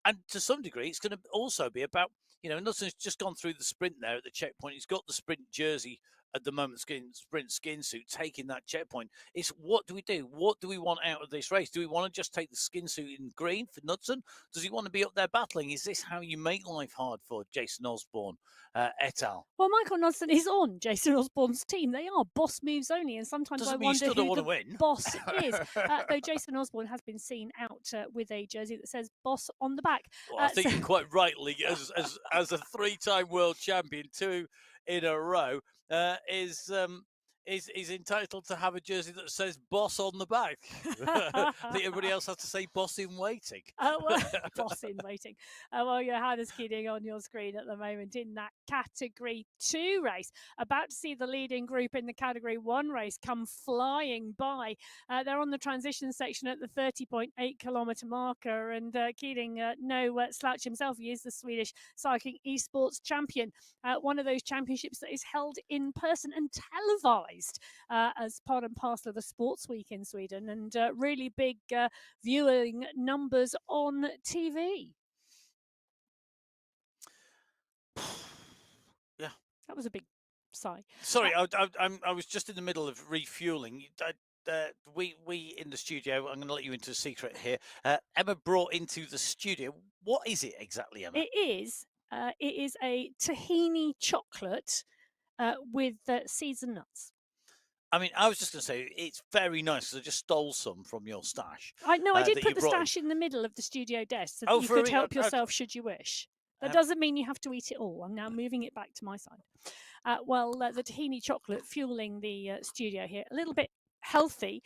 A: And to some degree, it's going to also be about, Nelson's just gone through the sprint there at the checkpoint. He's got the sprint jersey at the moment, sprint skin suit, taking that checkpoint. It's what do we do? What do we want out of this race? Do we want to just take the skin suit in green for Knudsen? Does he want to be up there battling? Is this how you make life hard for Jason Osborne et al?
B: Well, Michael Knudsen is on Jason Osborne's team. They are boss moves only, and sometimes
A: Doesn't
B: I
A: mean
B: wonder
A: you still
B: who
A: don't
B: the
A: want to win.
B: boss is. Though Jason Osborne has been seen out with a jersey that says "boss" on the back.
A: Well, I think quite rightly, as a three-time world champion, 2 in a row, is entitled to have a jersey that says "boss" on the back. I think everybody else has to say "boss in waiting."
B: Well, boss in waiting. Well, Johannes kidding on your screen at the moment in that Category 2 race. About to see the leading group in the Category 1 race come flying by. They're on the transition section at the 30.8 kilometre marker, and Keeling, no slouch himself. He is the Swedish cycling esports champion. One of those championships that is held in person and televised as part and parcel of the Sports Week in Sweden, and really big viewing numbers on TV.
A: Yeah,
B: that was a big sigh.
A: Sorry, I was just in the middle of refueling. We in the studio, I'm going to let you into a secret here. Emma brought into the studio. What is it exactly, Emma?
B: It is a tahini chocolate with seeds and nuts.
A: I mean, I was just going to say, it's very nice because I just stole some from your stash.
B: I did put the stash in the middle of the studio desk so that you could help yourself should you wish. That doesn't mean you have to eat it all. I'm now moving it back to my side. The tahini chocolate fueling the studio here, a little bit healthy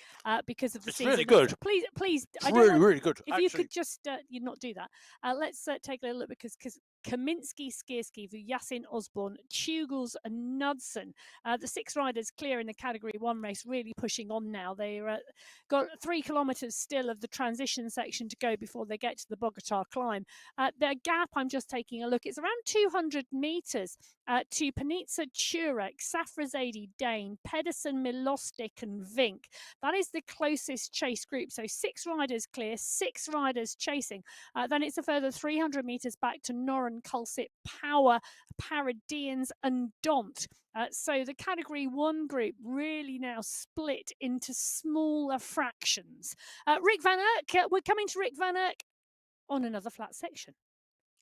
B: because of the season.
A: It's really good.
B: Please,
A: it's really good.
B: If you could just you not do that. Let's take a little look because Kaminski, Skierski, Yasin Osborne, Tugels and Knudsen. The 6 riders clear in the Category 1 race, really pushing on now. They've got 3 kilometres still of the transition section to go before they get to the Bogota climb. Their gap, I'm just taking a look, it's around 200 metres to Panitsa, Turek, Safrazadi, Dane, Pedersen, Milostic and Vink. That is the closest chase group. So 6 riders clear, 6 riders chasing. Then it's a further 300 metres back to Noren, Kulsit, Power, Paradians and Dont. So the Category 1 group really now split into smaller fractions. Rick Van Erck, we're coming to Rick Van Erck on another flat section.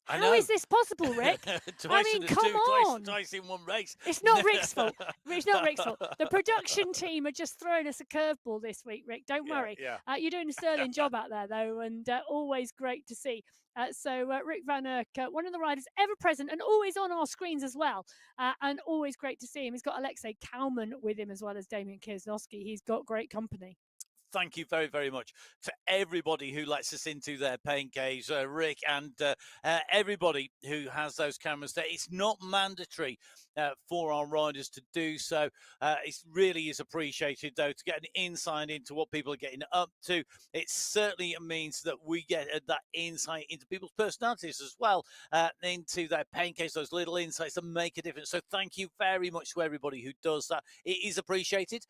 B: How is this possible, Rick? I mean, come on.
A: Twice in one race.
B: It's not Rick's fault. It's not Rick's fault. The production team are just throwing us a curveball this week, Rick. Don't worry.
A: Yeah.
B: You're doing a sterling job out there, though, and always great to see. So Rick Van Erck, one of the riders ever present and always on our screens as well, and always great to see him. He's got Alexei Kalman with him as well as Damian Kiesnowski. He's got great company.
A: Thank you very, very much to everybody who lets us into their pain caves, Rick, and everybody who has those cameras there. It's not mandatory for our riders to do so. It really is appreciated, though, to get an insight into what people are getting up to. It certainly means that we get that insight into people's personalities as well, into their pain caves, those little insights that make a difference. So thank you very much to everybody who does that. It is appreciated.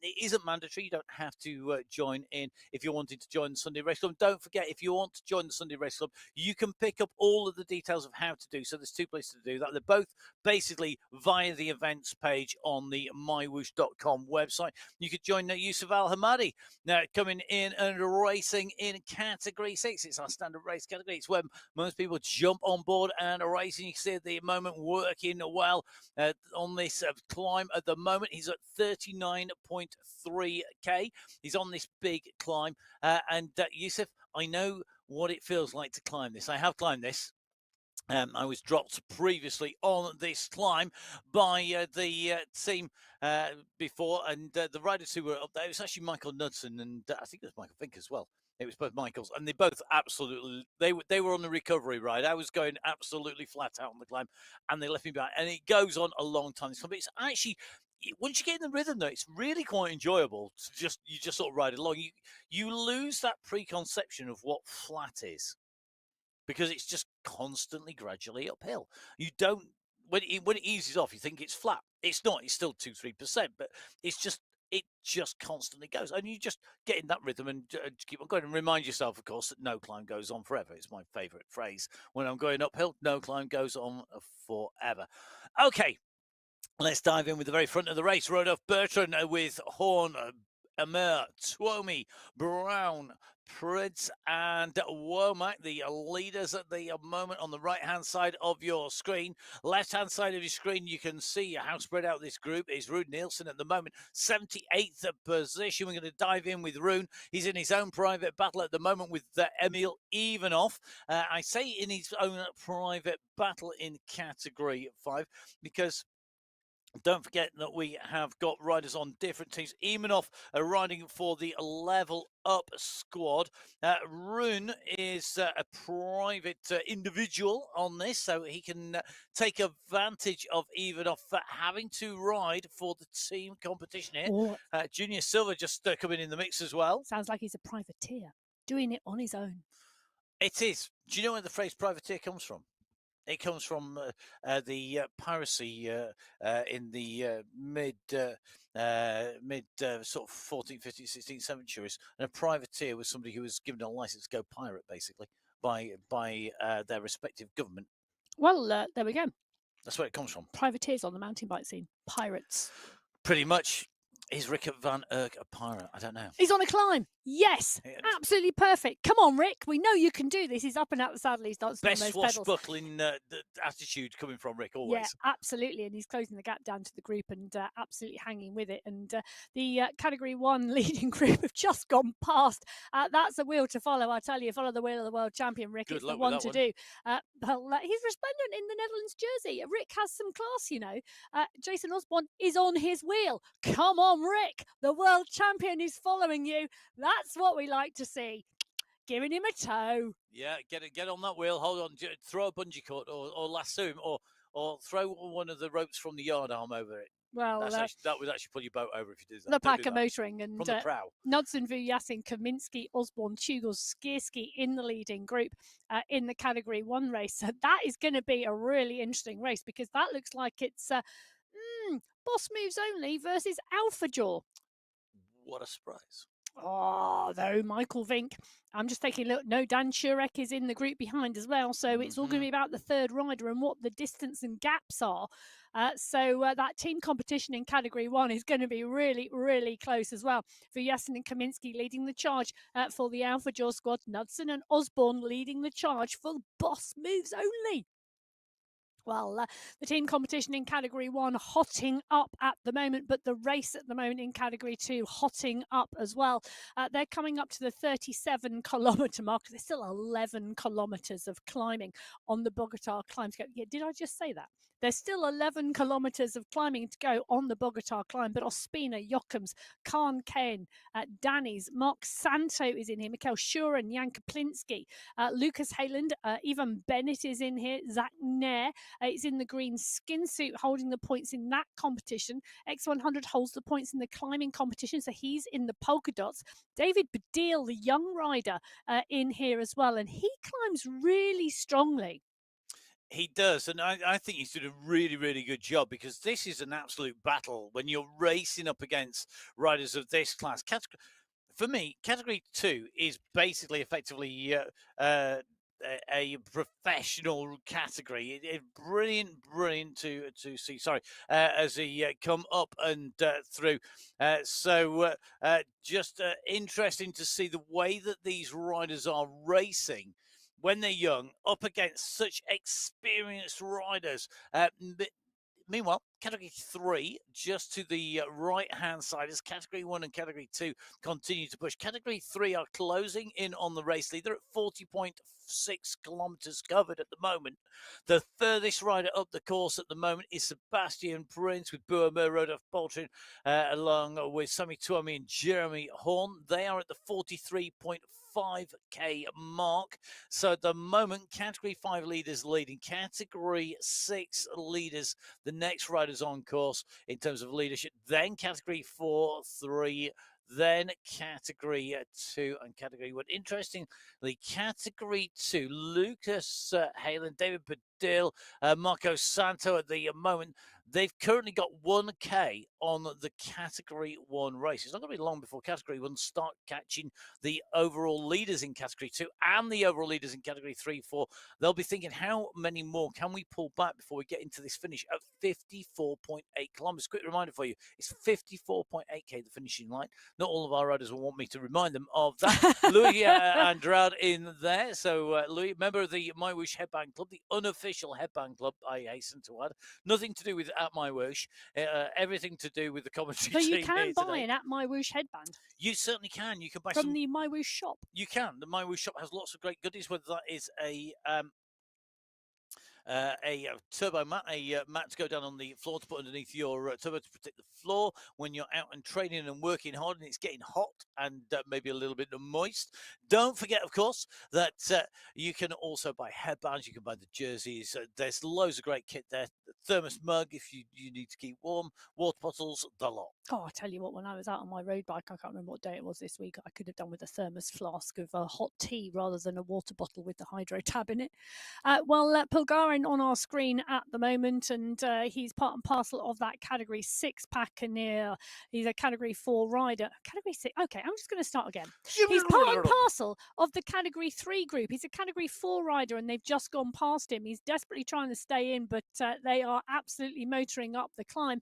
A: It isn't mandatory. You don't have to join in if you're wanting to join the Sunday Race Club. Don't forget, if you want to join the Sunday Race Club, you can pick up all of the details of how to do so. There's two places to do that. They're both basically via the events page on the MyWhoosh.com website. You could join Yusuf Al Hamadi now coming in and racing in Category 6. It's our standard race category. It's where most people jump on board and are racing. You can see at the moment working well on this climb at the moment. He's at 39.3k. He's on this big climb. And Yusuf, I know what it feels like to climb this. I have climbed this. I was dropped previously on this climb by the team before, and the riders who were up there, it was actually Michael Knudsen, and I think it was Michael Fink as well. It was both Michaels, and they both absolutely, they were on the recovery ride. I was going absolutely flat out on the climb, and they left me behind. And it goes on a long time. But it's actually, once you get in the rhythm, though, it's really quite enjoyable to you just sort of ride along. You lose that preconception of what flat is, because it's just constantly gradually uphill. You don't, when it eases off, you think it's flat. It's not. It's still 2-3%, but it just constantly goes, and you just get in that rhythm and keep on going. And remind yourself, of course, that no climb goes on forever. It's my favourite phrase when I'm going uphill. No climb goes on forever. Okay, let's dive in with the very front of the race. Rodolphe Bertrand with Horn, Amer, Twomey, Brown, Prince, and Womack, the leaders at the moment on the right-hand side of your screen. Left-hand side of your screen, you can see how spread out this group is. Rune Nielsen at the moment, 78th position. We're going to dive in with Rune. He's in his own private battle at the moment with Emil Ivanov. I say in his own private battle in Category 5 because don't forget that we have got riders on different teams. Imanov riding for the Level Up squad. Rune is a private individual on this, so he can take advantage of Ivanov for having to ride for the team competition here.
B: Oh,
A: Junior Silva just coming in the mix as well.
B: sounds like he's a privateer, doing it on his own.
A: It is. Do you know where the phrase privateer comes from? It comes from the piracy in the mid sort of 14th, 15th, 16th centuries. And a privateer was somebody who was given a license to go pirate, basically, by their respective government.
B: Well, there we go.
A: That's where it comes from.
B: Privateers on the mountain bike scene. Pirates.
A: Pretty much. Is Rick van Erck a pirate? I don't know.
B: He's on a climb. Yes, absolutely perfect. Come on, Rick. We know you can do this. He's up and out the saddle. He's dancing on those pedals.
A: Best swashbuckling attitude coming from Rick, always.
B: Yeah, absolutely. And he's closing the gap down to the group and absolutely hanging with it. And the Category 1 leading group have just gone past. That's a wheel to follow. I tell you, follow the wheel of the world champion, Rick. It's the one to do. But he's resplendent in the Netherlands jersey. Rick has some class, you know. Jason Osborne is on his wheel. Come on, Rick. The world champion is following you. That's what we like to see. Giving him a toe.
A: Yeah, get on that wheel. Hold on. Throw a bungee cord or lasso him or throw one of the ropes from the yard arm over it.
B: Well,
A: that would actually pull your boat over if you did that.
B: The pack of motoring and
A: from the prow.
B: Knudsen, Vujasin, Kaminsky, Osborne, Tugel, Skierski in the leading group in the Category 1 race. So that is going to be a really interesting race because that looks like it's Boss Moves Only versus Alpha Jaw.
A: What a surprise.
B: Oh, though, Michael Vink. I'm just taking a look. No, Dan Shurek is in the group behind as well. So it's all going to be about the third rider and what the distance and gaps are. So that team competition in Category 1 is going to be really, really close as well. Vujasin and Kaminsky leading the charge for the Alpha Jaw squad. Knudsen and Osborne leading the charge for Boss Moves Only. Well, the team competition in Category 1 hotting up at the moment, but the race at the moment in Category 2 hotting up as well. They're coming up to the 37-kilometre mark. There's still 11 kilometres of climbing on the Bogota climb to go. Yeah, did I just say that? There's still 11 kilometres of climbing to go on the Bogota climb, but Ospina, Jochems, Khan Kane, Danny's, Mark Santo is in here, Mikhail Shuren, Jan Kaplinsky, Lucas Hayland, Ivan Bennett is in here, Zach Nair. It's in the green skin suit holding the points in that competition. X100 holds the points in the climbing competition, so he's in the polka dots. David Badil, the young rider, in here as well, and he climbs really strongly.
A: He does, and I think he's doing a really, really good job because this is an absolute battle when you're racing up against riders of this class. For me, category 2 is basically effectively a professional category. Brilliant to see. Sorry, as he come up and through. Just interesting to see the way that these riders are racing when they're young, up against such experienced riders. Meanwhile, category 3, just to the right-hand side, as category 1 and category 2 continue to push. Category 3 are closing in on the race leader at 40.6 kilometers covered at the moment. The furthest rider up the course at the moment is Sebastian Prince with Buamer, Rodolphe Boltrin, along with Sami Tuomi and Jeremy Horn. They are at the 43.5k mark. So at the moment, category 5 leaders leading, category 6 leaders, the next riders on course in terms of leadership, then category 4, 3, then category 2 and category 1. Interestingly, category 2, Lucas Halen, David Badil, Marco Santo at the moment, they've currently got 1k on the category 1 race. It's not going to be long before category 1 start catching the overall leaders in category 2 and the overall leaders in category 3, 4. They'll be thinking, how many more can we pull back before we get into this finish at 54.8 kilometers? Quick reminder for you, it's 54.8k the finishing line. Not all of our riders will want me to remind them of that. Louis Andrade in there. So Louis, member of the MyWhoosh Headband Club, the unofficial headband club, I hasten to add. Nothing to do with at MyWhoosh, everything to do with the commentary
B: So
A: team
B: you can
A: here
B: buy
A: today.
B: an at MyWhoosh headband.
A: You certainly can. You can buy
B: from the MyWhoosh shop.
A: You can. The MyWhoosh shop has lots of great goodies, whether that is a turbo mat, a mat to go down on the floor to put underneath your turbo to protect the floor when you're out and training and working hard and it's getting hot and maybe a little bit moist. Don't forget, of course, that you can also buy headbands, you can buy the jerseys. There's loads of great kit there. The thermos mug if you need to keep warm, water bottles, the lot.
B: Oh, I tell you what, when I was out on my road bike, I can't remember what day it was this week, I could have done with a thermos flask of hot tea rather than a water bottle with the hydro tab in it. Pulgarin on our screen at the moment, and he's part and parcel of that category 6 pack, and he's a category 4 rider. Category 6, okay, I'm just going to start again. He's part and parcel of the category 3 group. He's a category 4 rider, and they've just gone past him. He's desperately trying to stay in, but they are absolutely motoring up the climb.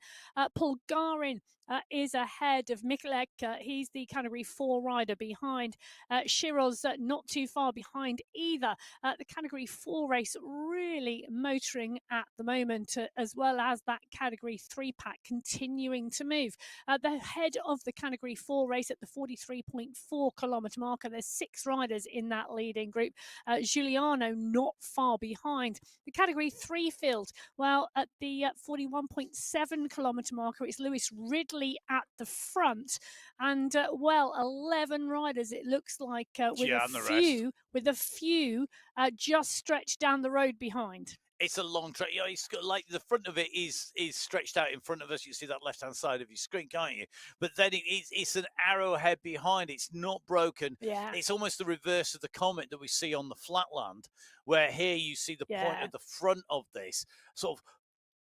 B: Pulgarin is ahead of Mikulek. He's the category 4 rider behind. Shiroz not too far behind either. The category 4 race really motoring at the moment, as well as that category 3 pack continuing to move. The head of the category 4 race at the 43.4 kilometre marker. There's 6 riders in that leading group. Giuliano not far behind. The category 3 field, well, at the 41.7 kilometre marker, it's Lewis Ridley at the front, and 11 riders it looks like, with a few just stretched down the road behind.
A: It's a long track. It's got, like, the front of it is stretched out in front of us. You see that left-hand side of your screen, can't you? But then it's an arrowhead behind. It's not broken.
B: Yeah.
A: It's almost the reverse of the Comet that we see on the flatland, where here you see the point at the front of this sort of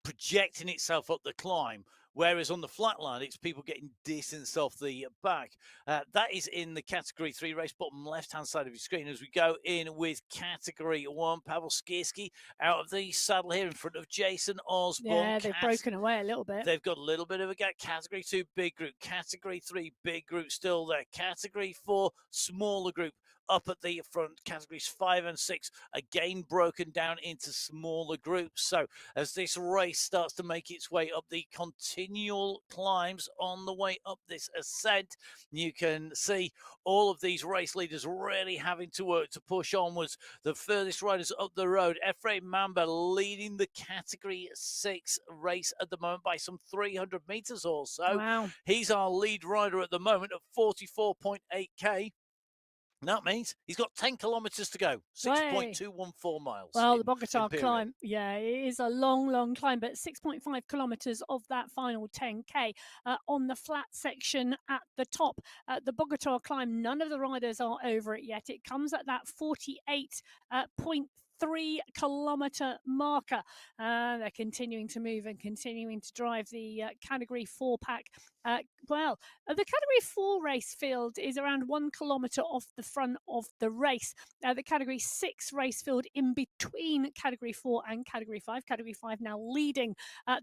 A: projecting itself up the climb. Whereas on the flatland, it's people getting distance off the back. That is in the category 3 race, bottom left-hand side of your screen. As we go in with category 1, Pavel Skirski out of the saddle here in front of Jason Osborne.
B: Yeah, they've broken away a little bit.
A: They've got a little bit of a gap. Category 2, big group. Category 3, big group still there. Category 4, smaller group. Up at the front, categories 5 and 6, again broken down into smaller groups. So as this race starts to make its way up the continual climbs on the way up this ascent, you can see all of these race leaders really having to work to push onwards. The furthest riders up the road, Ephraim Mamba leading the category 6 race at the moment by some 300 meters or so.
B: Wow.
A: He's our lead rider at the moment at 44.8k. That means he's got 10 kilometres to go, 6.214 miles.
B: Well, the Bogota climb, yeah, it is a long, long climb, but 6.5 kilometres of that final 10K on the flat section at the top. The Bogota climb, none of the riders are over it yet. It comes at that 48.3 3-kilometre marker. They're continuing to move and continuing to drive the Category 4 pack. The Category 4 race field is around 1 kilometre off the front of the race. The Category 6 race field in between Category 4 and Category 5. Category 5 now leading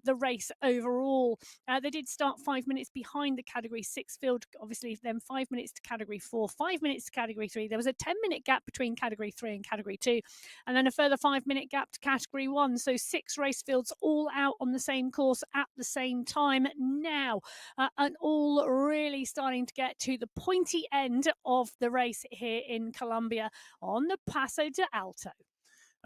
B: the race overall. They did start 5 minutes behind the Category 6 field, obviously, then 5 minutes to Category 4, 5 minutes to Category 3. There was a 10-minute gap between Category 3 and Category 2, and then a further 5-minute gap to Category 1. So 6 race fields all out on the same course at the same time now, and all really starting to get to the pointy end of the race here in Colombia on the Paso de Alto.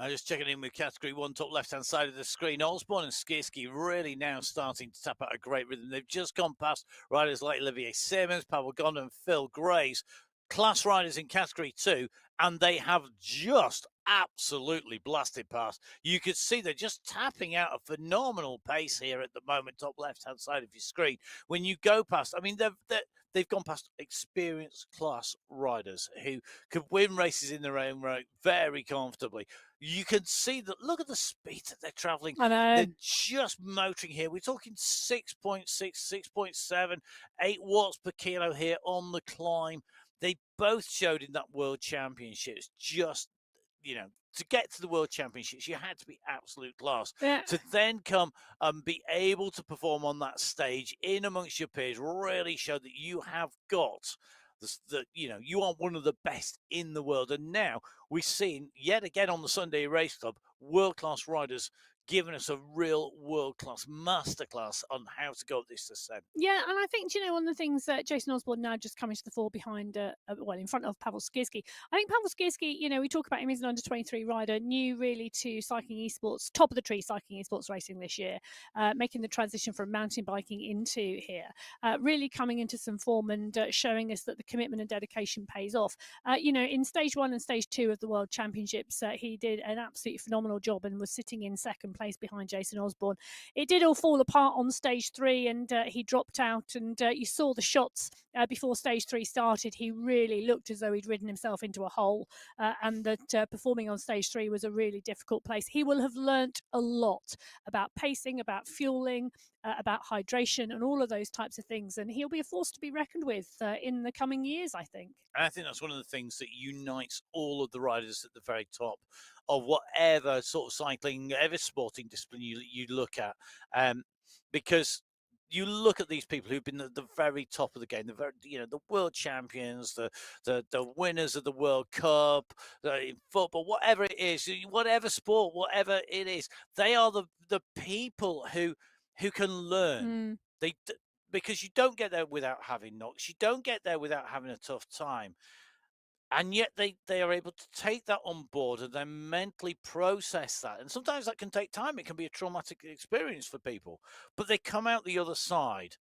A: Just checking in with Category 1, top left-hand side of the screen. Osborne and Skierski really now starting to tap out a great rhythm. They've just gone past riders like Olivier Simmons, Pavel Gonda and Phil Graves, class riders in Category 2, and they have just absolutely blasted past. You could see they're just tapping out a phenomenal pace here at the moment, top left-hand side of your screen. When you go past, I mean, they've gone past experienced class riders who could win races in their own right very comfortably. You can see that, look at the speed that they're traveling.
B: I know.
A: They're just motoring here. We're talking 6.6, 6.7, 8 watts per kilo here on the climb. They both showed in that World Championships just, to get to the World Championships, you had to be absolute class.
B: Yeah.
A: To then come and be able to perform on that stage in amongst your peers really showed that you have got you are one of the best in the world. And now we've seen yet again on the Sunday Race Club, world-class riders giving us a real world-class masterclass on how to go up this descent.
B: Yeah, and I think, one of the things that Jason Osborne now just coming to the fore behind, in front of Pavel Skierski. I think Pavel Skierski, we talk about him as an under-23 rider, new really to cycling esports, top of the tree cycling esports racing this year, making the transition from mountain biking into here, really coming into some form and showing us that the commitment and dedication pays off. In stage 1 and stage 2 of the World Championships, he did an absolutely phenomenal job and was sitting in second place behind Jason Osborne. It did all fall apart on stage 3 and he dropped out, and you saw the shots before stage 3 started. He really looked as though he'd ridden himself into a hole, and that performing on stage 3 was a really difficult place. He will have learnt a lot about pacing, about fueling, about hydration and all of those types of things, and he'll be a force to be reckoned with in the coming years, I think.
A: And I think that's one of the things that unites all of the riders at the very top of whatever sort of cycling, every sporting discipline you look at, because you look at these people who've been at the very top of the game, the world champions, the winners of the World Cup, in football, whatever it is, whatever sport, whatever it is, they are the people who can learn. Because you don't get there without having knocks. You don't get there without having a tough time. And yet they are able to take that on board and then mentally process that. And sometimes that can take time. It can be a traumatic experience for people. But they come out the other side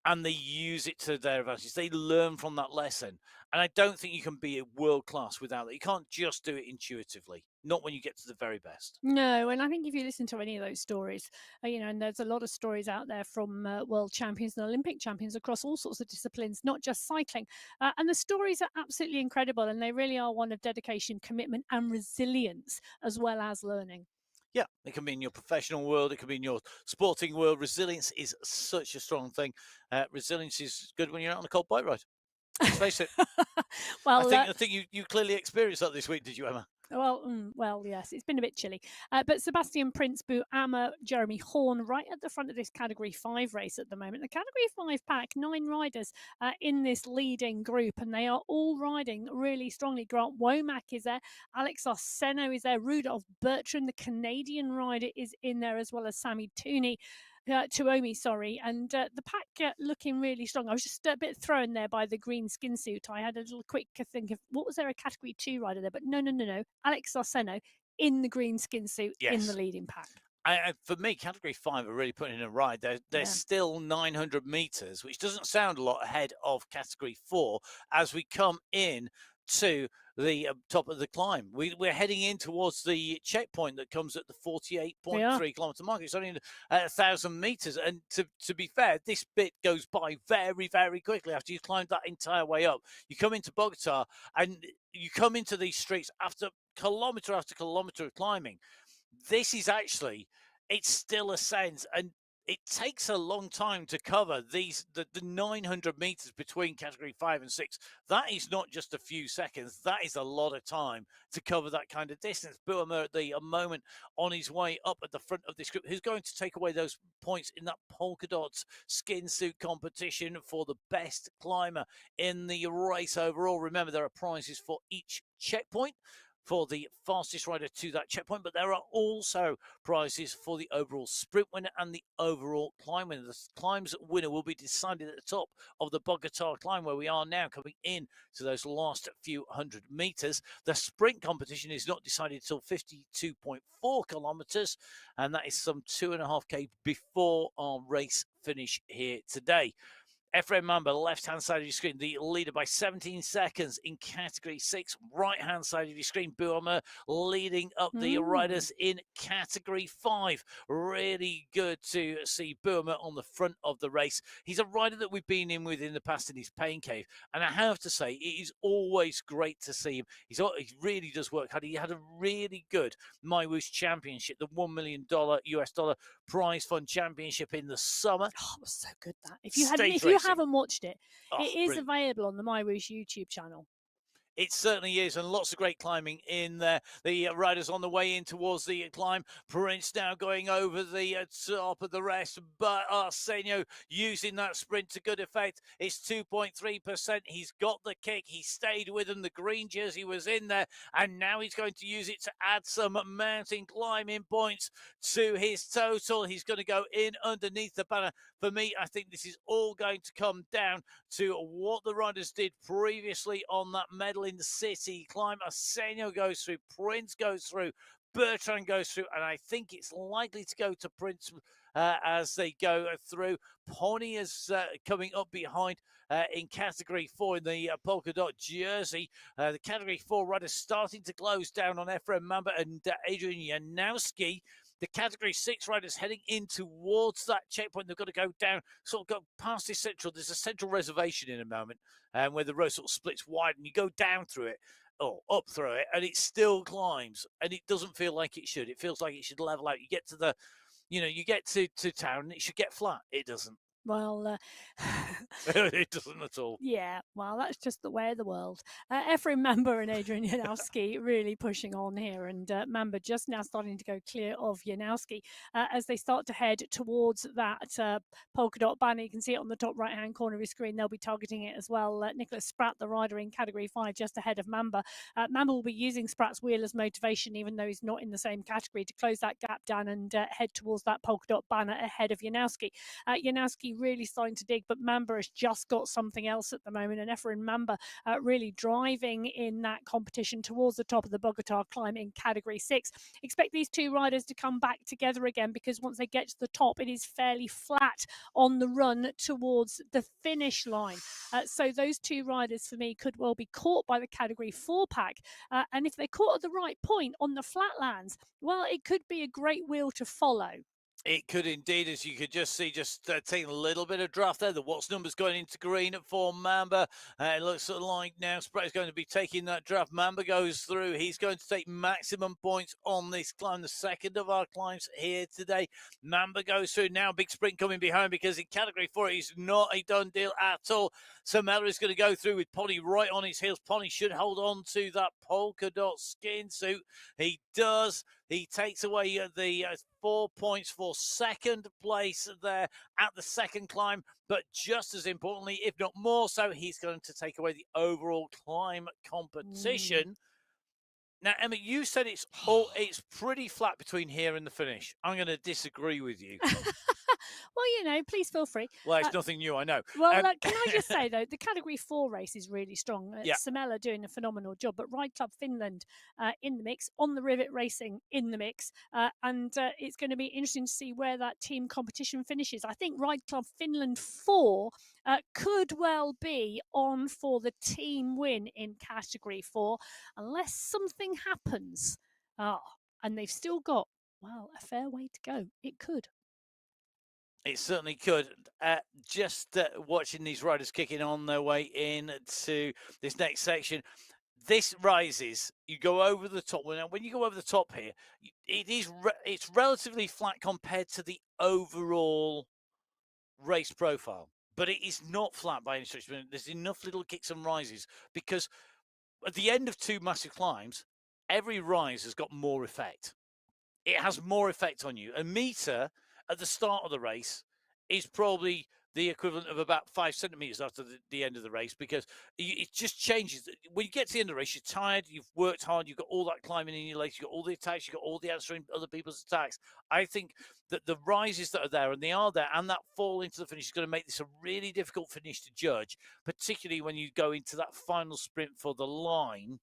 A: and they use it to their advantage. They learn from that lesson. And I don't think you can be a world class without that. You can't just do it intuitively, not when you get to the very best.
B: No, and I think if you listen to any of those stories, and there's a lot of stories out there from world champions and Olympic champions across all sorts of disciplines, not just cycling. And the stories are absolutely incredible, and they really are one of dedication, commitment, and resilience, as well as learning.
A: Yeah, it can be in your professional world. It can be in your sporting world. Resilience is such a strong thing. Resilience is good when you're out on a cold bike ride. Let's face it.
B: Well,
A: I think you clearly experienced that this week, did you, Emma?
B: Well, yes, it's been a bit chilly. But Sebastian Prince, Bu Amma, Jeremy Horn, right at the front of this Category 5 race at the moment. The Category 5 pack, 9 riders in this leading group, and they are all riding really strongly. Grant Womack is there, Alex Arseno is there, Rudolph Bertrand, the Canadian rider, is in there, as well as Sammy Tuomi, and the pack looking really strong. I was just a bit thrown there by the green skin suit. I had a little quick think of, what was there, a Category 2 rider there? But no. Alex Arseno in the green skin suit, yes, in the leading pack.
A: For me, Category 5 are really putting in a ride. They're still 900 metres, which doesn't sound a lot ahead of Category 4 as we come in to the top of the climb. We're heading in towards the checkpoint that comes at the 48.3 kilometre mark. It's only 1,000 metres, and to be fair, this bit goes by very, very quickly after you've climbed that entire way up. You come into Bogota and you come into these streets after kilometre after kilometre of climbing. This is actually, it still ascends, and it takes a long time to cover the 900 meters between category 5 and 6. That is not just a few seconds. That is a lot of time to cover that kind of distance. Boomer at the moment on his way up at the front of this group, who's going to take away those points in that polka dots skin suit competition for the best climber in the race overall. Remember, there are prizes for each checkpoint, for the fastest rider to that checkpoint, but there are also prizes for the overall sprint winner and the overall climb winner. The climb's winner will be decided at the top of the Bogota climb, where we are now, coming in to those last few hundred meters. The sprint competition is not decided until 52.4 kilometers, and that is some 2.5K before our race finish here today. Efrain Mamba, left-hand side of your screen, the leader by 17 seconds in Category 6. Right-hand side of your screen, Boomer leading up the riders in Category 5. Really good to see Boomer on the front of the race. He's a rider that we've been in with in the past in his pain cave, and I have to say, it is always great to see him. He really does work hard. He had a really good MyWhoosh Championship, the $1 million US dollar prize fund championship in the summer.
B: Oh, it was so good, that. If you haven't watched it, it is
A: brilliant.
B: Available on the MyWhoosh YouTube channel.
A: It certainly is, and lots of great climbing in there. The riders on the way in towards the climb. Prince now going over the top of the rest, but Arsenio using that sprint to good effect. It's 2.3%. He's got the kick. He stayed with him. The green jersey was in there, and now he's going to use it to add some mountain climbing points to his total. He's going to go in underneath the banner. For me, I think this is all going to come down to what the riders did previously on that medal in the city climb. Arsenio goes through, Prince goes through, Bertrand goes through, and I think it's likely to go to Prince as they go through. Pony is coming up behind in Category 4 in the polka dot jersey. The Category 4 riders starting to close down on Efrain Mamba and Adrian Janowski. The Category 6 riders heading in towards that checkpoint. They've got to go down, sort of go past this central. There's a central reservation in a moment where the road sort of splits wide, and you go down through it, or up through it, and it still climbs, and it doesn't feel like it should. It feels like it should level out. You get to the, you get to town, and it should get flat. It doesn't.
B: Well,
A: it doesn't at all.
B: Yeah, well, that's just the way of the world. Efrain Mamba and Adrian Janowski really pushing on here, and Mamba just now starting to go clear of Janowski as they start to head towards that polka dot banner. You can see it on the top right-hand corner of your screen. They'll be targeting it as well. Nicholas Spratt, the rider in Category 5, just ahead of Mamba. Mamba will be using Spratt's wheel as motivation, even though he's not in the same category, to close that gap down and head towards that polka dot banner ahead of Janowski. Janowski really starting to dig, but Mamba has just got something else at the moment, and Efrain Mamba really driving in that competition towards the top of the Bogota climb in Category 6. Expect these two riders to come back together again, because once they get to the top, it is fairly flat on the run towards the finish line. So those two riders, for me, could well be caught by the Category 4 pack, and if they're caught at the right point on the flatlands, well, it could be a great wheel to follow.
A: It could indeed, as you could just see, taking a little bit of draft there. The Watts number's going into green for Mamba. It looks like now Spratt is going to be taking that draft. Mamba goes through. He's going to take maximum points on this climb, the second of our climbs here today. Mamba goes through. Now big sprint coming behind, because in Category 4, he's not a done deal at all. So Mella is going to go through with Pony right on his heels. Pony should hold on to that polka dot skin suit. He does. He takes away the 4 points for second place there at the second climb. But just as importantly, if not more so, he's going to take away the overall climb competition. Now, Emma, you said it's pretty flat between here and the finish. I'm going to disagree with you.
B: Well, please feel free.
A: Well, it's nothing new, I know.
B: Well, can I just say, though, the Category 4 race is really strong.
A: Yeah.
B: Samela doing a phenomenal job, but Ride Club Finland in the mix, On the Rivet Racing in the mix, and it's going to be interesting to see where that team competition finishes. I think Ride Club Finland 4 could well be on for the team win in Category 4, unless something happens. And they've still got, well, a fair way to go. It could.
A: It certainly could. Just watching these riders kicking on their way into this next section, this rises. You go over the top. When you go over the top here, it's relatively flat compared to the overall race profile, but it is not flat by any stretch. There's enough little kicks and rises because at the end of two massive climbs, every rise has got more effect. It has more effect on you. A meter at the start of the race is probably the equivalent of about 5 centimeters after the end of the race, because it just changes. When you get to the end of the race, you're tired, you've worked hard, you've got all that climbing in your legs, you've got all the attacks, you've got all the answering other people's attacks. I think that the rises that are there, and they are there, and that fall into the finish is going to make this a really difficult finish to judge, particularly when you go into that final sprint for the line.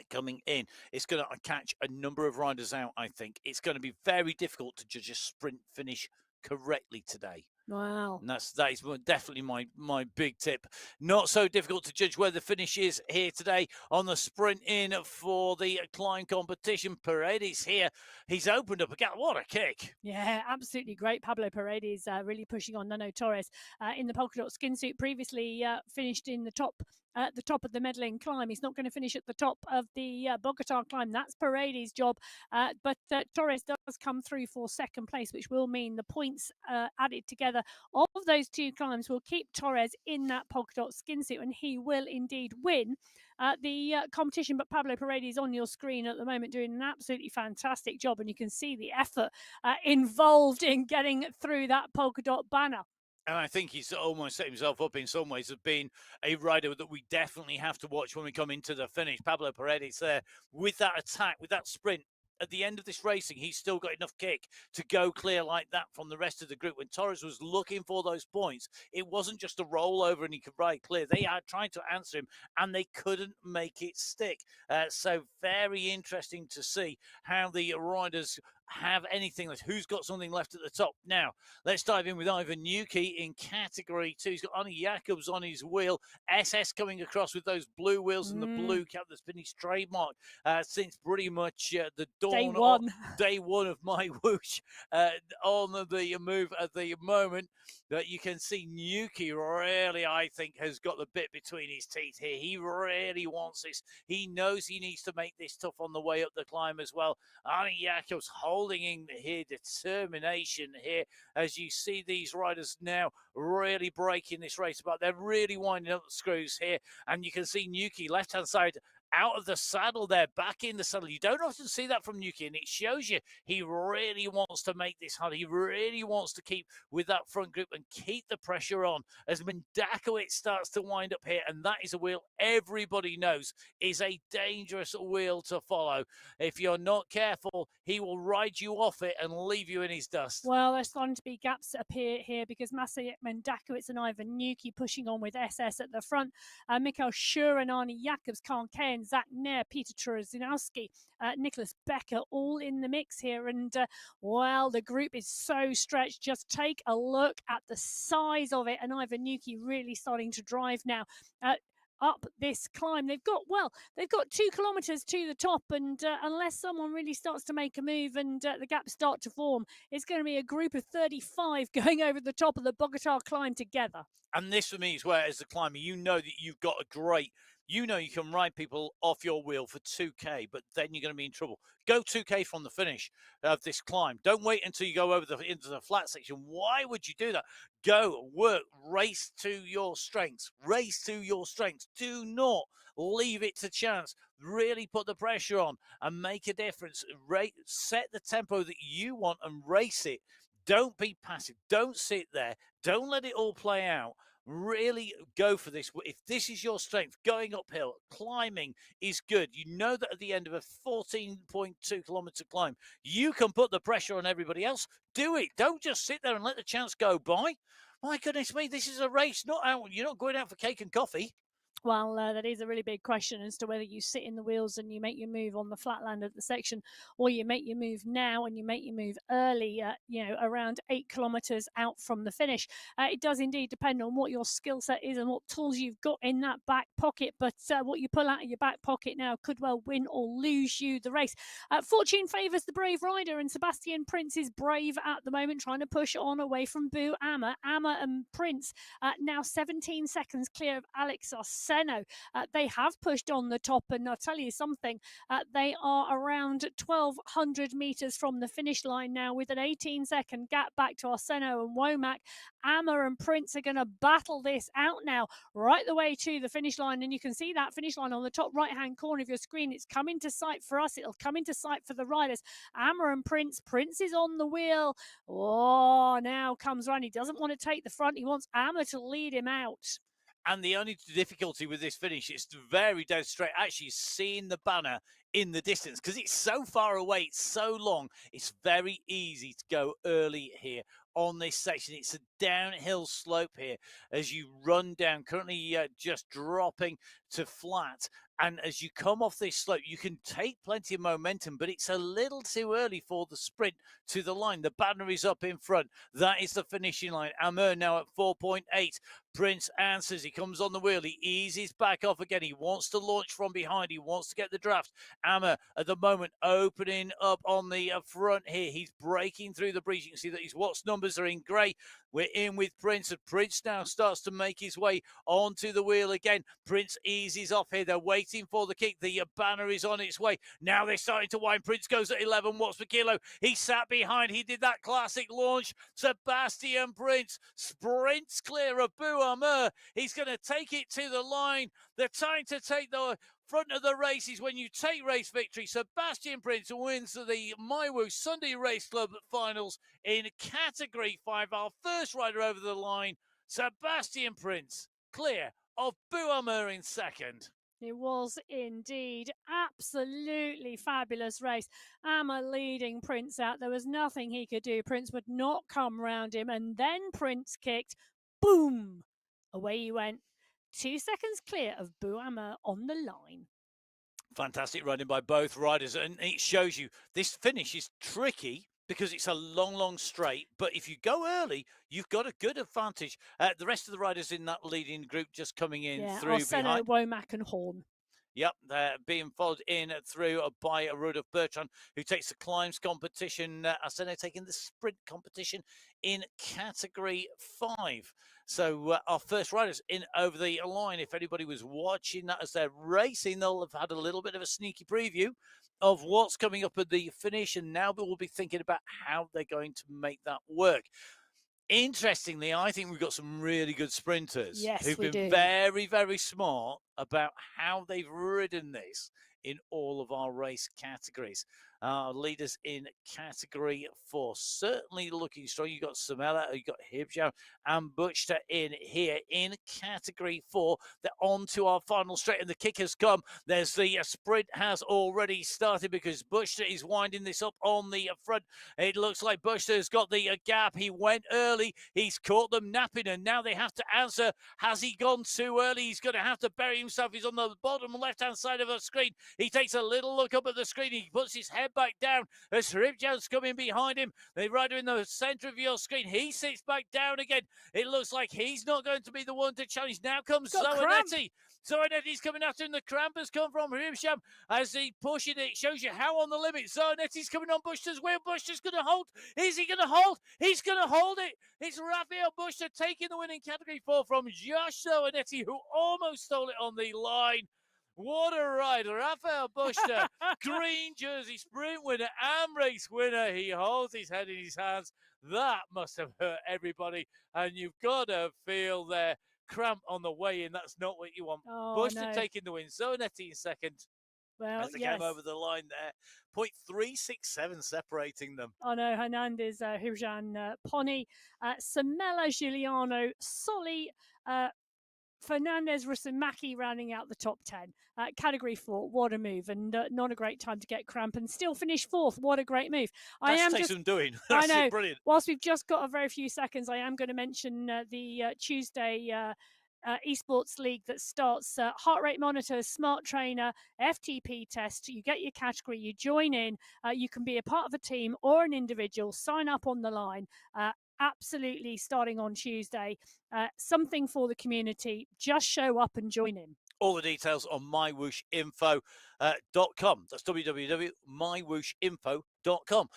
A: Coming in, it's going to catch a number of riders out. I think it's going to be very difficult to judge a sprint finish correctly today.
B: Wow.
A: And that is definitely my big tip. Not so difficult to judge where the finish is here today on the sprint in for the climb competition. Paredes here. He's opened up a gap. What a kick.
B: Yeah, absolutely great. Pablo Paredes really pushing on Nuno Torres in the polka dot skin suit. Previously finished in the top at the top of the Medellin climb. He's not going to finish at the top of the Bogota climb. That's Paredes' job. But Torres does come through for second place, which will mean the points added together of those two climbs will keep Torres in that polka dot skin suit, and he will indeed win the competition. But Pablo Paredes on your screen at the moment doing an absolutely fantastic job, and you can see the effort involved in getting through that polka dot banner.
A: And I think he's almost set himself up in some ways as being a rider that we definitely have to watch when we come into the finish. Pablo Paredes there with that attack, with that sprint. At the end of this racing, he's still got enough kick to go clear like that from the rest of the group. When Torres was looking for those points, it wasn't just a rollover and he could ride clear. They are trying to answer him and they couldn't make it stick. So very interesting to see how the riders have anything left. Who's got something left at the top? Now, let's dive in with Ivan Nuki in category 2. He's got Arnie Jacobs on his wheel. SS coming across with those blue wheels and the blue cap that's been his trademark since pretty much the dawn day one of MyWhoosh on the move at the moment. That you can see Nuki really, I think, has got the bit between his teeth here. He really wants this. He knows he needs to make this tough on the way up the climb as well. Arnie Jacobs holding in here, determination here, as you see these riders now really breaking this race apart. They're really winding up the screws here, and you can see Nuki left-hand side out of the saddle there, back in the saddle. You don't often see that from Nuki, and it shows you he really wants to make this hard. He really wants to keep with that front group and keep the pressure on as Mendakowicz starts to wind up here, and that is a wheel everybody knows is a dangerous wheel to follow. If you're not careful, he will ride you off it and leave you in his dust.
B: Well, there's starting to be gaps appear here because Maciej Mendakowicz and Ivan Nuki pushing on with SS at the front. Mikhail Schur and Arnie Jacobs, Karl Kayen, Zach Nair, Peter Truzinowski, Nicholas Becker, all in the mix here. And, well, the group is so stretched. Just take a look at the size of it. And Ivan Nuki really starting to drive now. Up this climb. They've got 2 kilometers to the top, and unless someone really starts to make a move and the gaps start to form, it's going to be a group of 35 going over the top of the Bogota climb together.
A: And this for me is where, as a climber, you know that you've got a great, you know you can ride people off your wheel for 2K, but then you're going to be in trouble. Go 2K from the finish of this climb. Don't wait until you go over into the flat section. Why would you do that? Go, work, race to your strengths. Race to your strengths. Do not leave it to chance. Really put the pressure on and make a difference. Set the tempo that you want and race it. Don't be passive. Don't sit there. Don't let it all play out. Really go for this. If this is your strength, going uphill, climbing is good. You know that at the end of a 14.2 kilometer climb, you can put the pressure on everybody else. Do it. Don't just sit there and let the chance go by. My goodness me, this is a race, not out. You're not going out for cake and coffee.
B: Well, that is a really big question as to whether you sit in the wheels and you make your move on the flatland of the section, or you make your move now and you make your move early, around 8 kilometers out from the finish. It does indeed depend on what your skill set is and what tools you've got in that back pocket, but what you pull out of your back pocket now could well win or lose you the race. Fortune favours the brave rider, and Sebastian Prince is brave at the moment, trying to push on away from Boo Amma. Amma and Prince now 17 seconds clear of Alex Arseno. They have pushed on the top, and I'll tell you something, they are around 1,200 metres from the finish line now, with an 18-second gap back to Arseno and Womack. Amma and Prince are going to battle this out now, right the way to the finish line, and you can see that finish line on the top right-hand corner of your screen. It's come into sight for us. It'll come into sight for the riders. Amma and Prince. Prince is on the wheel. Oh, now comes Run. He doesn't want to take the front. He wants Amma to lead him out.
A: And the only difficulty with this finish is very dead straight, actually seeing the banner in the distance, because it's so far away, it's so long. It's very easy to go early here on this section. It's a downhill slope here as you run down, currently just dropping to flat. And as you come off this slope, you can take plenty of momentum, but it's a little too early for the sprint to the line. The banner is up in front. That is the finishing line. Amr now at 4.8. Prince answers. He comes on the wheel. He eases back off again. He wants to launch from behind. He wants to get the draft. Amr at the moment opening up on the front here. He's breaking through the breeze. You can see that his watts numbers are in grey. We're in with Prince, and Prince now starts to make his way onto the wheel again. Prince eases off here. They're waiting for the kick. The banner is on its way. Now they're starting to wind. Prince goes at 11 watts per kilo. He sat behind. He did that classic launch. Sebastian Prince sprints clear of Bou Amr. He's going to take it to the line. They're trying to take the front of the race is when you take race victory. Sebastian Prince wins the MyWhoosh Sunday Race Club finals in Category 5. Our first rider over the line, Sebastian Prince, clear of Bou Amr in second.
B: It was indeed absolutely fabulous race. Amma leading Prince out. There was nothing he could do. Prince would not come round him, and then Prince kicked. Boom! Away he went. 2 seconds clear of Bou Amr on the line.
A: Fantastic riding by both riders, and it shows you this finish is tricky because it's a long straight, but if you go early, you've got a good advantage. The rest of the riders in that leading group just coming in through
B: Arseno,
A: behind.
B: Womack and Horn.
A: Yep, they're being followed in through by Rudolf Bertrand, who takes the climbs competition. Arseno taking the sprint competition in Category 5. So our first riders in over the line. If anybody was watching that as they're racing, they'll have had a little bit of a sneaky preview of what's coming up at the finish, and now we'll be thinking about how they're going to make that work. Interestingly, I think we've got some really good sprinters who've been very smart about how they've ridden this in all of our race categories. Our leaders in Category 4 certainly looking strong. You've got Samela, you've got Hibjau and Butchter in here in Category 4. They're on to our final straight, and the kick has come. There's the sprint has already started because Butchter is winding this up on the front. It looks like Butcher's got the gap. He went early. He's caught them napping, and now they have to answer. Has he gone too early? He's going to have to bury himself. He's on the bottom left-hand side of the screen. He takes a little look up at the screen. He puts his head back down as Hibjau's coming behind him. The rider in the center of your screen, he sits back down again. It looks like he's not going to be the one to challenge. Now comes Zoanetti. Zoanetti's coming after him. The cramp has come from Hibjau as he pushes it. It shows you how on the limit. Zoanetti's coming on Butcher's wheel. Butcher's going to hold. Is he going to hold? He's going to hold it. It's Raphael Butcher taking the win in Category 4 from Josh Zoanetti, who almost stole it on the line. What a rider, Raphael Butcher, green jersey sprint winner and race winner. He holds his head in his hands. That must have hurt everybody. And you've got to feel their cramp on the way in. That's not what you want. Butcher taking the win. Zoanetti in second.
B: Well,
A: as they came over the line there. 0.367 separating them.
B: Oh no, Hernandez, Hibjan, Pony, Samela, Giuliano, Soli, Fernandez, Rusumaki rounding out the top 10. Category 4, what a move, and not a great time to get cramp and still finish fourth. What a great move.
A: That's some doing. That's
B: I know.
A: Brilliant.
B: Whilst we've just got a very few seconds, I am going to mention the Tuesday esports league that starts. Heart rate monitor, smart trainer, FTP test. You get your category, you join in. You can be a part of a team or an individual. Sign up on the line. Absolutely starting on Tuesday. Something for the community. Just show up and join in.
A: All the details on mywhooshinfo.com. That's www.mywhooshinfo.com. MyWhoosh.com.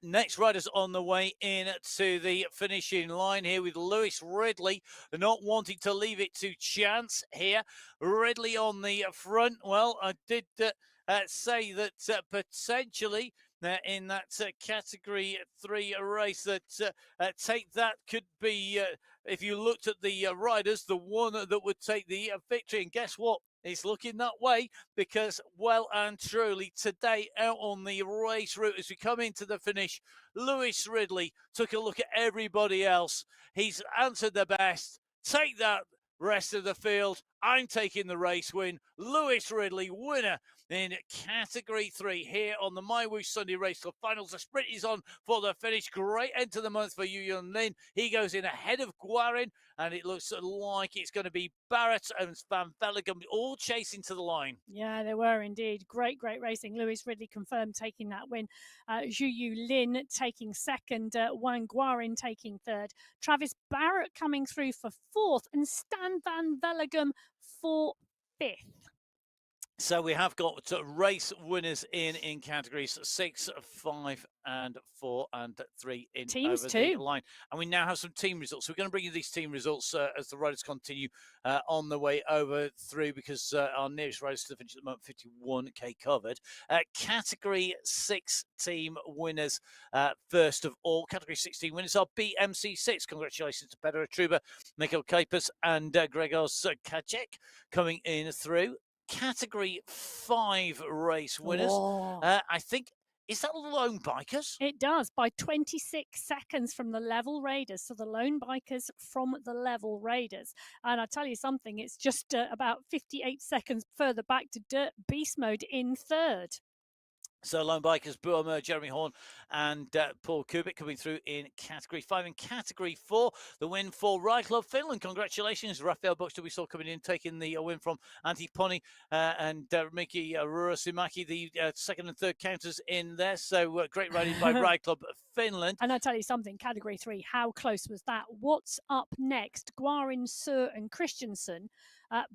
A: Next riders on the way in to the finishing line here with Lewis Ridley, not wanting to leave it to chance here. Ridley on the front. Well, I did say that potentially in that category 3 race that take that could be, if you looked at the riders, the one that would take the victory. And guess what? It's looking that way because, well and truly, today out on the race route as we come into the finish, Lewis Ridley took a look at everybody else. He's answered the best. Take that, rest of the field. I'm taking the race win. Lewis Ridley, winner in category 3 here on the MyWhoosh Sunday Race Club Finals. The sprint is on for the finish. Great end to the month for Yu Yun Lin. He goes in ahead of Guarin, and it looks like it's going to be Barrett and Van Veligum all chasing to the line.
B: Yeah, they were indeed. Great racing. Lewis Ridley confirmed taking that win. Zhu Yu Lin taking second. Wang Guarin taking third. Travis Barrett coming through for fourth. And Stan Van Veligum for fifth.
A: So we have got race winners in categories 6, 5, and 4 and 3 in
B: Teams
A: over
B: too.
A: the line. And we now have some team results. So we're going to bring you these team results as the riders continue on the way over through, because our nearest riders to the finish at the moment, 51k covered. Category 6 team winners, first of all. Category 16 winners are BMC6. Congratulations to Pedro Truba, Mikhail Kapers, and Gregos Kacek coming in through. Category 5 race winners. I think, is that Lone Bikers?
B: It does, by 26 seconds from the Level Raiders. So the Lone Bikers from the Level Raiders. And I tell you something, it's just about 58 seconds further back to Dirt Beast Mode in third.
A: So Lone Bikers, Buamer, Jeremy Horn, and Paul Kubik coming through in Category 5. In Category 4, the win for Ride Club Finland. Congratulations, Rafael Buxton, we saw coming in, taking the win from Antti Poni and Miki Ruosimaki, the second and third counters in there. So great riding by Ride Club Finland.
B: And I tell you something, Category 3, how close was that? What's up next? Guarin, Sur, and Christensen.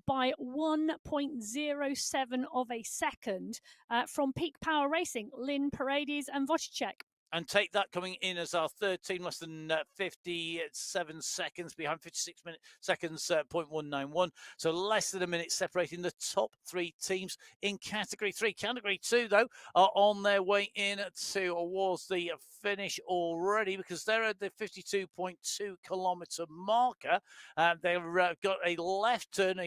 B: By 1.07 of a second from Peak Power Racing, Lynn Paredes and Wojciech.
A: And take that coming in as our third team, less than 57 seconds behind, 56 seconds, 0.191. So less than a minute separating the top 3 teams in Category 3. Category 2, though, are on their way in towards the finish already, because they're at the 52.2 kilometre marker. They've got a left turn,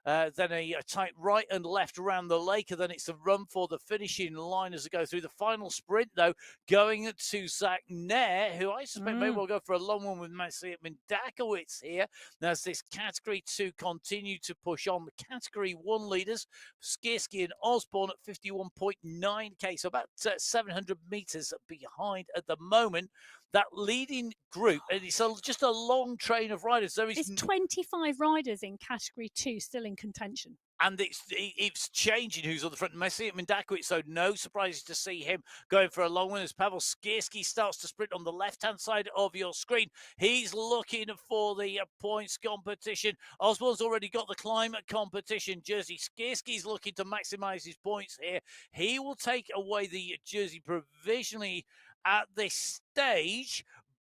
A: then a tight right and left around the lake, and then it's a run for the finishing line as they go through the final sprint, though, going to Zach Nair, who I suspect may well go for a long one with Maciej Mindakowicz here, as this Category 2 continue to push on. The Category 1 leaders, Skierski and Osborne at 51.9k, so about 700 metres behind at the moment. That leading group, and it's just a long train of riders.
B: It's 25 riders in Category 2 still in contention.
A: And it's changing who's on the front. Maciej Mindakowicz, so no surprises to see him going for a long one as Pavel Skierski starts to sprint on the left-hand side of your screen. He's looking for the points competition. Osborne's already got the climate competition jersey. Skierski's looking to maximise his points here. He will take away the jersey provisionally at this stage,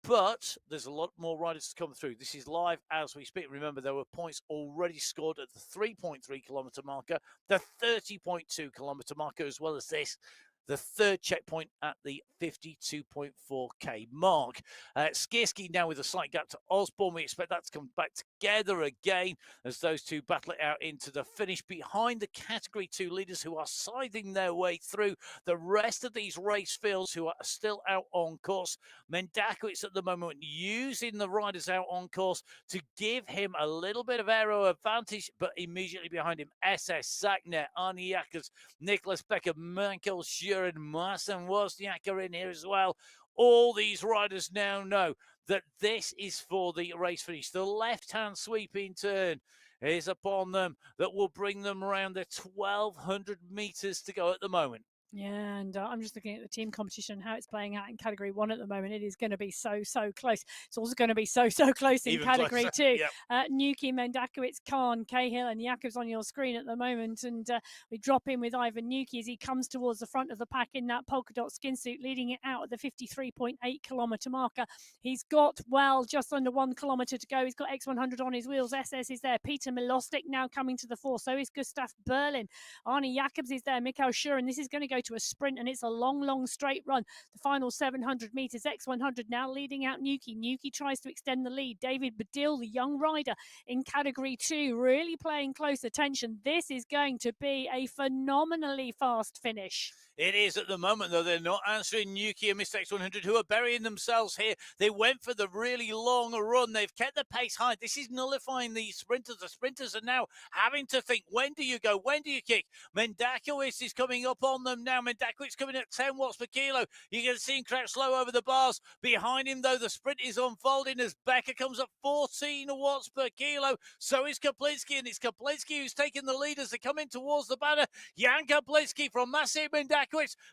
A: but there's a lot more riders to come through. This is live as we speak. Remember, there were points already scored at the 3.3 kilometre marker, the 30.2 kilometre marker, as well as this, the third checkpoint at the 52.4k mark. Skierski now with a slight gap to Osborne. We expect that to come back together again as those two battle it out into the finish behind the Category 2 leaders, who are scything their way through the rest of these race fields who are still out on course. Mindakowicz at the moment using the riders out on course to give him a little bit of aero advantage, but immediately behind him, SS, Zachner, Arnie Jackers, Nicholas Becker, Michael Schuren, Marcin Wozniak are in here as well. All these riders now know that this is for the race finish. The left-hand sweeping turn is upon them that will bring them around the 1,200 metres to go at the moment.
B: Yeah, and I'm just looking at the team competition and how it's playing out in Category 1 at the moment. It is going to be so close. It's also going to be so close in
A: Even
B: Category
A: closer.
B: 2.
A: Yep.
B: Nuki, Mendakowicz, Khan, Cahill and Jakobs on your screen at the moment. And we drop in with Ivan Nuki as he comes towards the front of the pack in that polka dot skin suit, leading it out at the 53.8 kilometre marker. He's got, well, just under 1 kilometre to go. He's got X100 on his wheels. SS is there. Peter Milostic now coming to the fore. So is Gustav Berlin. Arnie Jakobs is there. Mikhail Schuren. This is going to go to a sprint, and it's a long straight run. The final 700 metres, X100 now leading out Nuki. Nuki tries to extend the lead. David Badil, the young rider in Category 2, really paying close attention. This is going to be a phenomenally fast finish.
A: It is at the moment, though. They're not answering Nuki and Mr. X100, who are burying themselves here. They went for the really long run. They've kept the pace high. This is nullifying the sprinters. The sprinters are now having to think, when do you go? When do you kick? Mendakowicz is coming up on them now. Mendakowicz coming at 10 watts per kilo. You can see him crouch slow over the bars. Behind him, though, the sprint is unfolding as Becker comes up 14 watts per kilo. So is Kaplinski, and it's Kaplinski who's taking the lead as they come in towards the banner. Jan Kaplinski from Massive Mendakowicz.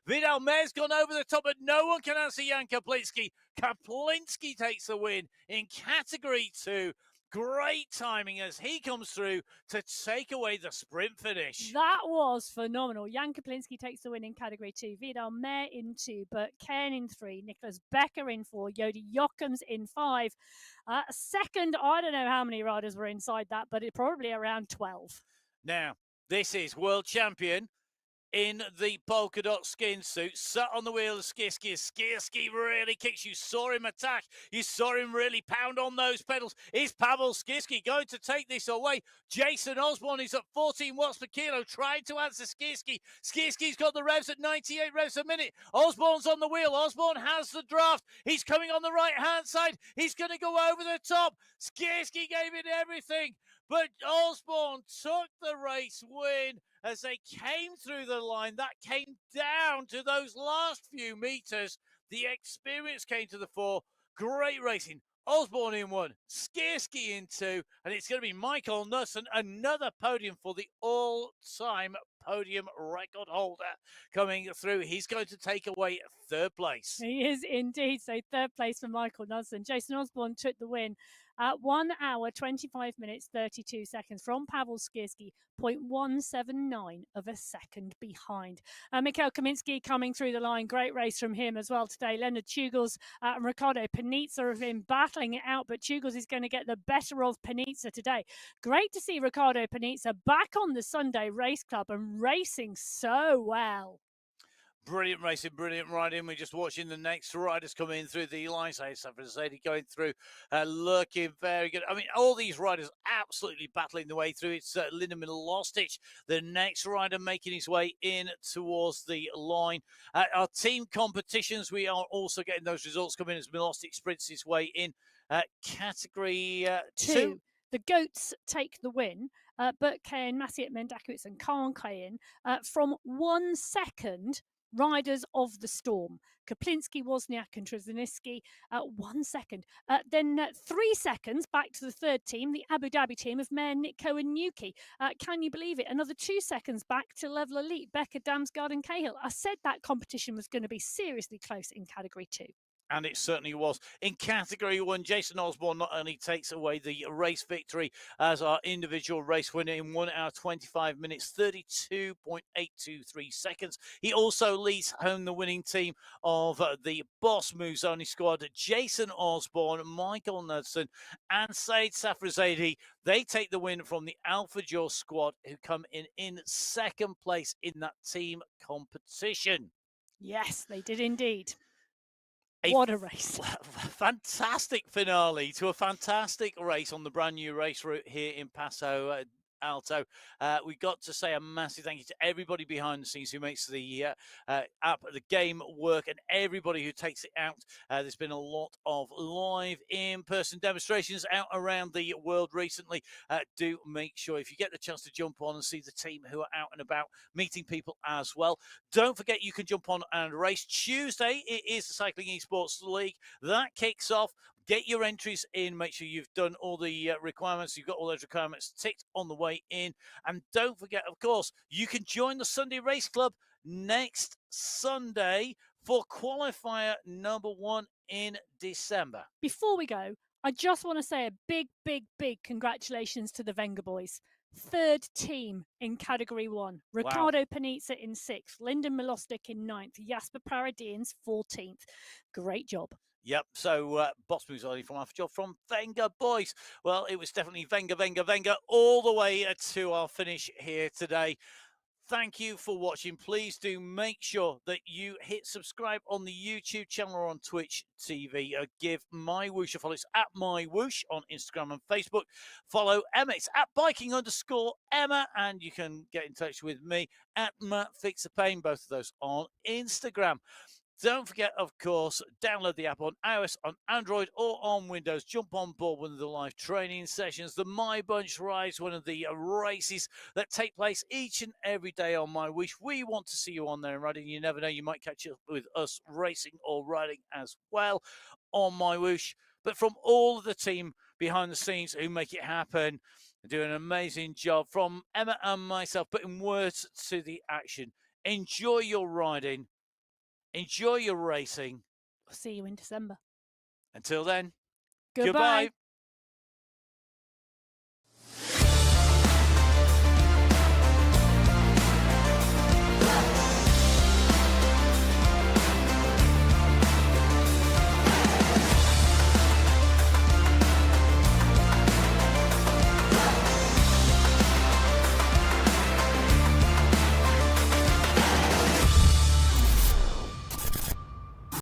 A: Vidal Mair's gone over the top, but no one can answer Jan Kaplinski. Kaplinski takes the win in Category 2. Great timing as he comes through to take away the sprint finish.
B: That was phenomenal. Jan Kaplinski takes the win in Category 2. Vidal Mair in 2, Bert Kern in 3, Nicholas Becker in 4, Jody Jochems in 5. Second, I don't know how many riders were inside that, but it's probably around 12.
A: Now, this is world champion in the polka dot skin suit, sat on the wheel of Skierski. Skierski really kicks. You saw him attack. You saw him really pound on those pedals. Is Pavel Skierski going to take this away? Jason Osborne is at 14 watts per kilo, trying to answer Skierski. Skierski's got the revs at 98 revs a minute. Osborne's on the wheel. Osborne has the draft. He's coming on the right-hand side. He's going to go over the top. Skierski gave it everything, but Osborne took the race win as they came through the line. That came down to those last few meters. The experience came to the fore. Great racing. Osborne in 1, Skierski in 2, and it's going to be Michael Nussen, another podium for the all-time podium record holder coming through. He's going to take away 3rd place.
B: He is indeed. So 3rd place for Michael Nussen. Jason Osborne took the win at 1 hour, 25 minutes, 32 seconds from Pavel Skierski, 0.179 of a second behind. Mikhail Kaminski coming through the line. Great race from him as well today. Leonard Chugels and Ricardo Panizza have been battling it out, but Chugels is going to get the better of Panizza today. Great to see Ricardo Panizza back on the Sunday Race Club and racing so well.
A: Brilliant racing, brilliant riding. We're just watching the next riders come in through the lines. Safrazadi going through, looking very good. I mean, all these riders absolutely battling the way through. It's Linda Milostic, the next rider making his way in towards the line. Our team competitions, we are also getting those results coming as Milostic sprints his way in. Category 2.
B: The Goats take the win. Bert Kayen, Massiet Mendakowicz and Khan Kayen from 1 second. Riders of the Storm, Kaplinski, Wozniak and Trzynski, 1 second. Then 3 seconds back to the 3rd team, the Abu Dhabi team of Mayer, Nitko and Nuki. Can you believe it? Another 2 seconds back to Level Elite, Becker, Damsgaard and Cahill. I said that competition was going to be seriously close in Category 2.
A: And it certainly was. In Category 1, Jason Osborne not only takes away the race victory as our individual race winner in 1 hour, 25 minutes, 32.823 seconds. He also leads home the winning team of the Boss Muzoni squad, Jason Osborne, Michael Knudsen, and Said Safrazadi. They take the win from the Alpha Jaw squad, who come in 2nd place in that team competition.
B: Yes, they did indeed. What a race.
A: Fantastic finale to a fantastic race on the brand new race route here in Paso Alto. We got to say a massive thank you to everybody behind the scenes who makes the app, the game work, and everybody who takes it out. There's been a lot of live in-person demonstrations out around the world recently. Do make sure if you get the chance to jump on and see the team who are out and about meeting people as well. Don't forget you can jump on and race. Tuesday, it is the Cycling Esports League. That kicks off. Get your entries in. Make sure you've done all the requirements. You've got all those requirements ticked on the way in. And don't forget, of course, you can join the Sunday Race Club next Sunday for qualifier number 1 in December.
B: Before we go, I just want to say a big, big, big congratulations to the Venga boys. 3rd team in Category 1. Ricardo Panizza in 6th, Lyndon Milostic in 9th, Jasper Paradians 14th. Great job.
A: Yep, so boss moves on from half a job from Venga boys. Well, it was definitely Venga all the way to our finish here today. Thank you for watching. Please do make sure that you hit subscribe on the YouTube channel or on Twitch TV. Give MyWhoosh a follow. It's at MyWhoosh on Instagram and Facebook. Follow Emma. It's at biking_Emma. And you can get in touch with me at Matt Fix a Pain. Both of those on Instagram. Don't forget, of course, download the app on iOS, on Android, or on Windows. Jump on board one of the live training sessions. The My Bunch Rides, one of the races that take place each and every day on MyWhoosh. We want to see you on there and riding. You never know, you might catch up with us racing or riding as well on MyWhoosh. But from all of the team behind the scenes who make it happen, do an amazing job. From Emma and myself, putting words to the action. Enjoy your riding. Enjoy your racing.
B: We'll see you in December.
A: Until then,
B: Goodbye.